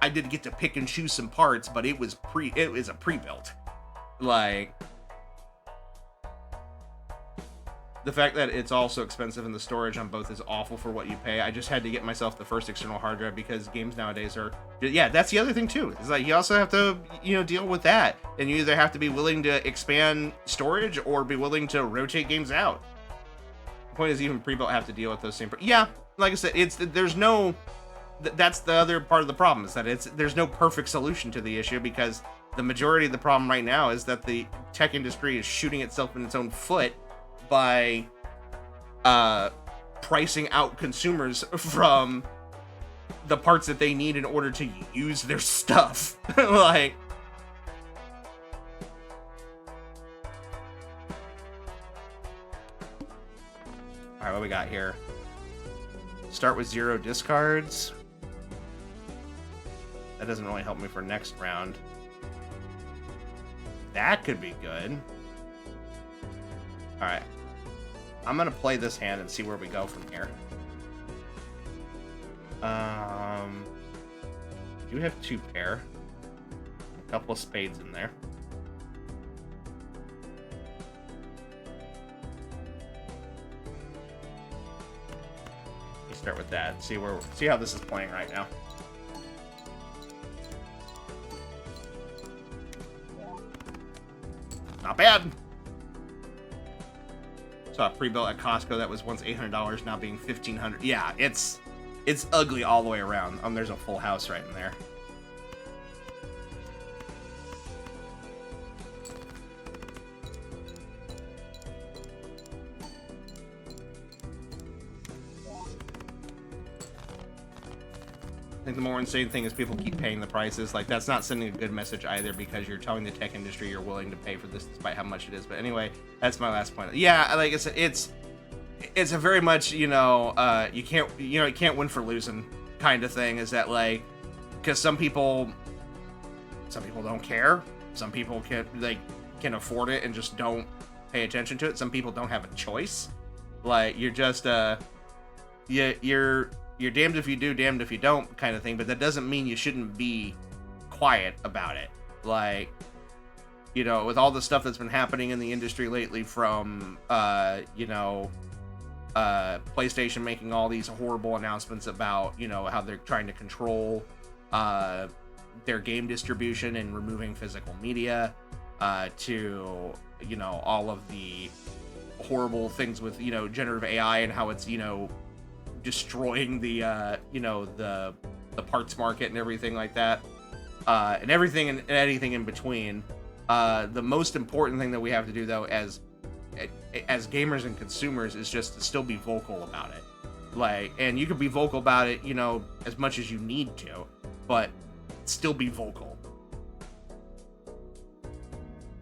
I did get to pick and choose some parts, but it was a pre-built. Like, the fact that it's also expensive and the storage on both is awful for what you pay. I just had to get myself the first external hard drive because games nowadays are, yeah, that's the other thing too. It's like you also have to, deal with that. And you either have to be willing to expand storage or be willing to rotate games out. The point is, even pre-built have to deal with those same, yeah, like I said, that's the other part of the problem, is that there's no perfect solution to the issue, because the majority of the problem right now is that the tech industry is shooting itself in its own foot by pricing out consumers from the parts that they need in order to use their stuff. Like, all right, what we got here? Start with 0 discards. That doesn't really help me for next round. That could be good. All right. I'm gonna play this hand and see where we go from here. Do have 2 pair. A couple of spades in there. Let's start with that. See how this is playing right now. Not bad. Saw a pre-built at Costco that was once $800, now being $1,500. Yeah, it's ugly all the way around. There's a full house right in there. I think the more insane thing is people keep paying the prices. Like, that's not sending a good message either, because you're telling the tech industry you're willing to pay for this despite how much it is. But anyway, that's my last point. Yeah, like I said, it's a very much, you can't win for losing kind of thing. Is that, like, because some people don't care. Some people can afford it and just don't pay attention to it. Some people don't have a choice. Like, you're just you're damned if you do, damned if you don't kind of thing, but that doesn't mean you shouldn't be quiet about it. Like, with all the stuff that's been happening in the industry lately, from, PlayStation making all these horrible announcements about, how they're trying to control their game distribution and removing physical media, to, all of the horrible things with, generative AI and how it's, destroying the the parts market and everything like that, and everything and anything in between. The most important thing that we have to do, though, as gamers and consumers, is just to still be vocal about it. Like, and you can be vocal about it, as much as you need to, but still be vocal.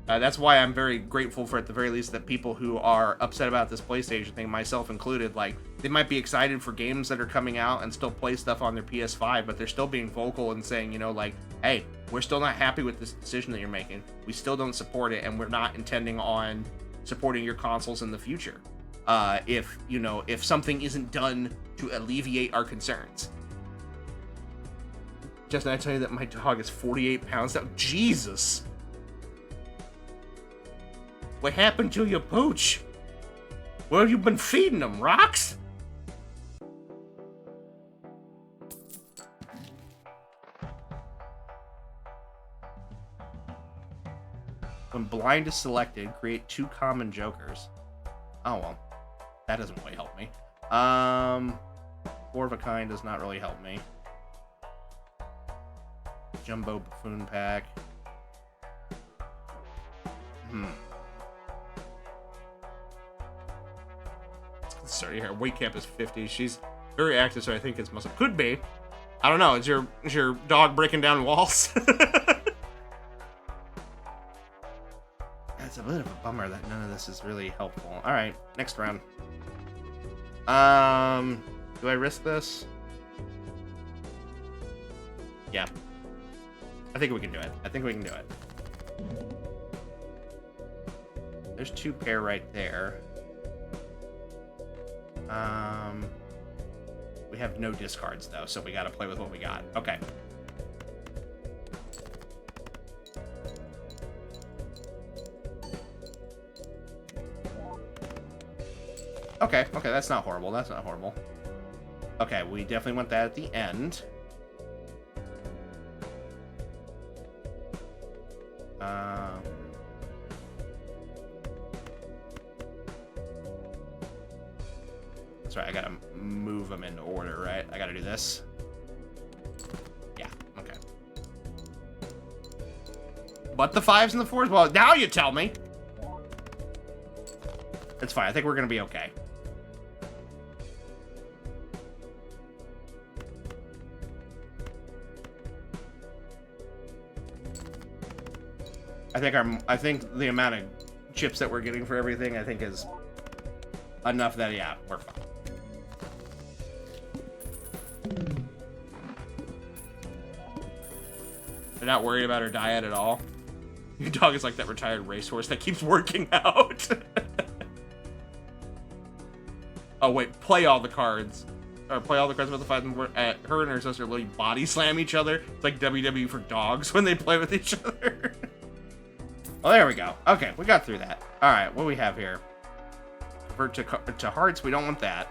That's why I'm very grateful for, at the very least, that people who are upset about this PlayStation thing, myself included, like, they might be excited for games that are coming out and still play stuff on their PS5, but they're still being vocal and saying, like, hey, we're still not happy with this decision that you're making. We still don't support it, and we're not intending on supporting your consoles in the future. If something isn't done to alleviate our concerns. Justin, I tell you that my dog is 48 pounds now. Jesus! What happened to your pooch? What have you been feeding him, rocks? When blind is selected, create 2 common jokers. Oh, well. That doesn't really help me. 4 of a kind does not really help me. Jumbo buffoon pack. Sorry, her weight cap is 50. She's very active, so I think it's muscle. Could be. I don't know. Is your dog breaking down walls? It's a bit of a bummer that none of this is really helpful. All right, next round. Do I risk this? Yeah. I think we can do it. I think we can do it. There's 2 pair right there. We have no discards though, so we gotta play with what we got. Okay. Okay, that's not horrible. That's not horrible. Okay, we definitely want that at the end. That's right, I gotta move them into order, right? I gotta do this. Yeah, okay. But the 5s and the 4s? Well, now you tell me! It's fine, I think we're gonna be okay. I think the amount of chips that we're getting for everything, I think is enough that, yeah, we're fine. You're not worried about her diet at all? Your dog is like that retired racehorse that keeps working out. Oh, wait, play all the cards. Or play all the cards with the 5 and 4. Her and her sister literally body slam each other. It's like WWE for dogs when they play with each other. Well, there we go. Okay, we got through that. All right, what do we have here? Convert to hearts. We don't want that.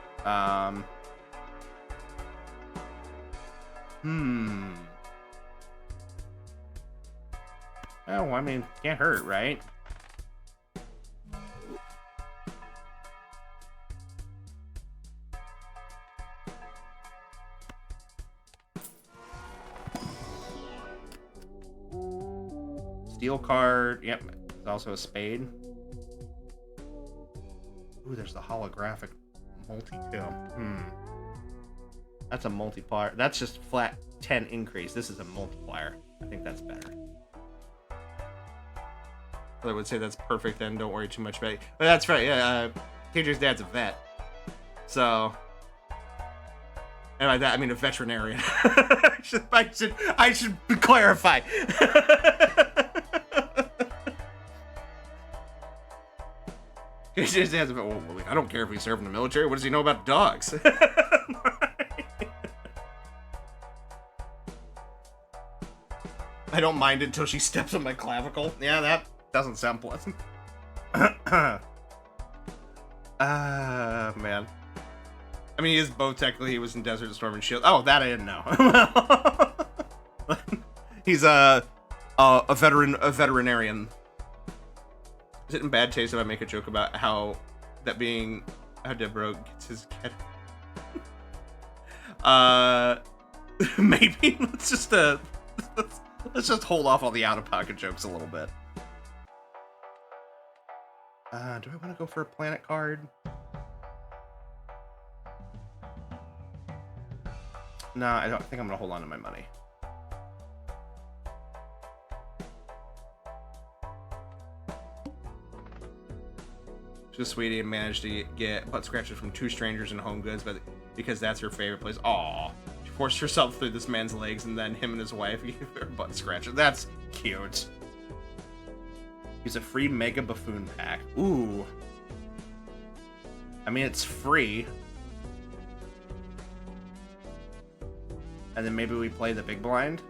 Oh, I mean, can't hurt, right? Steel card. Yep. There's also a spade. Ooh, there's the holographic multi too. That's a multiplier. That's just flat 10 increase. This is a multiplier. I think that's better. I would say that's perfect then. Don't worry too much about it. But that's right. Yeah. KJ's dad's a vet. So. And by that, I mean a veterinarian. I should clarify. KJ's dad's a vet. Well, I don't care if he served in the military. What does he know about dogs? I don't mind it until she steps on my clavicle. Yeah, that doesn't sound pleasant. Man. I mean, he is both technically. He was in Desert Storm and Shield. Oh, that I didn't know. He's a veterinarian. Is it in bad taste if I make a joke about how Deborah gets his cat? Maybe let's just hold off all the out-of-pocket jokes a little bit. Do I want to go for a planet card? No, I don't think I'm gonna hold on to my money. Just Sweetie managed to get butt scratches from 2 strangers in Home Goods, but because that's her favorite place. Aw, she forced herself through this man's legs, and then him and his wife gave her butt scratches. That's cute. He's a free Mega Buffoon pack. Ooh. I mean, it's free. And then maybe we play the big blind.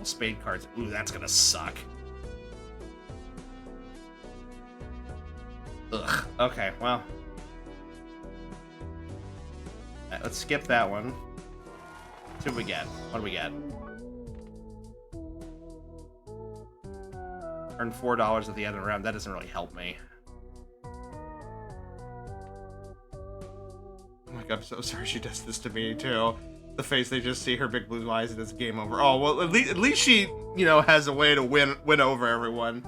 Spade cards. Ooh, that's gonna suck. Ugh. Okay, well. Alright, let's skip that one. See what we get. What do we get? Earn $4 at the end of the round. That doesn't really help me. Oh my god, I'm so sorry she does this to me, too. The face, they just see her big blue eyes and it's game over. Oh, well, at least she, has a way to win over everyone.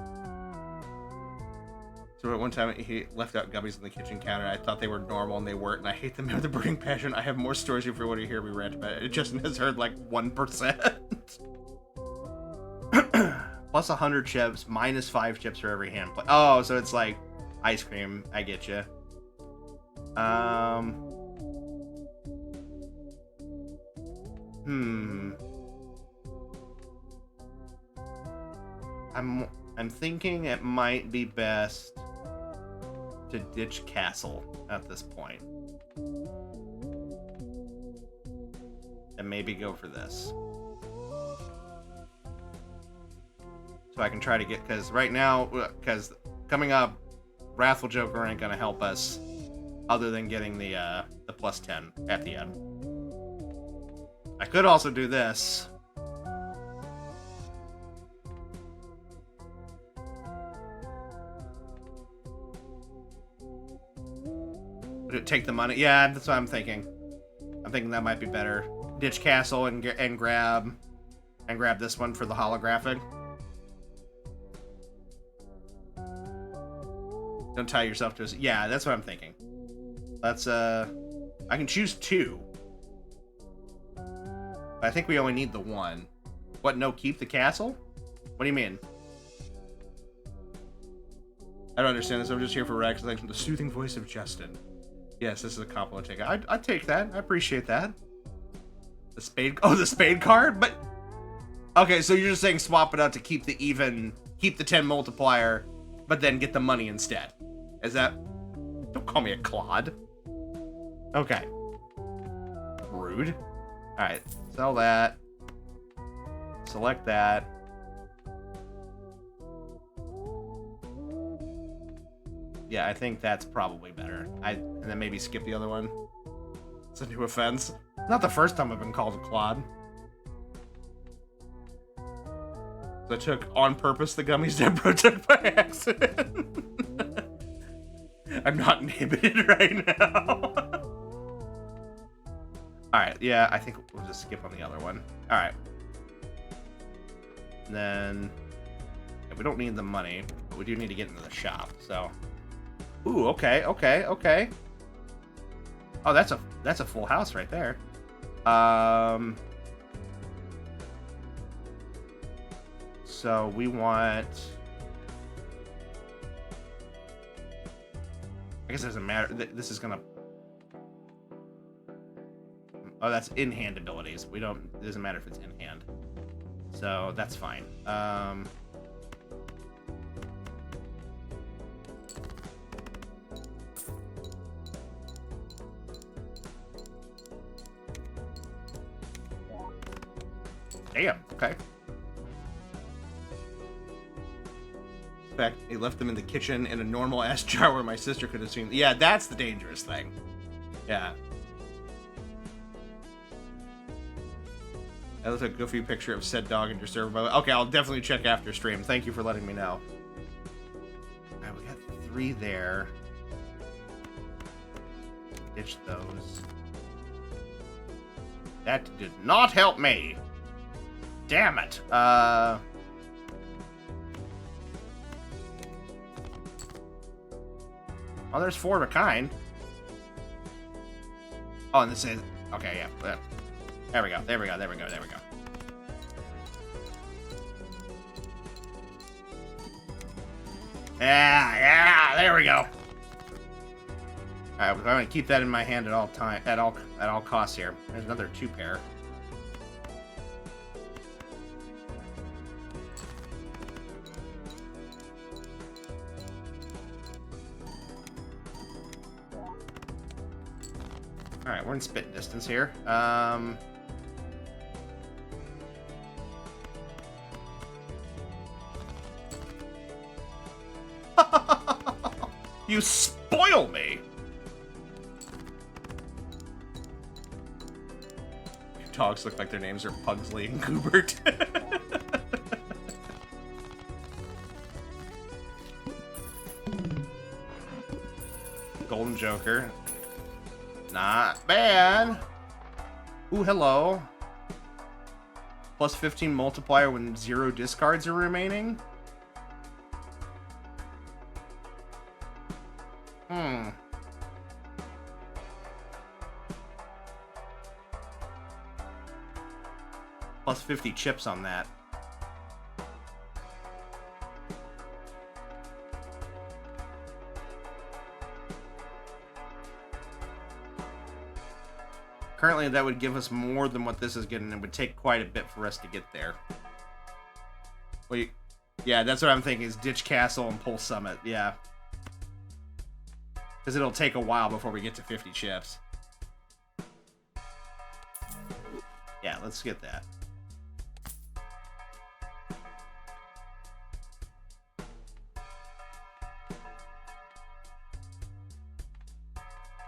So at one time he left out gummies on the kitchen counter. I thought they were normal and they weren't, and I hate them with a burning passion. I have more stories if you want to hear me rant about it. Justin has heard like 1%. Plus 100 chips, minus 5 chips for every hand play. Oh, so it's like ice cream. I get you. I'm thinking it might be best to ditch Castle at this point. And maybe go for this. So I can try to get, because right now, because coming up, Wrathful Joker ain't gonna help us other than getting the plus 10 at the end. I could also do this. Would it take the money? Yeah, that's what I'm thinking. I'm thinking that might be better. Ditch Castle and grab this one for the holographic. Don't tie yourself to us. Yeah, that's what I'm thinking. Let's I can choose 2. But I think we only need the 1. What, no, keep the castle? What do you mean? I don't understand this. I'm just here for Rex. Like the soothing voice of Justin. Yes, this is a compliment. I take that. I appreciate that. The spade. Oh, the spade card. But okay, so you're just saying swap it out to keep the 10 multiplier, but then get the money instead. Is that? Don't call me a clod. Okay. Rude. All right. Sell that. Select that. Yeah, I think that's probably better. And then maybe skip the other one. It's a new offense. Not the first time I've been called a clod. So I took on purpose the gummies Deborah took by accident. I'm not inhibited right now. Alright, yeah, I think we'll just skip on the other one. Alright. Then yeah, we don't need the money, but we do need to get into the shop, so. Ooh, okay. Oh, that's a full house right there. So we want. I guess it doesn't matter. This is gonna. Oh, that's in-hand abilities. We don't. It doesn't matter if it's in hand. So that's fine. Damn, okay. In fact, he left them in the kitchen in a normal-ass jar where my sister could have seen. Yeah, that's the dangerous thing. Yeah. That looks like a goofy picture of said dog in your server. Okay, I'll definitely check after stream. Thank you for letting me know. Alright, we got 3 there. Ditch those. That did not help me. Damn it. Oh, there's 4 of a kind. Oh, and this is... Okay, yeah. There we go. Yeah, there we go. Alright, we're going to keep that in my hand at all costs here. There's another 2 pair. Alright, we're in spit distance here. You spoil me! Your dogs look like their names are Pugsley and Goobert. Golden Joker. Not bad. Ooh, hello. Plus 15 multiplier when 0 discards are remaining. Hmm. Plus 50 chips on that. Currently, that would give us more than what this is getting. It would take quite a bit for us to get there. Wait, yeah, that's what I'm thinking, is ditch Castle and pull Summit, yeah. Because it'll take a while before we get to 50 chips. Yeah, let's get that.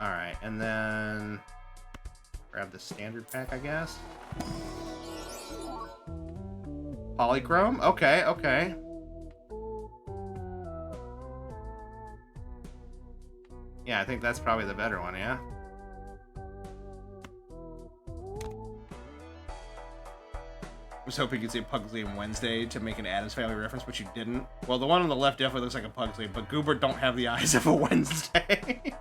Alright, and then grab the standard pack, I guess. Polychrome? Okay, okay. Yeah, I think that's probably the better one, yeah? I was hoping you'd say Pugsley and Wednesday to make an Addams Family reference, but you didn't. Well, the one on the left definitely looks like a Pugsley, but Goober don't have the eyes of a Wednesday.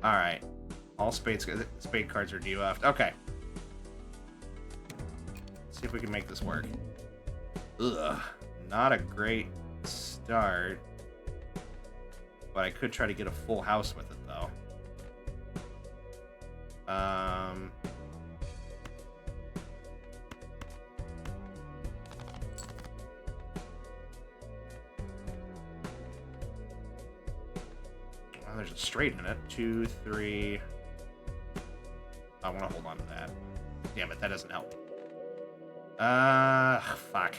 Alright. All spade cards are DUF'd. Okay. Let's see if we can make this work. Ugh. Not a great start. But I could try to get a full house with it, though. Well, there's a straight in it. 2, 3. I want to hold on to that. Damn it, that doesn't help. Fuck.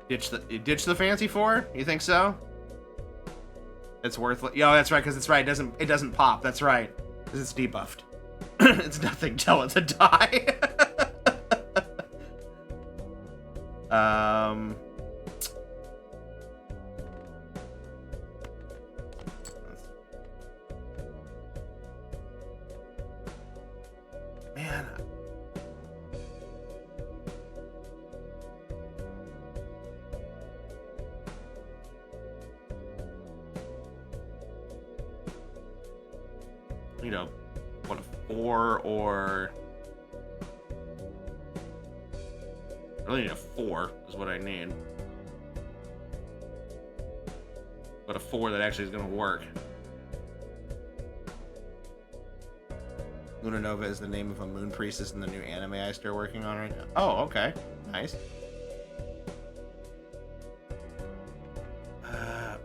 Ditch the fancy four? You think so? It's worthless. Yo, that's right, because it's right. It doesn't pop. That's right, because it's debuffed. It's nothing till it's a die. Man. You know, what, a 4 or... I really need a 4 is what I need. But a 4 that actually is going to work. Luna Nova is the name of a moon priestess in the new anime I start working on right now. Oh, okay. Nice. Damn.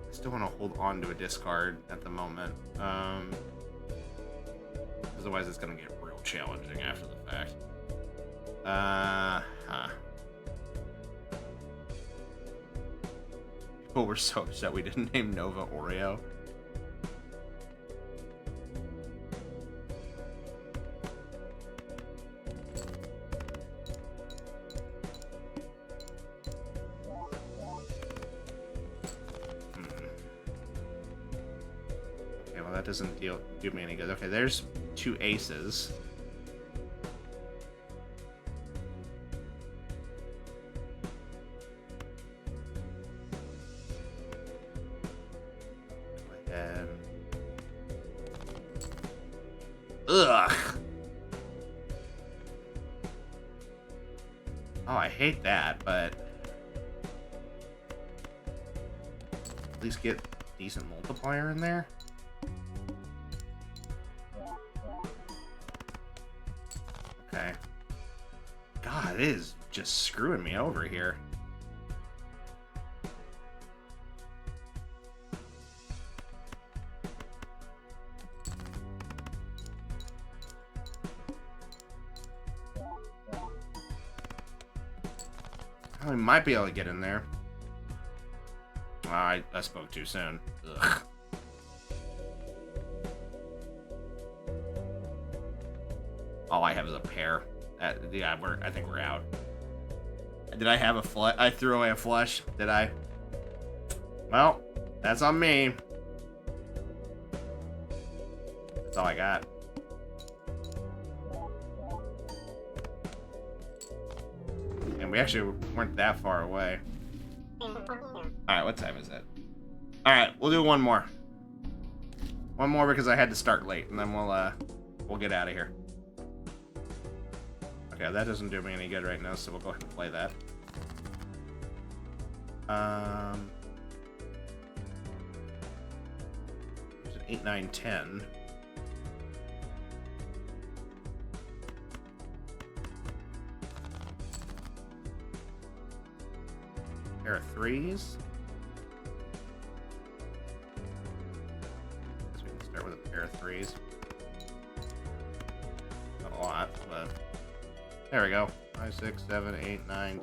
I still want to hold on to a discard at the moment. Otherwise, it's going to get real challenging after the fact. People were so upset we didn't name Nova Oreo. Okay, well that doesn't do me any good. Okay, there's 2 aces. Go ahead. Ugh. Oh, I hate that, but at least get decent multiplier in there. Okay. God, it is just screwing me over here. I might be able to get in there. I spoke too soon. Ugh. All I have is a pair. Yeah, I think we're out. Did I have a flush? I threw away a flush. Did I? Well, that's on me. That's all I got. And we actually weren't that far away. Alright, what time is it? Alright, we'll do one more. One more because I had to start late, and then we'll get out of here. Okay, that doesn't do me any good right now, so we'll go ahead and play that. There's an 8, 9, 10. Pair of threes. Guess we can start with a pair of threes. Not a lot, but there we go. 5, 6, 7, 8, 9.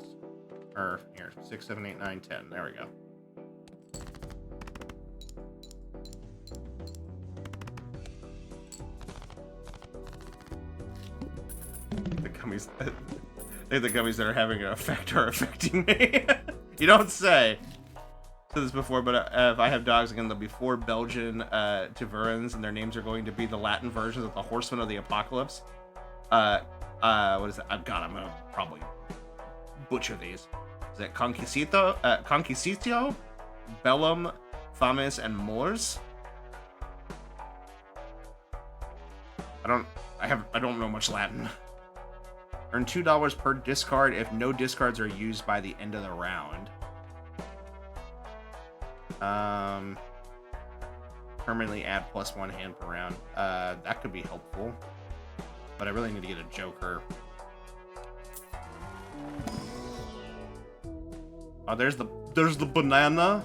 Or here, 6, 7, 8, 9, 10. There we go. The gummies. I think the gummies that are having an effect are affecting me. You don't say. I've said this before, but if I have dogs again, there'll be 4 Belgian Tervuurens, and their names are going to be the Latin versions of the Horsemen of the Apocalypse. What is that? I'm gonna probably butcher these. Is it Conquisitio, Bellum, Fames, and Mors? I don't know much Latin. Earn $2 per discard if no discards are used by the end of the round. Permanently add +1 hand per round. That could be helpful, but I really need to get a Joker. Oh, there's the banana,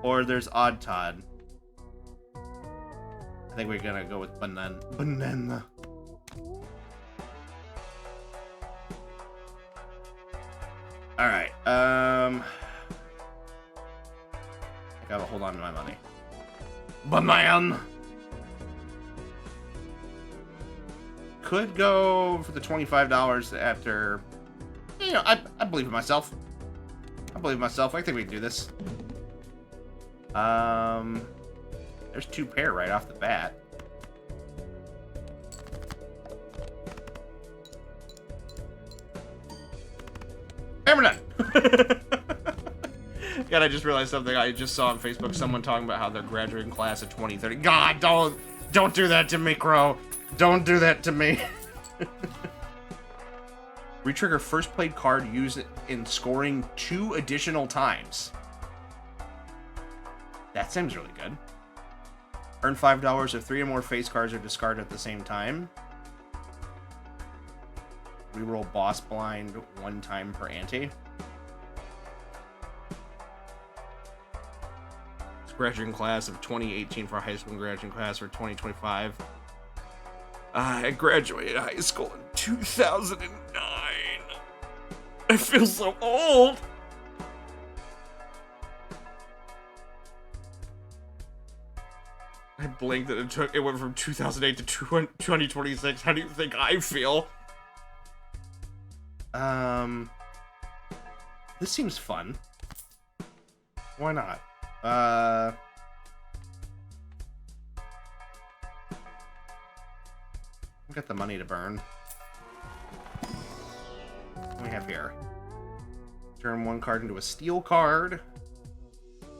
or there's Odd Todd. I think we're gonna go with banana. All right. I gotta hold on to my money. Banana. Could go for the $25 after. You know, I believe in myself. I believe in myself. I think we can do this. There's 2 pair right off the bat. And we're done. God, I just realized something. I just saw on Facebook someone talking about how they're graduating class of 2030. God, don't do that to me, Crow. Don't do that to me. Retrigger first played card used in scoring 2 additional times. That seems really good. Earn $5 if 3 or more face cards are discarded at the same time. Reroll boss blind 1 time per ante. Graduating class of 2018 for high school and graduating class for 2025. I graduated high school in 2009. I feel so old. I blinked and it went from 2008 to 2026. How do you think I feel? This seems fun. Why not? We got the money to burn. What do we have here? Turn 1 card into a steel card.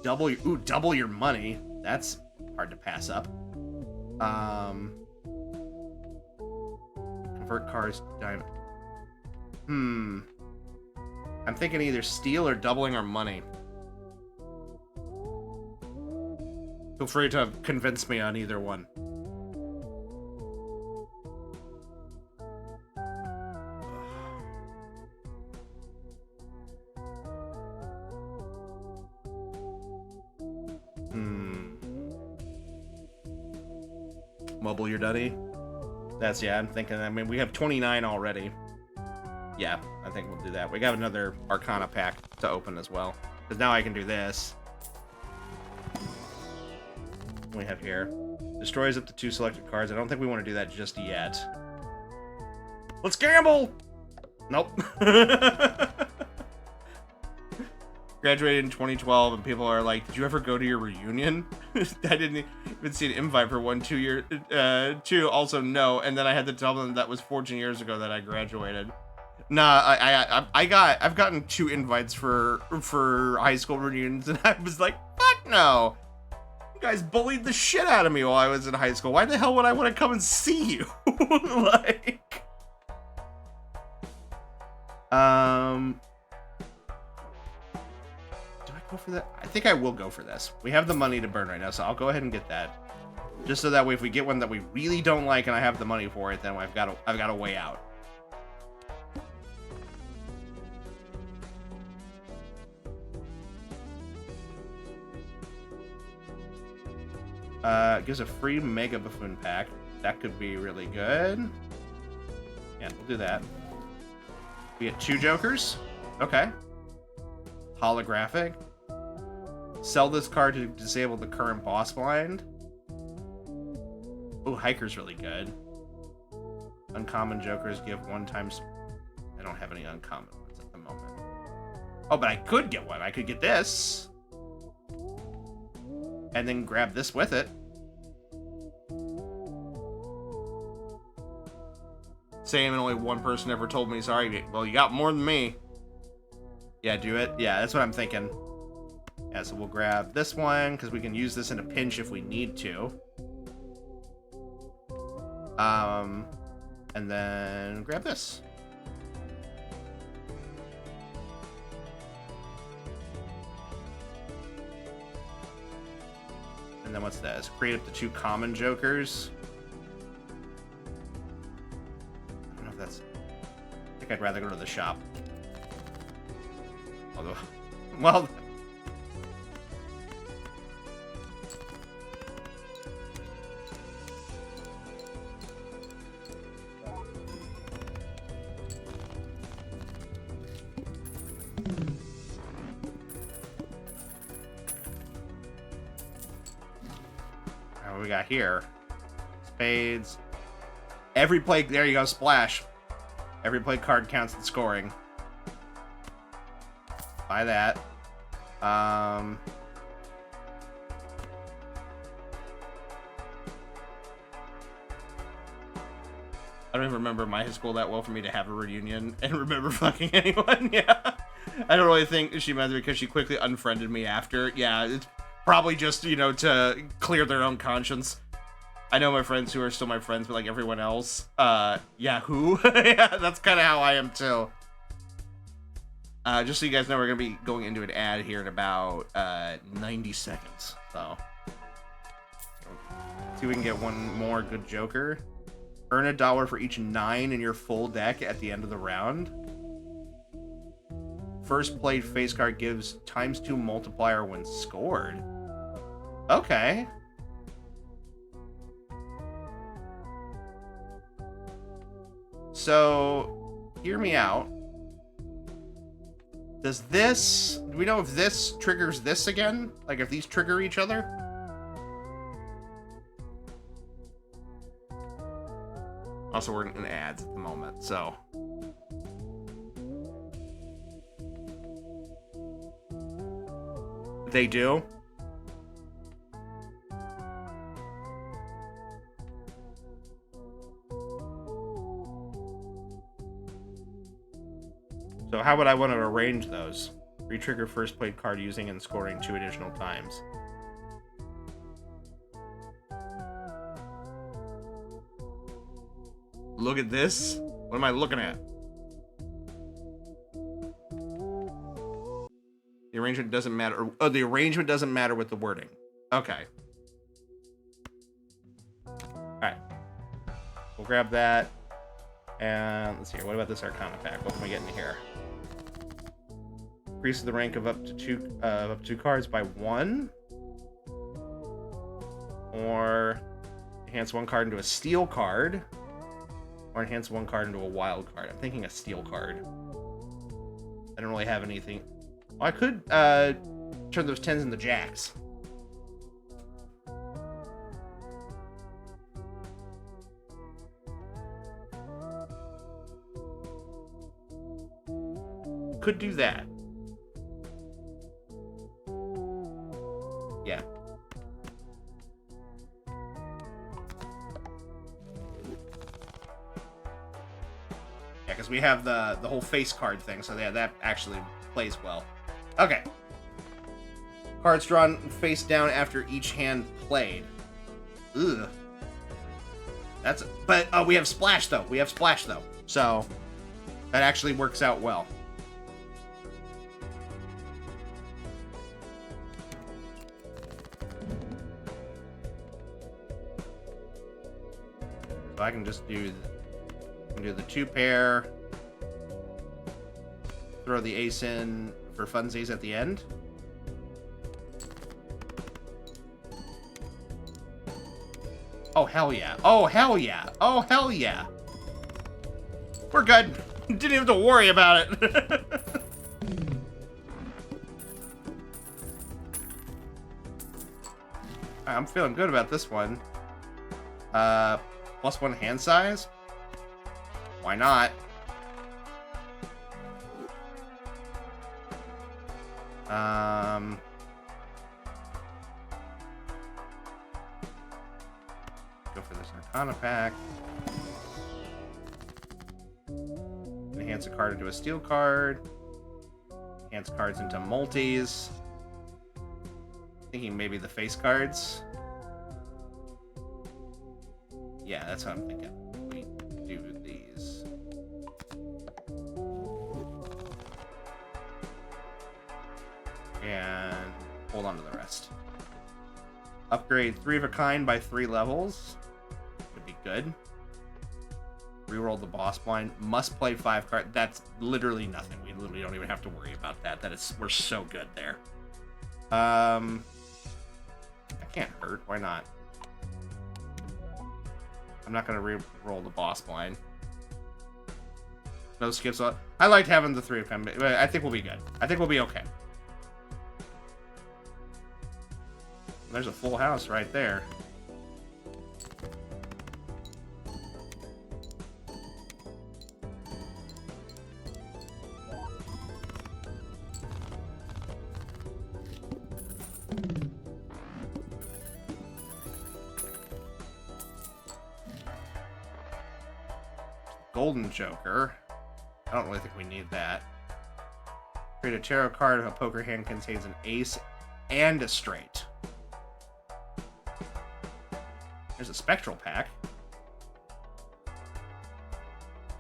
Double your money. That's hard to pass up. Convert cards to diamond. I'm thinking either steal or doubling our money. Feel free to convince me on either one. Mobile your duddy. That's, yeah, I'm thinking, I mean, we have 29 already. Yeah, I think we'll do that. We got another Arcana pack to open as well. Because now I can do this. What we have here. Destroys up to 2 selected cards. I don't think we want to do that just yet. Let's gamble. Nope. Graduated in 2012, and people are like, "Did you ever go to your reunion?" I didn't even see an invite for one. 2 year, two. Also, no. And then I had to tell them that was 14 years ago that I graduated. Nah, I've gotten 2 invites for high school reunions, and I was like, "Fuck no." You guys bullied the shit out of me while I was in high school. Why the hell would I want to come and see you? Like, do I go for that? I think I will go for this. We have the money to burn right now, so I'll go ahead and get that. Just so that way, if we get one that we really don't like and I have the money for it, then I've got a way out. Gives a free Mega Buffoon pack. That could be really good. Yeah, we'll do that. We get 2 Jokers. Okay. Holographic. Sell this card to disable the current boss blind. Oh, Hiker's really good. Uncommon Jokers give 1 times... I don't have any uncommon ones at the moment. Oh, but I could get one. I could get this. And then grab this with it. Saying only one person ever told me, sorry, well, you got more than me. Yeah, do it. Yeah, that's what I'm thinking. Yeah, so we'll grab this one, because we can use this in a pinch if we need to. And then grab this. And then what's this? Create up to 2 common Jokers. I don't know if that's... I think I'd rather go to the shop. Although... Well... What we got here? Spades. Every play... There you go, splash. Every play card counts in scoring. Buy that. I don't even remember my high school that well for me to have a reunion and remember fucking anyone. Yeah. I don't really think she meant it because she quickly unfriended me after. Yeah, it's probably just, you know, to clear their own conscience. I know my friends who are still my friends, but like everyone else, yeah, who? Yeah, that's kind of how I am too. Just so you guys know, we're going to be going into an ad here in about 90 seconds. So, see if we can get one more good Joker. Earn $1 for each 9 in your full deck at the end of the round. First played face card gives ×2 multiplier when scored. Okay. So, hear me out. Does this... Do we know if this triggers this again? Like, if these trigger each other? Also, we're in ads at the moment, so... They do? So how would I want to arrange those? Re-trigger first played card using and scoring 2 additional times. Look at this. What am I looking at? The arrangement doesn't matter. Oh, the arrangement doesn't matter with the wording. Okay. Alright. We'll grab that. And let's see here. What about this Arcana pack? What can we get in here? Increases the rank of up to 2 cards by 1. Or enhance 1 card into a steel card. Or enhance 1 card into a wild card. I'm thinking a steel card. I don't really have anything. Oh, I could turn those 10s into jacks. could do that. Yeah. Yeah, because we have the whole face card thing, so yeah, that actually plays well. Okay. Cards drawn face down after each hand played. Ugh. That's... But we have Splash, though. We have Splash, though. So, that actually works out well. So I can just do the 2-pair, throw the ace in for funsies at the end. Oh, hell yeah. Oh, hell yeah. Oh, hell yeah. We're good. Didn't even have to worry about it. I'm feeling good about this one. +1 hand size? Why not? Go for this Arcana pack. Enhance a card into a steel card. Enhance cards into multis. Thinking maybe the face cards. Yeah, that's what I'm thinking. We do these. And hold on to the rest. Upgrade 3 of a kind by 3 levels. Could be good. Reroll the boss blind. Must play 5 cards. That's literally nothing. We literally don't even have to worry about that. We're so good there. I can't hurt. Why not? I'm not gonna re-roll the boss blind. No skips. I liked having the 3 of kind, but I think we'll be good. I think we'll be okay. There's a full house right there. Golden Joker. I don't really think we need that. Create a tarot card if a poker hand contains an ace and a straight. There's a spectral pack.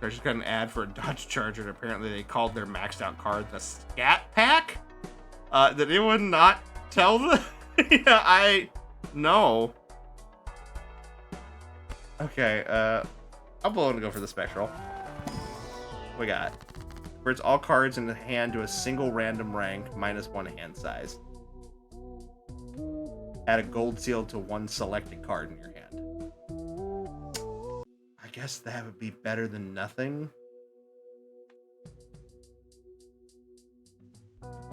I just got an ad for a Dodge Charger, and apparently they called their maxed out card the Scat Pack. Did anyone not tell the... Yeah, no. Okay, I'm willing to go for the spectral. What we got? Converts all cards in the hand to a single random rank, -1 hand size. Add a gold seal to 1 selected card in your hand. I guess that would be better than nothing.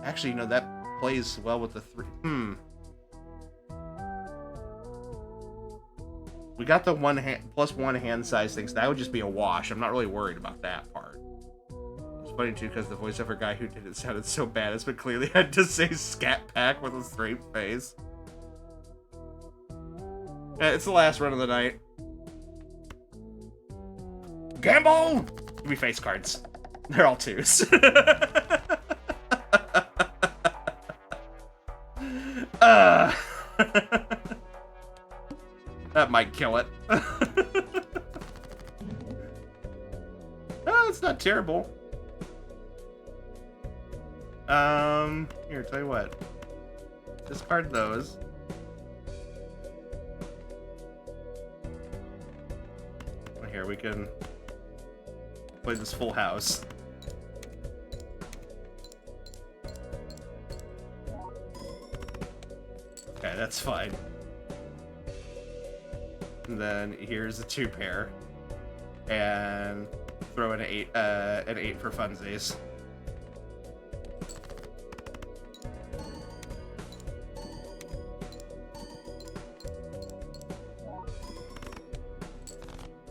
Actually, no, that plays well with the 3. We got the +1 hand size things. So that would just be a wash. I'm not really worried about that part. It's funny too because the voiceover guy who did it sounded so bad. It's been clearly had to say Scat Pack with a straight face. It's the last run of the night. Gamble! Give me face cards. They're all 2s. That might kill it. Oh, it's not terrible. Here, tell you what. Discard those. Here, we can play this full house. Okay, that's fine. And then here's a 2-pair. And throw in an 8 for funsies.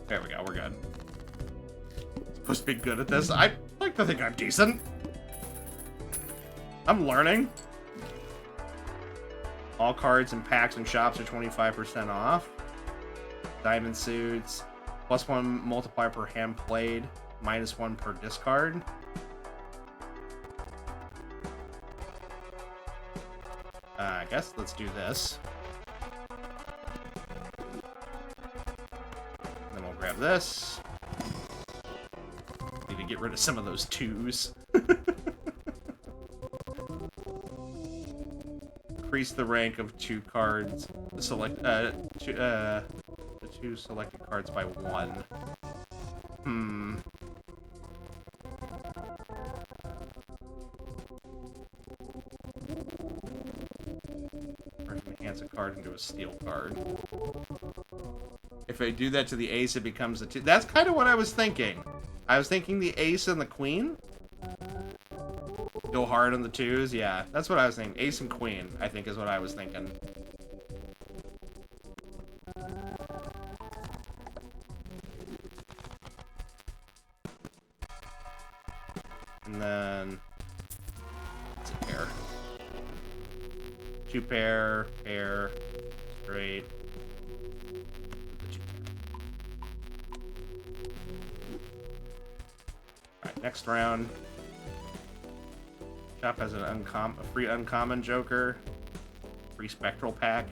There we go, we're good. Supposed to be good at this. I like to think I'm decent. I'm learning. All cards and packs and shops are 25% off. Diamond suits. +1 multiplier per hand played. -1 per discard. I guess let's do this. Then we'll grab this. Need to get rid of some of those 2s. Increase the rank of 2 cards. Select the 2 selected cards by 1. Or enhance a card into a steel card. If I do that to the ace, it becomes a 2. That's kind of what I was thinking. I was thinking the ace and the queen. Go hard on the 2s. Yeah, that's what I was thinking. Ace and queen, I think, is what I was thinking. And then it's a pair. 2 pair, pair, straight. Alright, next round. Shop has a free uncommon joker. Free spectral pack.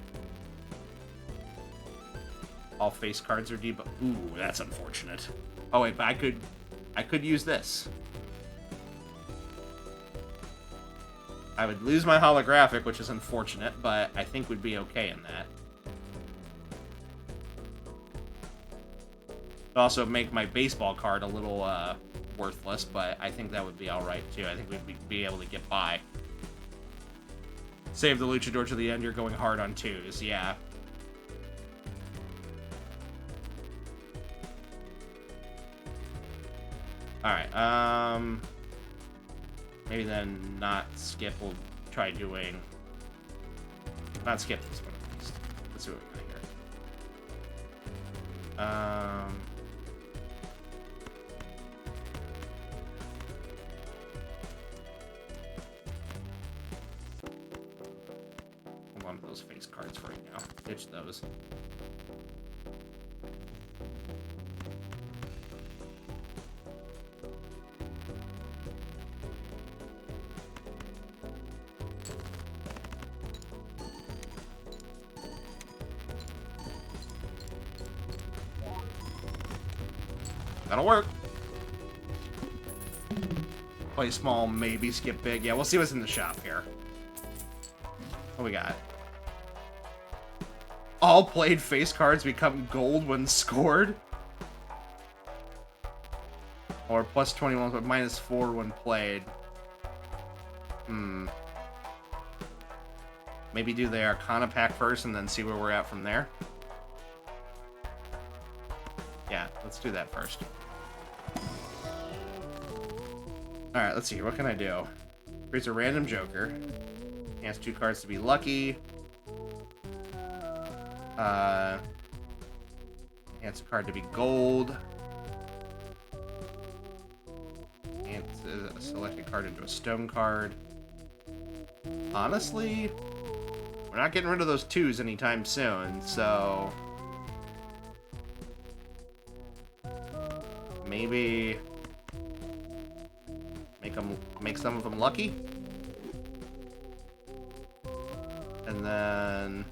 All face cards are debuffed. Ooh, that's unfortunate. Oh wait, but I could use this. I would lose my holographic, which is unfortunate, but I think we'd be okay in that. It'd also make my baseball card a little worthless, but I think that would be alright too. I think we'd be able to get by. Save the luchador to the end, you're going hard on 2s, yeah. Alright, maybe then not skip, we'll try doing... Not skip this one at least. Let's see what we got here. Hold on to those face cards for right now. Ditch those. That'll work. Play small, maybe skip big. Yeah, we'll see what's in the shop here. What we got? All played face cards become gold when scored. Or plus 21, but -4 when played. Maybe do the Arcana pack first and then see where we're at from there. Yeah, let's do that first. Alright, let's see. What can I do? Creates a random joker. Has 2 cards to be lucky. Has a card to be gold. And a selected card into a stone card. Honestly, we're not getting rid of those 2s anytime soon, so... Maybe... Make some of them lucky? And then...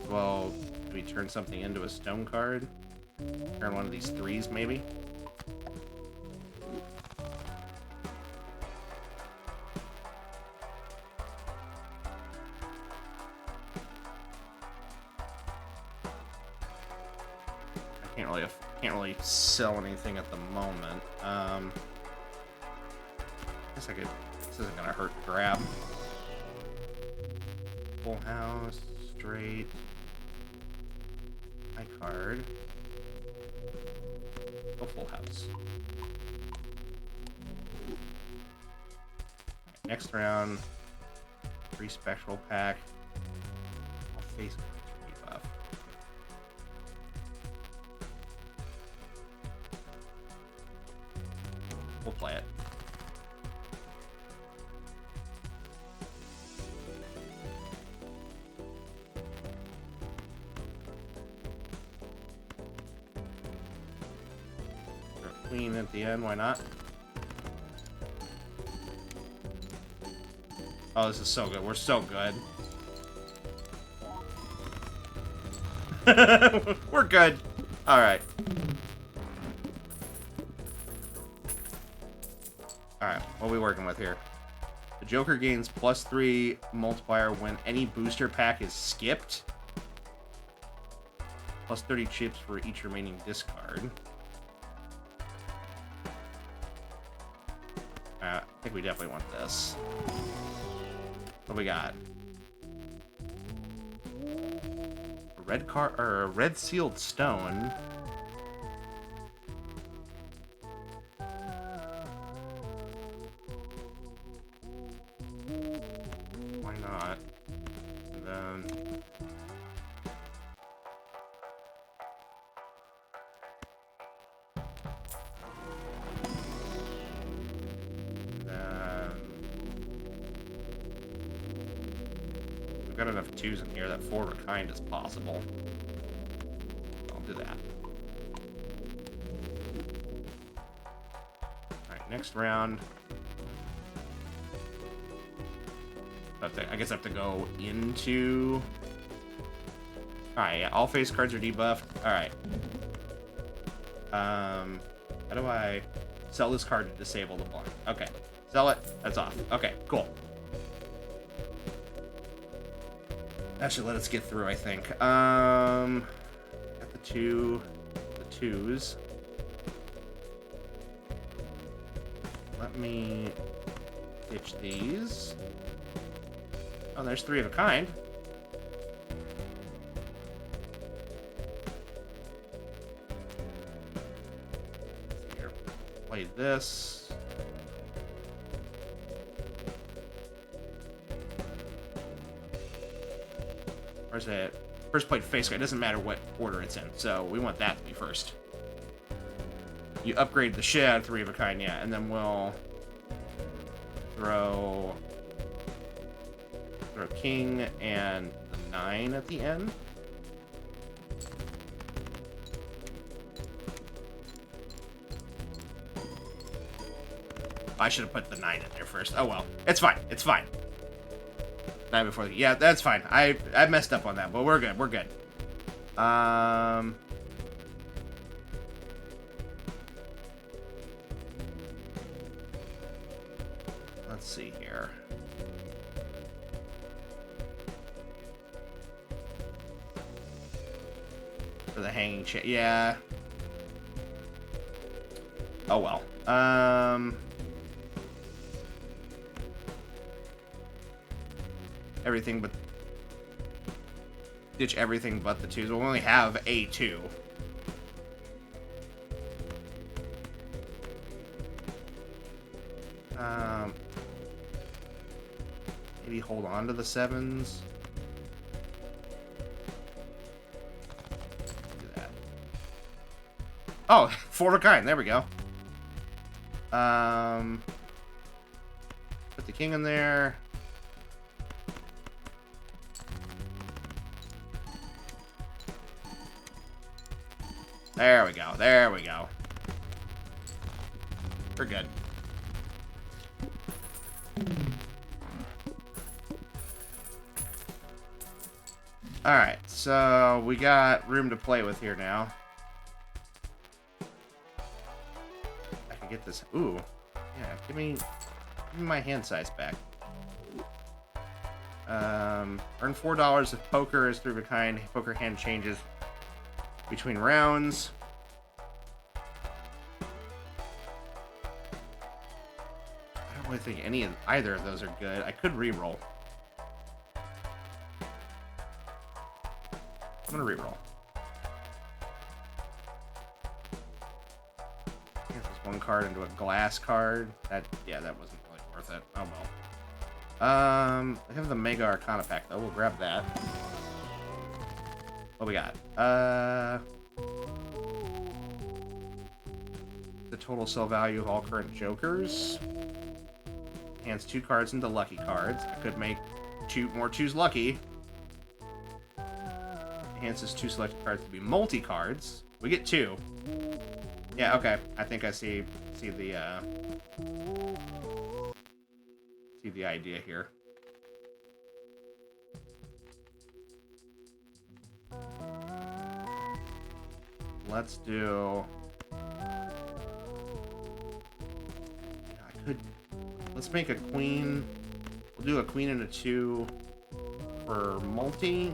Well, do we turn something into a stone card? Turn one of these 3s, maybe? I can't really Can't really sell anything at the moment. I guess I could. This isn't gonna hurt to grab. Full house, straight. High card. Go full house. Next round, free spectral pack. I'll face debuff. We'll play it. Throw a queen at the end, why not? Oh, this is so good. We're so good. We're good. All right. All right. What are we working with here? The Joker gains +3 multiplier when any booster pack is skipped. Plus 30 chips for each remaining discard. I think we definitely want this. What do we got? A red card or a red sealed stone. Why not? And then we've got enough twos in here that 4 of a kind is possible. I'll do that. Alright, next round. I guess I have to go into... Alright, yeah, all face cards are debuffed. Alright. How do I sell this card to disable the blind? Okay. Sell it. That's off. Okay, cool. That should let us get through, I think. Got the twos. Let me ditch these. Oh, there's 3 of a kind. Let's see here. Play this. Where's it? First played face card. It doesn't matter what order it's in, so we want that to be first. You upgrade the shit out of 3 of a kind, yeah, and then we'll throw king and the 9 at the end. I should have put the 9 in there first. Oh well, it's fine. It's fine. 9 before the... Yeah, that's fine. I messed up on that, but we're good. We're good. Let's see here. For the hanging chair. Yeah. Oh well. Everything but... Ditch everything but the 2s. We'll only have a 2. Maybe hold on to the 7s. Do that. Oh, 4 of a kind. There we go. Put the king in there. There we go. There we go. We're good. Alright, so we got room to play with here now. I can get this. Ooh. Yeah, give me my hand size back. Earn $4 if poker is 3 of a kind. Poker hand changes between rounds. don't really think either of those are good. I could re-roll. I'm gonna re-roll. Cancels one card into a glass card. That wasn't really worth it. Oh well. I have the Mega Arcana pack though. We'll grab that. What we got? The total sell value of all current jokers. Hands 2 cards into lucky cards. I could make more choose lucky. Enhances 2 selected cards to be multi cards. We get 2. Yeah, okay. I think I see the idea here. Let's do. Let's make a queen. We'll do a queen and a 2 for multi.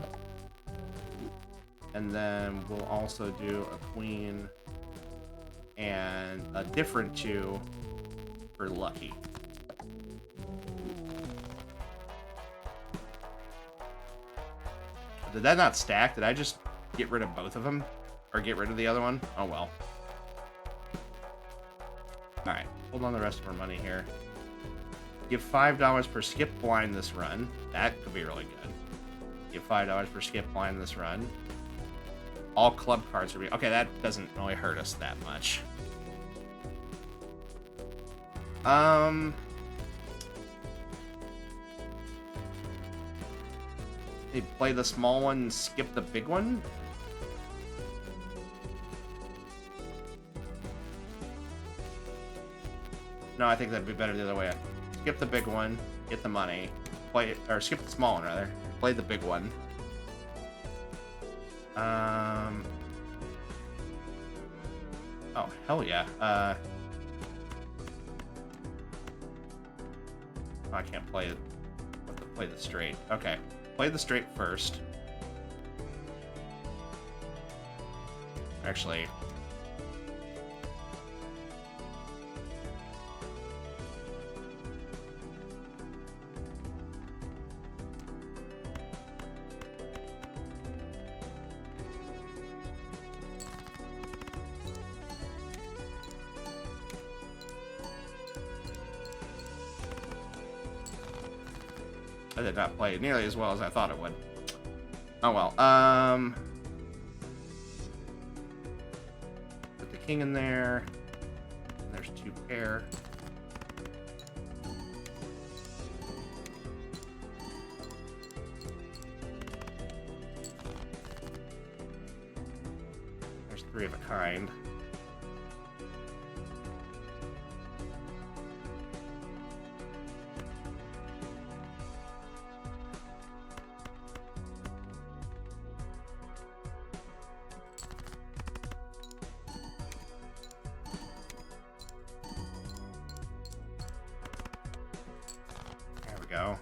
And then we'll also do a queen and a different 2 for lucky. Did that not stack? Did I just get rid of both of them? Or get rid of the other one? Oh well. Alright, hold on the rest of our money here. Give $5 per skip blind this run. That could be really good. Give $5 per skip blind this run. All club cards are okay, that doesn't really hurt us that much. They play the small one and skip the big one? No, I think that'd be better the other way. Skip the big one, get the money. Or skip the small one, rather. Play the big one. Oh, hell yeah. Oh, I can't play it. Play the straight. Okay. Play the straight first. Actually. I did not play it nearly as well as I thought it would. Oh well. Put the king in there. And there's 2 pair. There's 3 of a kind. Go.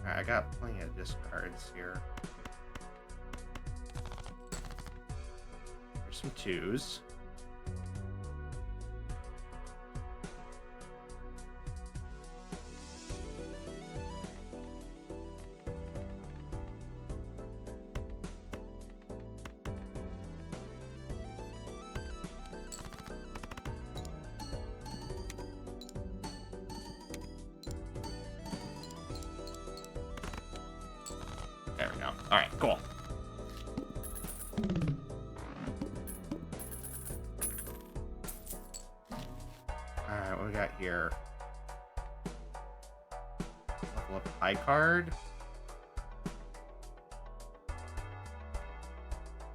Alright, I got plenty of discards here. There's some 2s. There we go. Alright, cool. Alright, what we got here? Level up high card.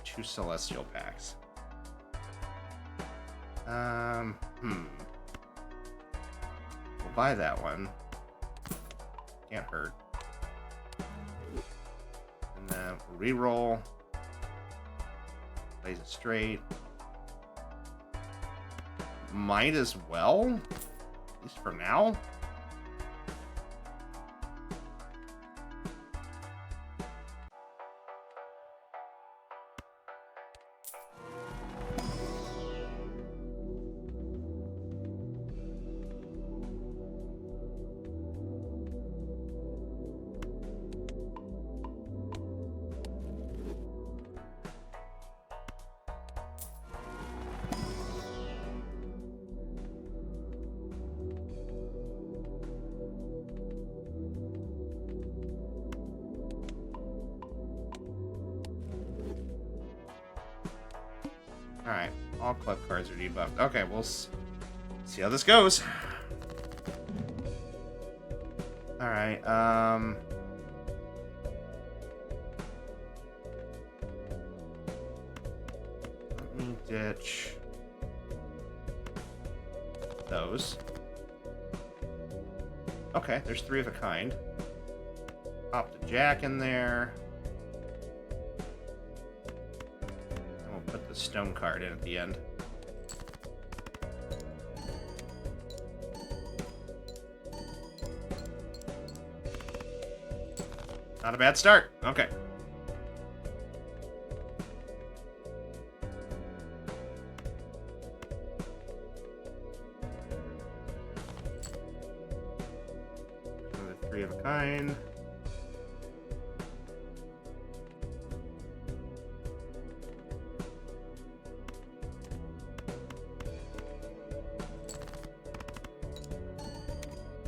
2 celestial packs. We'll buy that one. Can't hurt. And then we'll reroll. Plays it straight. Might as well. At least for now. Alright, all club cards are debuffed. Okay, we'll see how this goes. Alright, let me ditch those. Okay, there's 3 of a kind. Pop the jack in there. And we'll put the stone card in at the end. Not a bad start. Okay. Another 3 of a kind.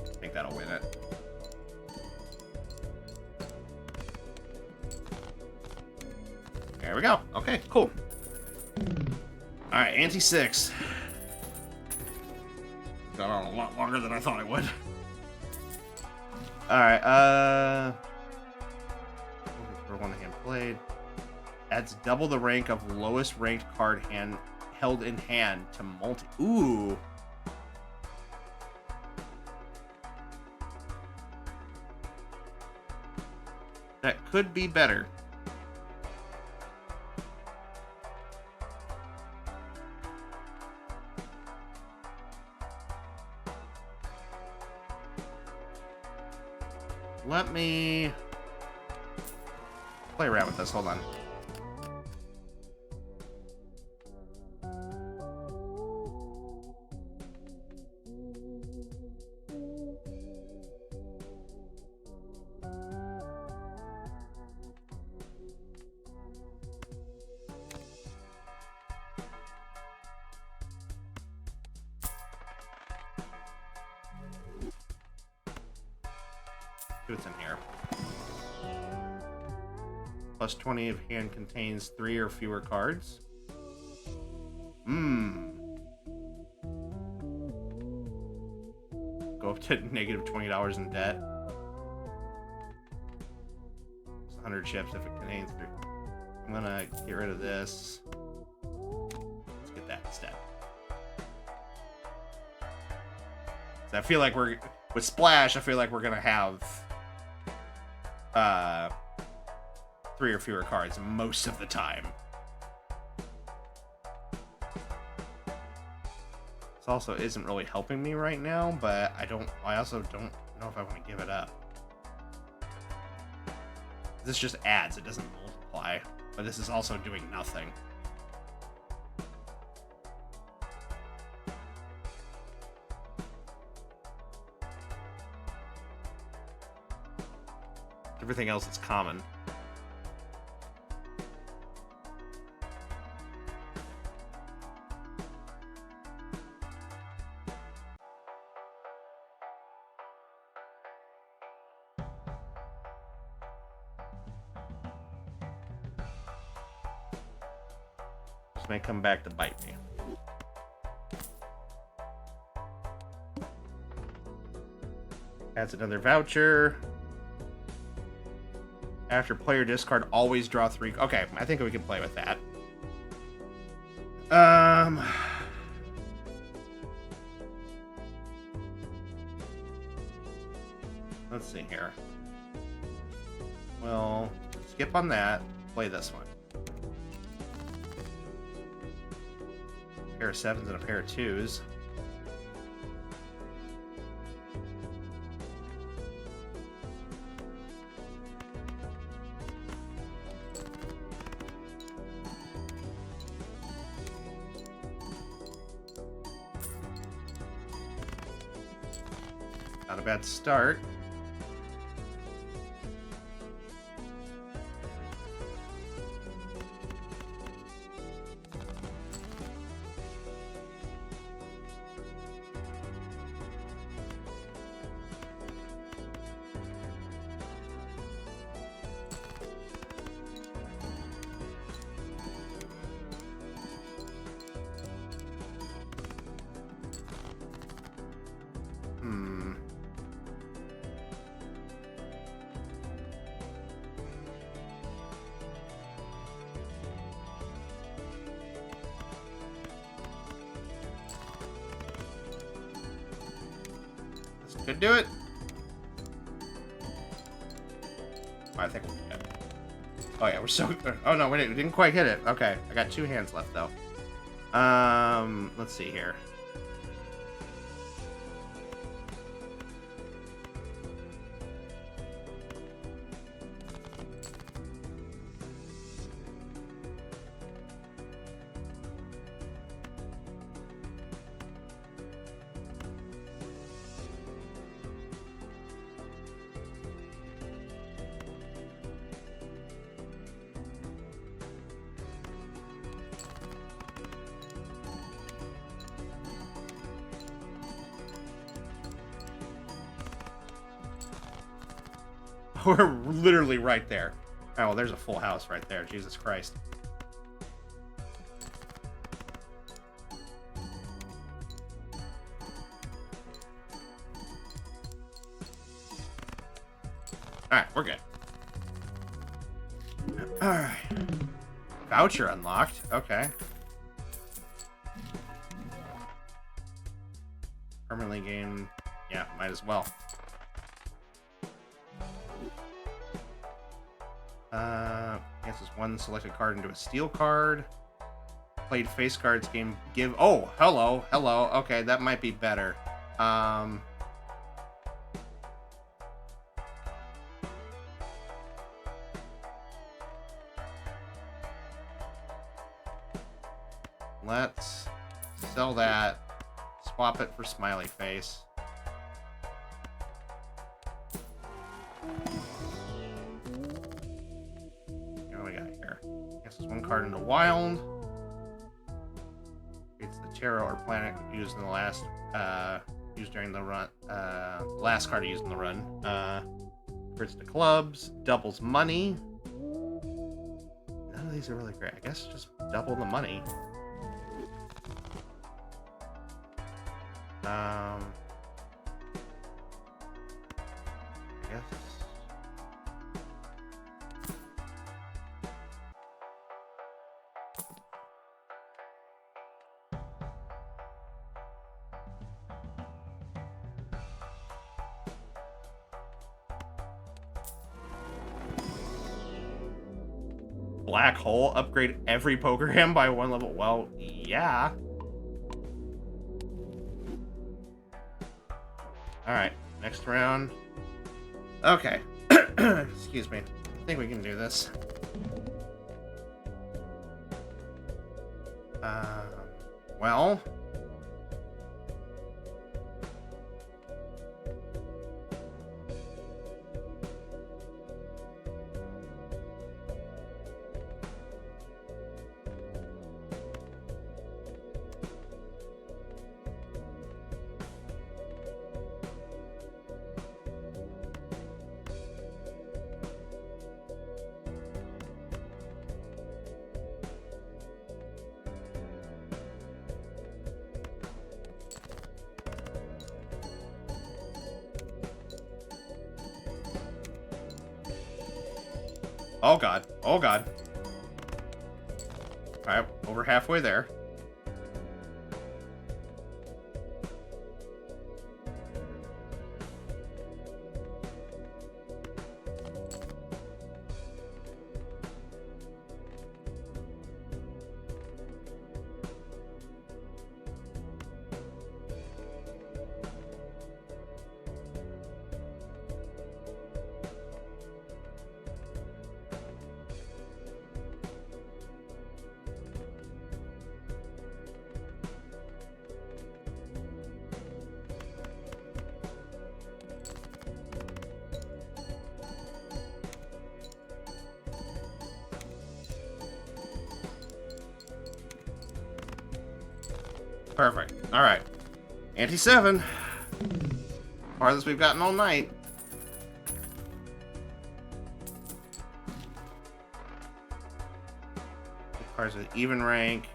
I think that'll win it. There we go. Okay, cool. Alright, ante 6. Got on a lot longer than I thought it would. Alright, for one hand played. Adds double the rank of lowest ranked card held in hand to multi. Ooh. That could be better. Let me play around with this. Hold on. See what's in here. Plus 20 if hand contains 3 or fewer cards. Go up to negative $20 in debt. It's 100 chips if it contains 3. I'm gonna get rid of this. Let's get that instead. So I feel like with Splash, I feel like we're gonna have 3 or fewer cards most of the time. This also isn't really helping me right now, but I also don't know if I want to give it up. This just adds, it doesn't multiply, but this is also doing nothing. Everything else is common. This may come back to bite me. Adds another voucher. After player discard, always draw 3. Okay, I think we can play with that. Let's see here. Well, skip on that. Play this one. A pair of 7s and a pair of 2s. Not a bad start. Should do it. I think we'll get it. Oh yeah, we're so. Oh no, we didn't quite hit it. Okay, I got 2 hands left though. Let's see here. We're literally right there. Oh, well, there's a full house right there. Jesus Christ. Alright, we're good. Alright. Voucher unlocked. Okay. Permanently gain. Yeah, might as well. Guesses 1 selected card into a steel card. Played face cards game. Give. Oh, hello. Hello. Okay, that might be better. Let's sell that. Swap it for smiley face. What do we got here? Guesses 1 card into wild. It's the tarot or planet used in the last used during the run. Last card used in the run. Crits to clubs. Doubles money. None of these are really great. I guess just double the money. I guess. Black hole, upgrade every poker hand by 1 level. Well, yeah. Alright, next round. Okay. Excuse me. I think we can do this. Well. Oh god. Oh god. Alright, over halfway there. Perfect. Alright. Ante 7. Farthest we've gotten all night. Cards with even rank.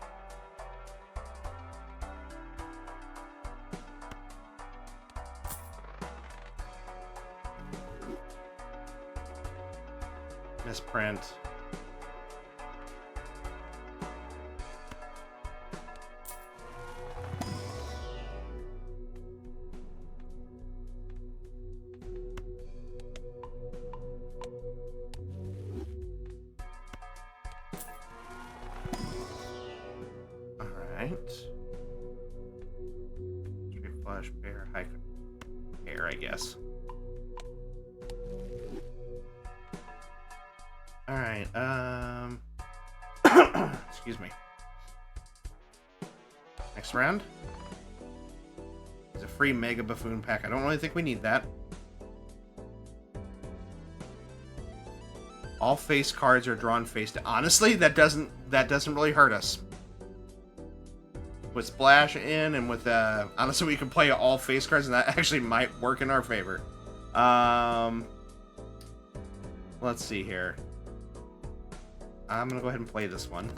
Misprint. Alright, excuse me. Next round. There's a free Mega Buffoon pack. I don't really think we need that. All face cards are drawn face down. Honestly, that doesn't really hurt us. With Splash in and with honestly we can play all face cards and that actually might work in our favor. Let's see here. I'm gonna go ahead and play this one.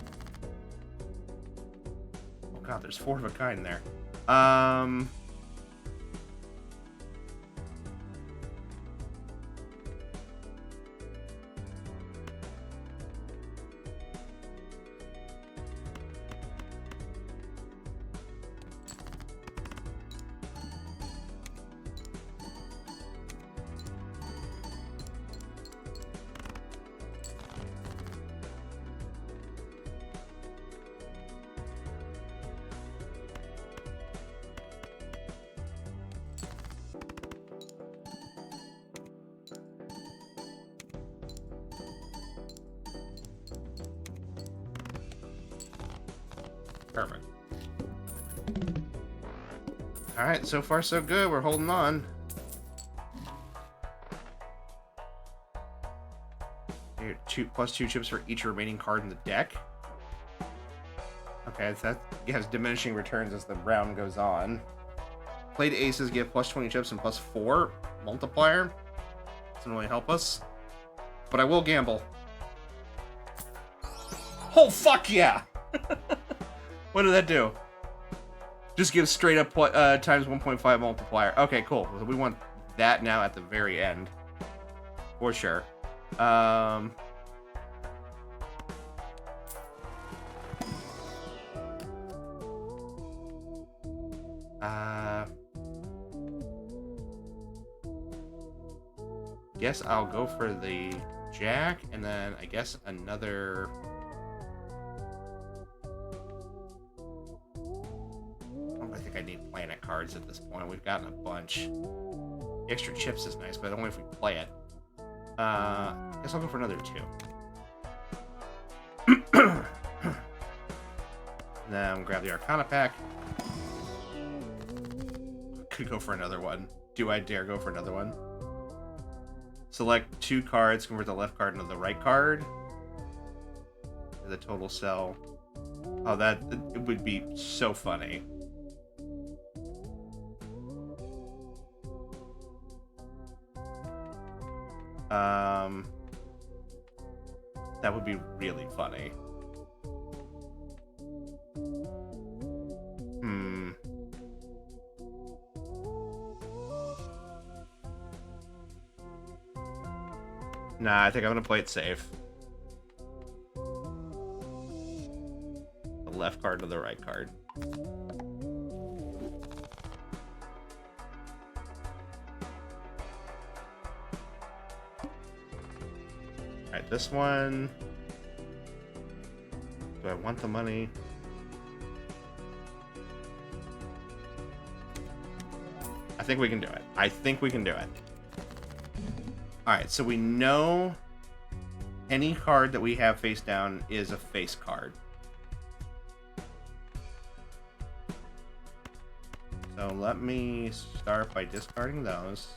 Oh god, there's 4 of a kind there. Perfect. Alright, so far so good. We're holding on. Here, +2 chips for each remaining card in the deck. Okay, that has diminishing returns as the round goes on. Played aces give +20 chips and +4 multiplier. Doesn't really help us. But I will gamble. Oh, fuck yeah! What did that do? Just give straight up times 1.5 multiplier. Okay, cool. We want that now at the very end. For sure. Guess I'll go for the jack, and then I guess another... I think I need planet cards at this point. We've gotten a bunch. The extra chips is nice, but only if we play it. I guess I'll go for another 2. Then grab the Arcana pack. Could go for another one. Do I dare go for another one? Select 2 cards, convert the left card into the right card. The total cell. Oh, that it would be so funny. That would be really funny. Nah, I think I'm gonna play it safe. The left card to the right card. Alright, this one... Do I want the money? I think we can do it. I think we can do it. Alright, so we know any card that we have face down is a face card. So let me start by discarding those.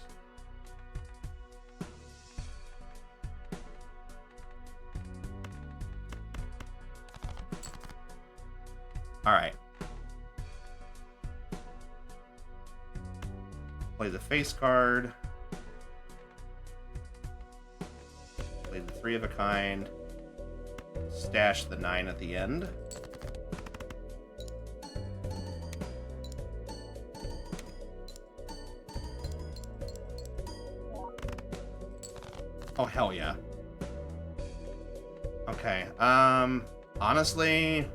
Alright. Play the face card. Play the 3 of a kind. Stash the 9 at the end. Oh, hell yeah. Okay, honestly...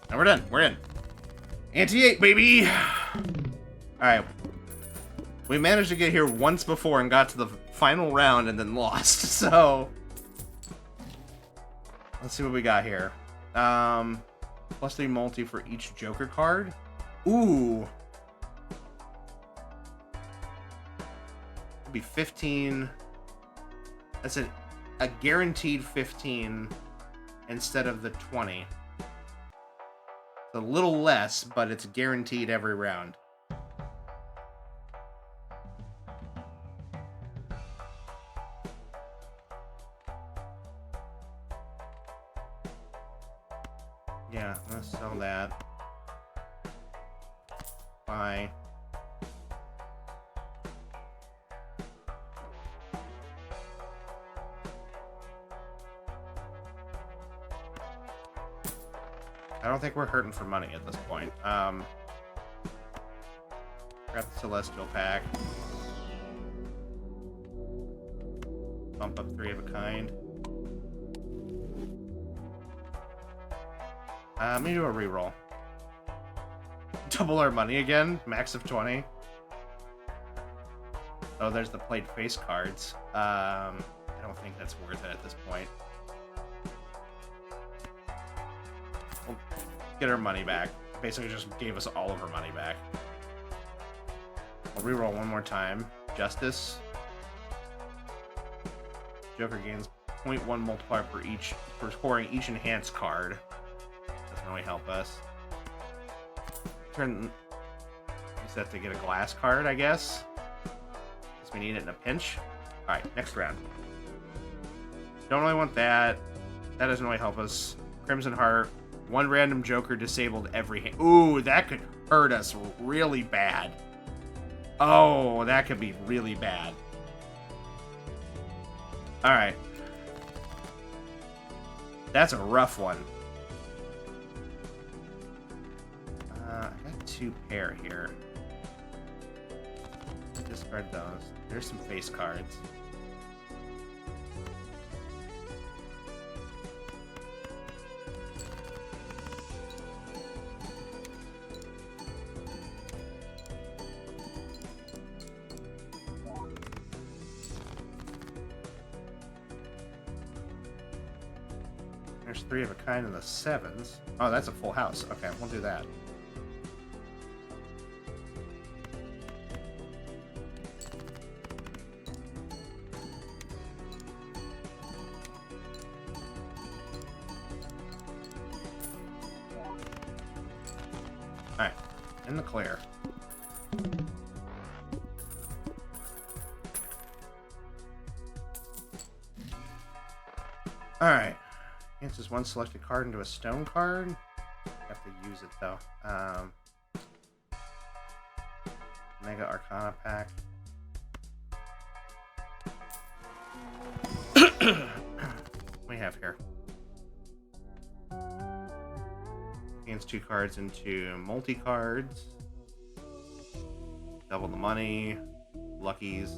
And we're done. We're in. Ante-8, baby! Alright. We managed to get here once before and got to the final round and then lost, so... Let's see what we got here. +3 multi for each Joker card. Ooh. It'd be 15. That's a guaranteed 15 instead of the 20. It's a little less, but it's guaranteed every round. Yeah, let's sell that. Bye. I don't think we're hurting for money at this point. Grab the Celestial pack. Bump up 3 of a kind. Let me do a reroll. Double our money again. Max of 20. Oh, there's the played face cards. I don't think that's worth it at this point. We'll get our money back. Basically just gave us all of our money back. I'll reroll one more time. Justice. Joker gains 0.1 multiplier for scoring each enhanced card. Doesn't really help us. Use that to get a glass card, I guess. Because we need it in a pinch. Alright, next round. Don't really want that. That doesn't really help us. Crimson Heart. One random Joker disabled every hand. Ooh, that could hurt us really bad. Oh, that could be really bad. Alright. That's a rough one. I got 2 pair here. Discard those. There's some face cards. There's 3 of a kind in the 7s. Oh, that's a full house. Okay, we'll do that. Alright, in the clear. Alright. Enhances one selected card into a stone card. You have to use it though. Mega Arcana pack. What do we have here? Gains 2 cards into multi-cards. Double the money. Luckies.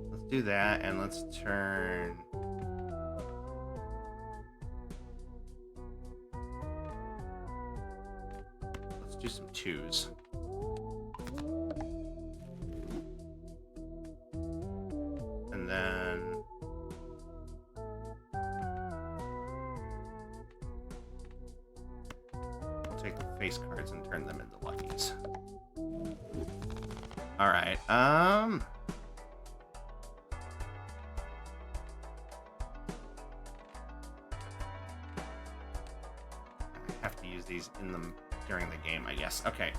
Let's do that, and let's turn... Let's do some 2s. And then... take the face cards and turn them into luckies. Alright, I have to use these during the game, I guess. Okay.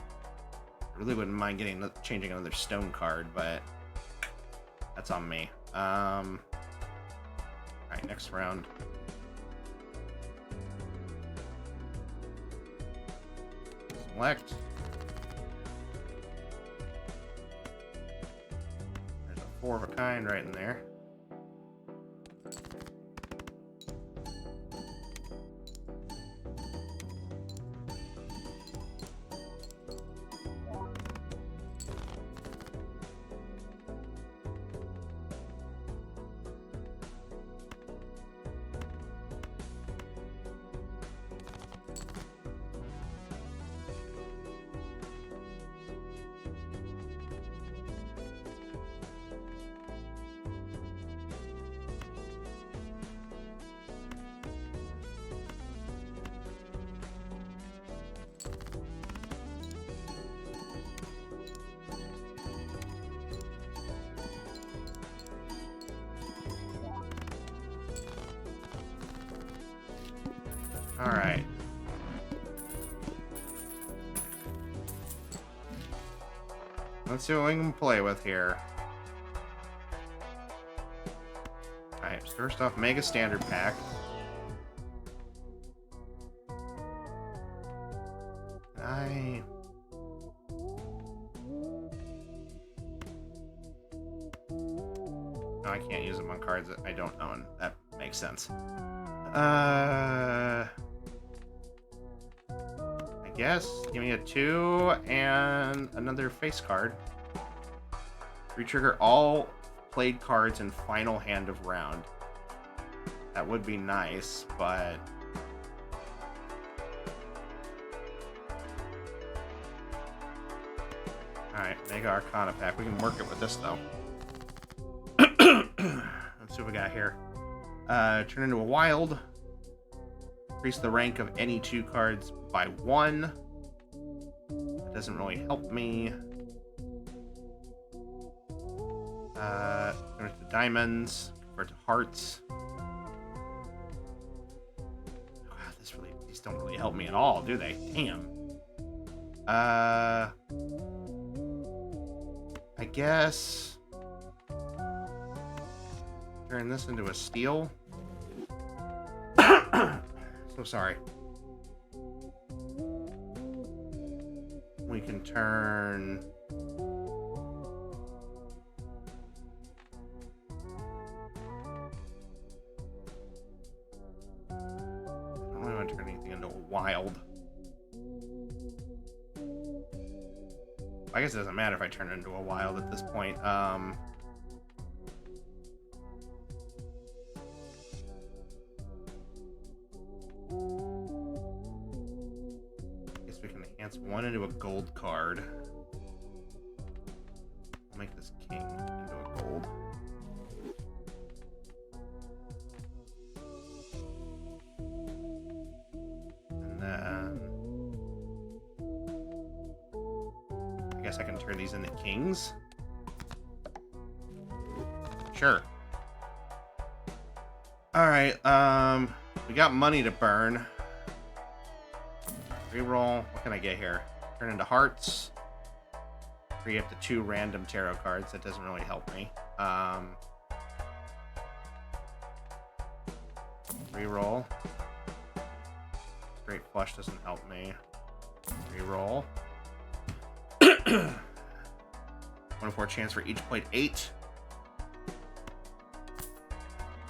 I really wouldn't mind changing another stone card, but that's on me. Alright, next round. Select. There's a 4 of a kind right in there. Alright. Let's see what we can play with here. Alright, first off, Mega Standard Pack. No, I can't use them on cards that I don't own. That makes sense. I guess give me a 2 and another face card. Retrigger all played cards in final hand of round. That would be nice, but alright, Mega Arcana pack. We can work it with this though. Let's see what we got here. Turn into a wild. Increase the rank of any 2 cards by 1. That doesn't really help me. Convert to diamonds. Convert to hearts. God, these don't really help me at all, do they? Damn. I guess turn this into a steal. So sorry. We can turn I don't really want to turn anything into a wild. I guess it doesn't matter if I turn it into a wild at this point. Guess we can enhance 1 into a gold card. I'll make this king into a gold. And then I guess I can turn these into kings. Sure. Alright, we got money to burn. Reroll. What can I get here? Turn into hearts. Free up to 2 random tarot cards. That doesn't really help me. Reroll. Straight flush doesn't help me. Reroll. 1-4 chance for each played 8.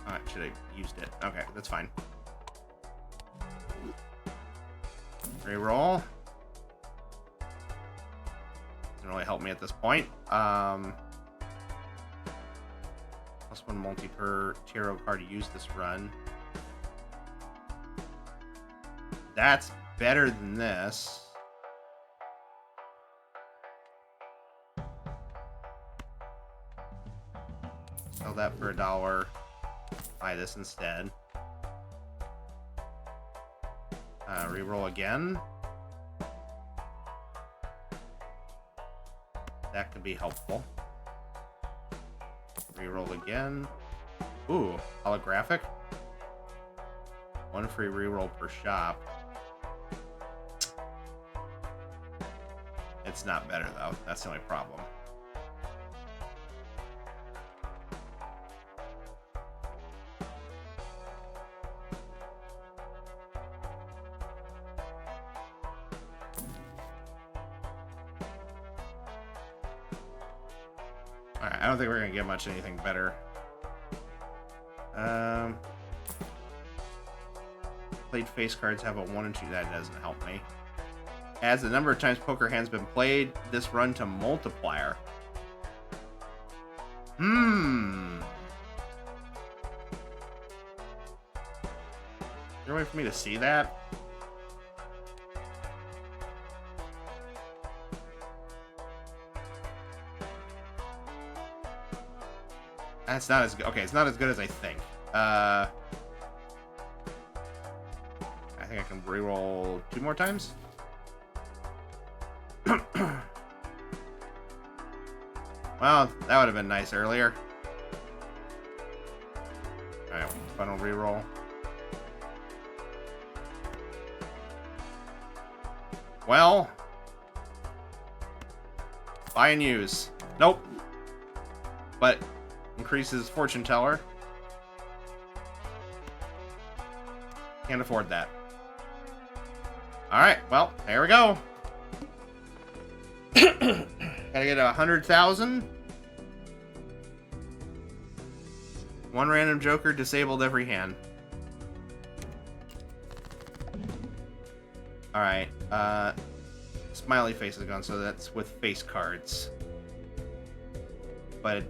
I should have used it. Okay, that's fine. Reroll. Doesn't really help me at this point. +1 multi per tarot card used this run. That's better than this. Sell that for $1. Buy this instead. Reroll again. That could be helpful. Reroll again. Ooh, holographic. 1 free reroll per shop. It's not better though. That's the only problem. Alright, I don't think we're gonna get much anything better. Played face cards have a 1 and 2. That doesn't help me. Adds the number of times poker hands been played this run to multiplier. Is there a way for me to see that? That's not as good. Okay, it's not as good as I think. I think I can reroll 2 more times. Well, that would have been nice earlier. Alright, final reroll. Well, buy and use. Nope. But increases fortune teller. Can't afford that. Alright, well, there we go. Gotta get 100,000. One random joker disabled every hand. Alright, smiley face is gone, so that's with face cards. But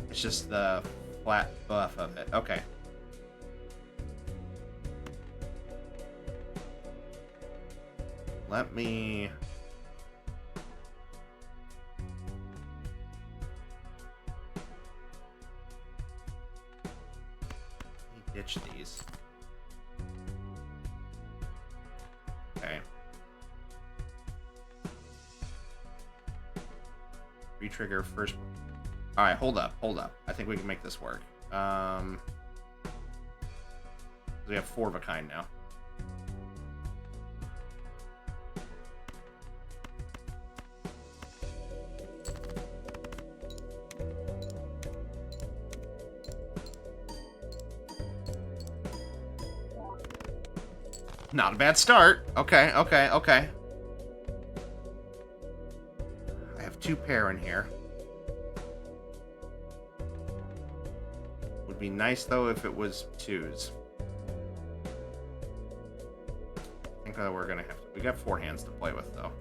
it's just the flat buff of it. Okay. Let me... ditch these. Okay. Re-trigger first. Alright, hold up. I think we can make this work. We have 4 of a kind now. Not a bad start. Okay. I have 2 pair in here. Would be nice though if it was 2s. I think that we're gonna have to. We got 4 hands to play with though.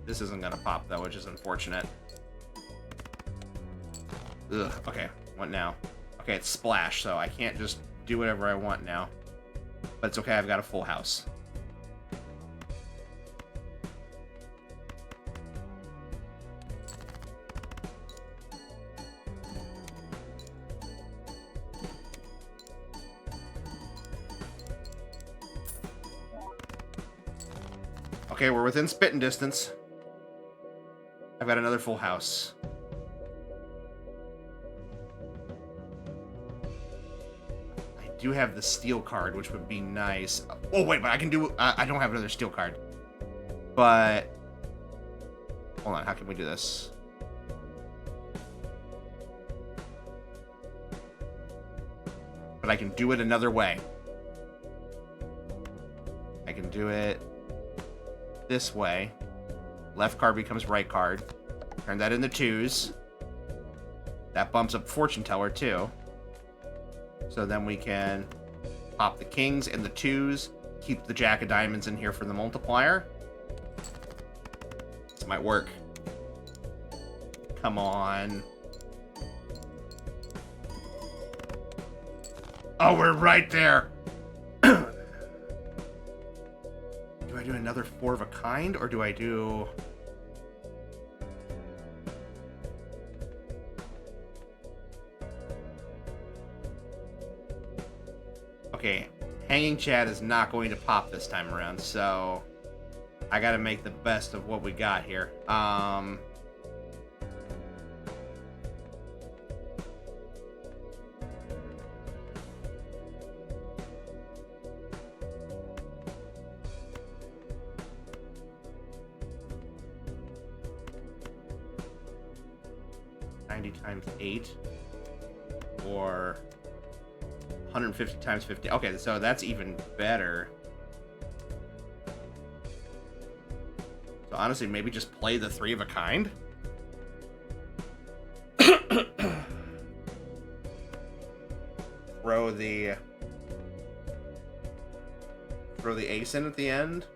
This isn't gonna pop though, which is unfortunate. Ugh, okay, what now? Okay, it's splash, so I can't just do whatever I want now. But it's okay, I've got a full house. Okay, we're within spitting distance. I've got another full house. Do have the steel card, which would be nice. Oh wait, but I can do. I don't have another steel card. But hold on, how can we do this? But I can do it another way. I can do it this way. Left card becomes right card. Turn that into 2s. That bumps up fortune teller too. So then we can pop the kings and the 2s, keep the jack of diamonds in here for the multiplier. This might work. Come on. Oh, we're right there. Do I do another 4 of a kind, or do I do... Okay, Hanging Chad is not going to pop this time around, so I gotta make the best of what we got here. 90 times 8, or 150 times 50. Okay, so that's even better. So honestly, maybe just play the 3 of a kind. Throw the ace in at the end.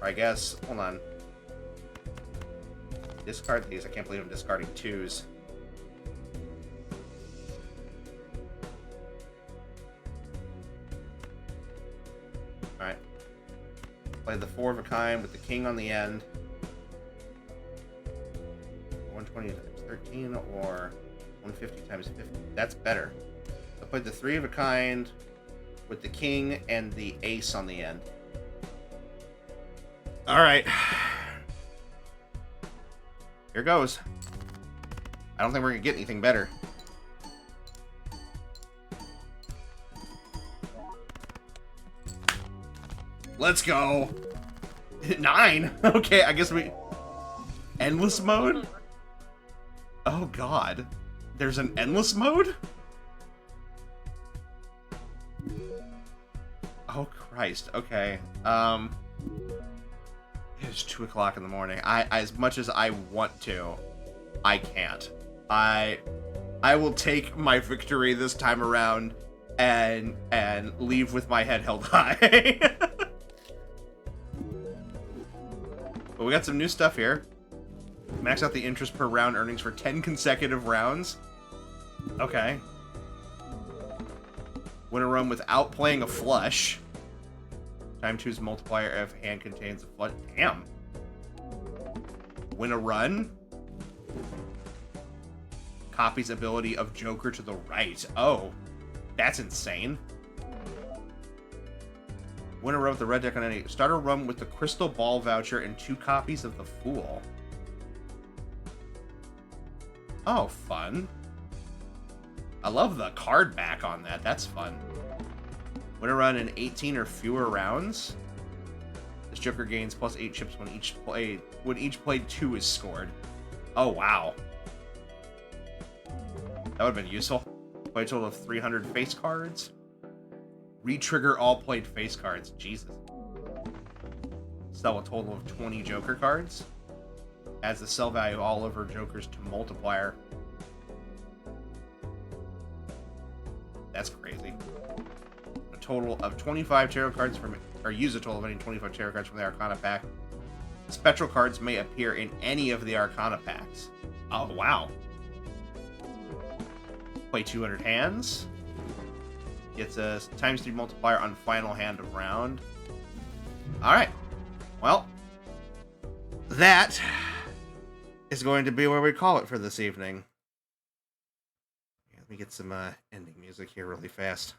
Or I guess, hold on. Discard these. I can't believe I'm discarding 2s. Alright. Play the 4 of a kind with the king on the end. 120 times 13 or 150 times 50. That's better. I played the 3 of a kind with the king and the ace on the end. Alright. Here goes. I don't think we're gonna get anything better. Let's go. 9. Okay, I guess we... Endless mode? Oh, God. There's an endless mode? Oh, Christ. Okay. It's 2 o'clock in the morning. As much as I want to, I can't. I will take my victory this time around and leave with my head held high. But we got some new stuff here. Max out the interest per round earnings for 10 consecutive rounds. Okay. Win a run without playing a flush. Time choose multiplier if hand contains a flush. Damn. Win a run. Copies ability of Joker to the right. Oh, that's insane. Win a run with the red deck on any. Start a run with the Crystal Ball voucher and 2 copies of the Fool. Oh, fun. I love the card back on that. That's fun. Win a run in 18 or fewer rounds. This Joker gains plus 8 chips when each played 2 is scored. Oh, wow. That would have been useful. Play a total of 300 face cards. Re-trigger all played face cards. Jesus. Sell a total of 20 Joker cards. Adds the sell value of all of her Jokers to multiplier. That's crazy. A total of 25 tarot cards from, or use a total of any 25 tarot cards from the Arcana pack. Spectral cards may appear in any of the Arcana packs. Oh, wow. Play 200 hands. Gets a ×3 multiplier on final hand of round. Alright. Well, that is going to be where we call it for this evening. Let me get some ending music here really fast.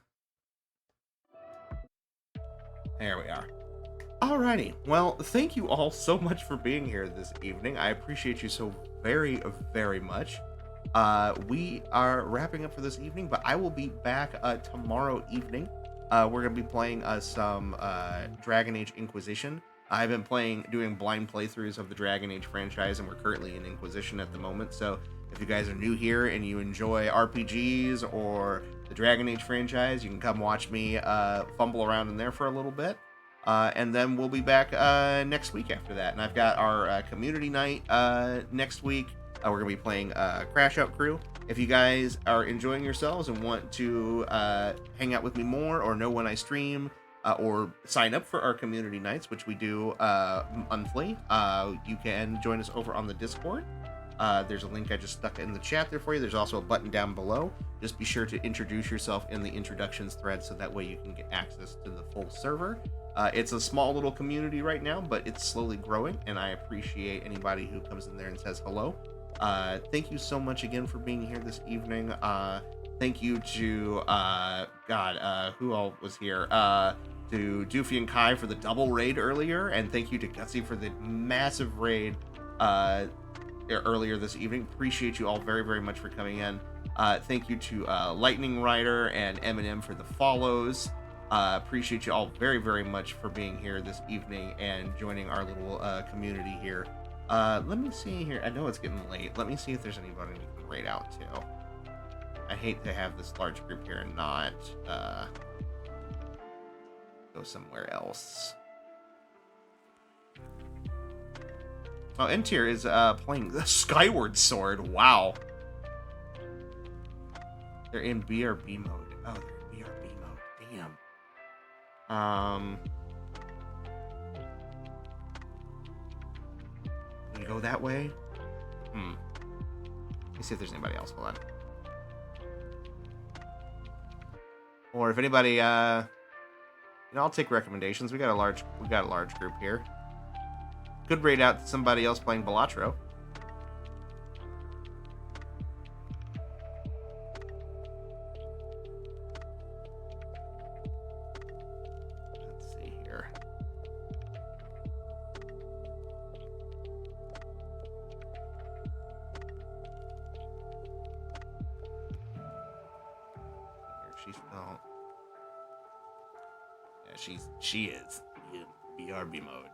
There we are. Alrighty. Well, thank you all so much for being here this evening. I appreciate you so very, very much. We are wrapping up for this evening, but I will be back tomorrow evening. We're going to be playing some Dragon Age Inquisition. I've been doing blind playthroughs of the Dragon Age franchise, and we're currently in Inquisition at the moment. So if you guys are new here and you enjoy RPGs or the Dragon Age franchise, you can come watch me fumble around in there for a little bit. And then we'll be back next week after that. And I've got our community night next week. We're going to be playing Crash Out Crew. If you guys are enjoying yourselves and want to hang out with me more or know when I stream or sign up for our community nights, which we do monthly, you can join us over on the Discord. There's a link I just stuck in the chat there for you. There's also a button down below. Just be sure to introduce yourself in the introductions thread so that way you can get access to the full server. It's a small little community right now, but it's slowly growing, and I appreciate anybody who comes in there and says hello. Thank you so much again for being here this evening. Thank you to who all was here? To Doofy and Kai for the double raid earlier, and thank you to Gutsy for the massive raid earlier this evening. Appreciate you all very, very much for coming in. Thank you to Lightning Rider and Eminem for the follows. Appreciate you all very, very much for being here this evening and joining our little community here. Let me see here. I know it's getting late. Let me see if there's anybody we can raid out to. I hate to have this large group here and not go somewhere else. Oh, N-Tier is playing the Skyward Sword. Wow. They're in BRB mode. Oh, they're in BRB mode. Damn. Can you go that way? Let me see if there's anybody else. Hold on. Or if anybody, I'll take recommendations. We got a large group here. Could raid out somebody else playing Balatro. Let's see here. She's she is. Yeah. BRB mode.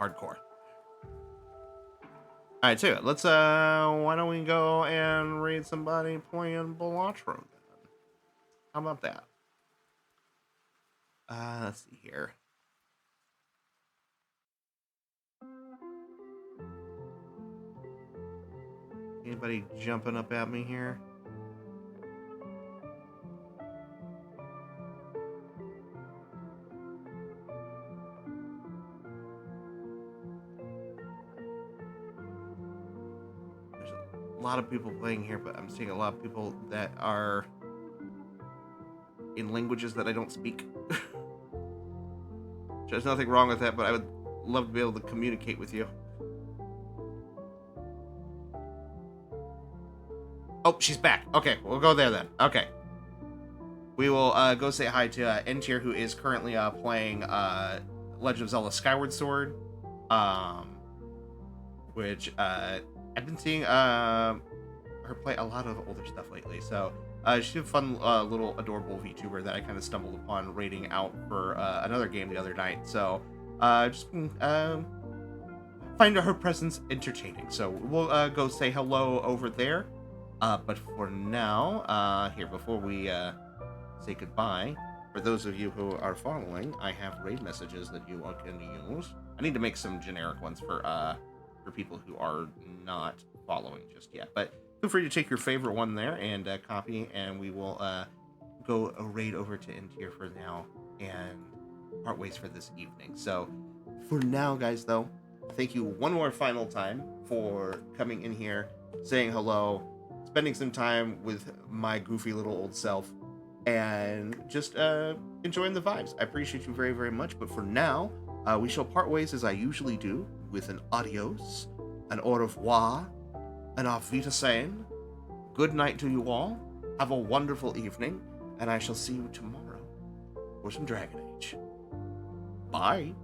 Hardcore. Alright, so let's why don't we go and raid somebody playing Balatro then? How about that? Let's see here. Anybody jumping up at me here? There's a lot of people playing here, but I'm seeing a lot of people that are in languages that I don't speak. There's nothing wrong with that, but I would love to be able to communicate with you. Oh, she's back. Okay, we'll go there then. Okay. We will go say hi to N-Tier, who is currently playing Legend of Zelda Skyward Sword. Which I've been seeing her play a lot of older stuff lately. So she's a fun little adorable VTuber that I kind of stumbled upon rating out for another game the other night. So just find her presence entertaining. So we'll go say hello over there. But for now, here, before we say goodbye, for those of you who are following, I have raid messages that you can use. I need to make some generic ones for people who are not following just yet. But feel free to take your favorite one there and copy, and we will go raid over to N-Tier for now and part ways for this evening. So for now, guys, though, thank you one more final time for coming in here, saying hello, spending some time with my goofy little old self, and just enjoying the vibes. I appreciate you very, very much. But for now, we shall part ways as I usually do, with an adios, an au revoir, an auf Wiedersehen. Good night to you all. Have a wonderful evening, and I shall see you tomorrow for some Dragon Age. Bye.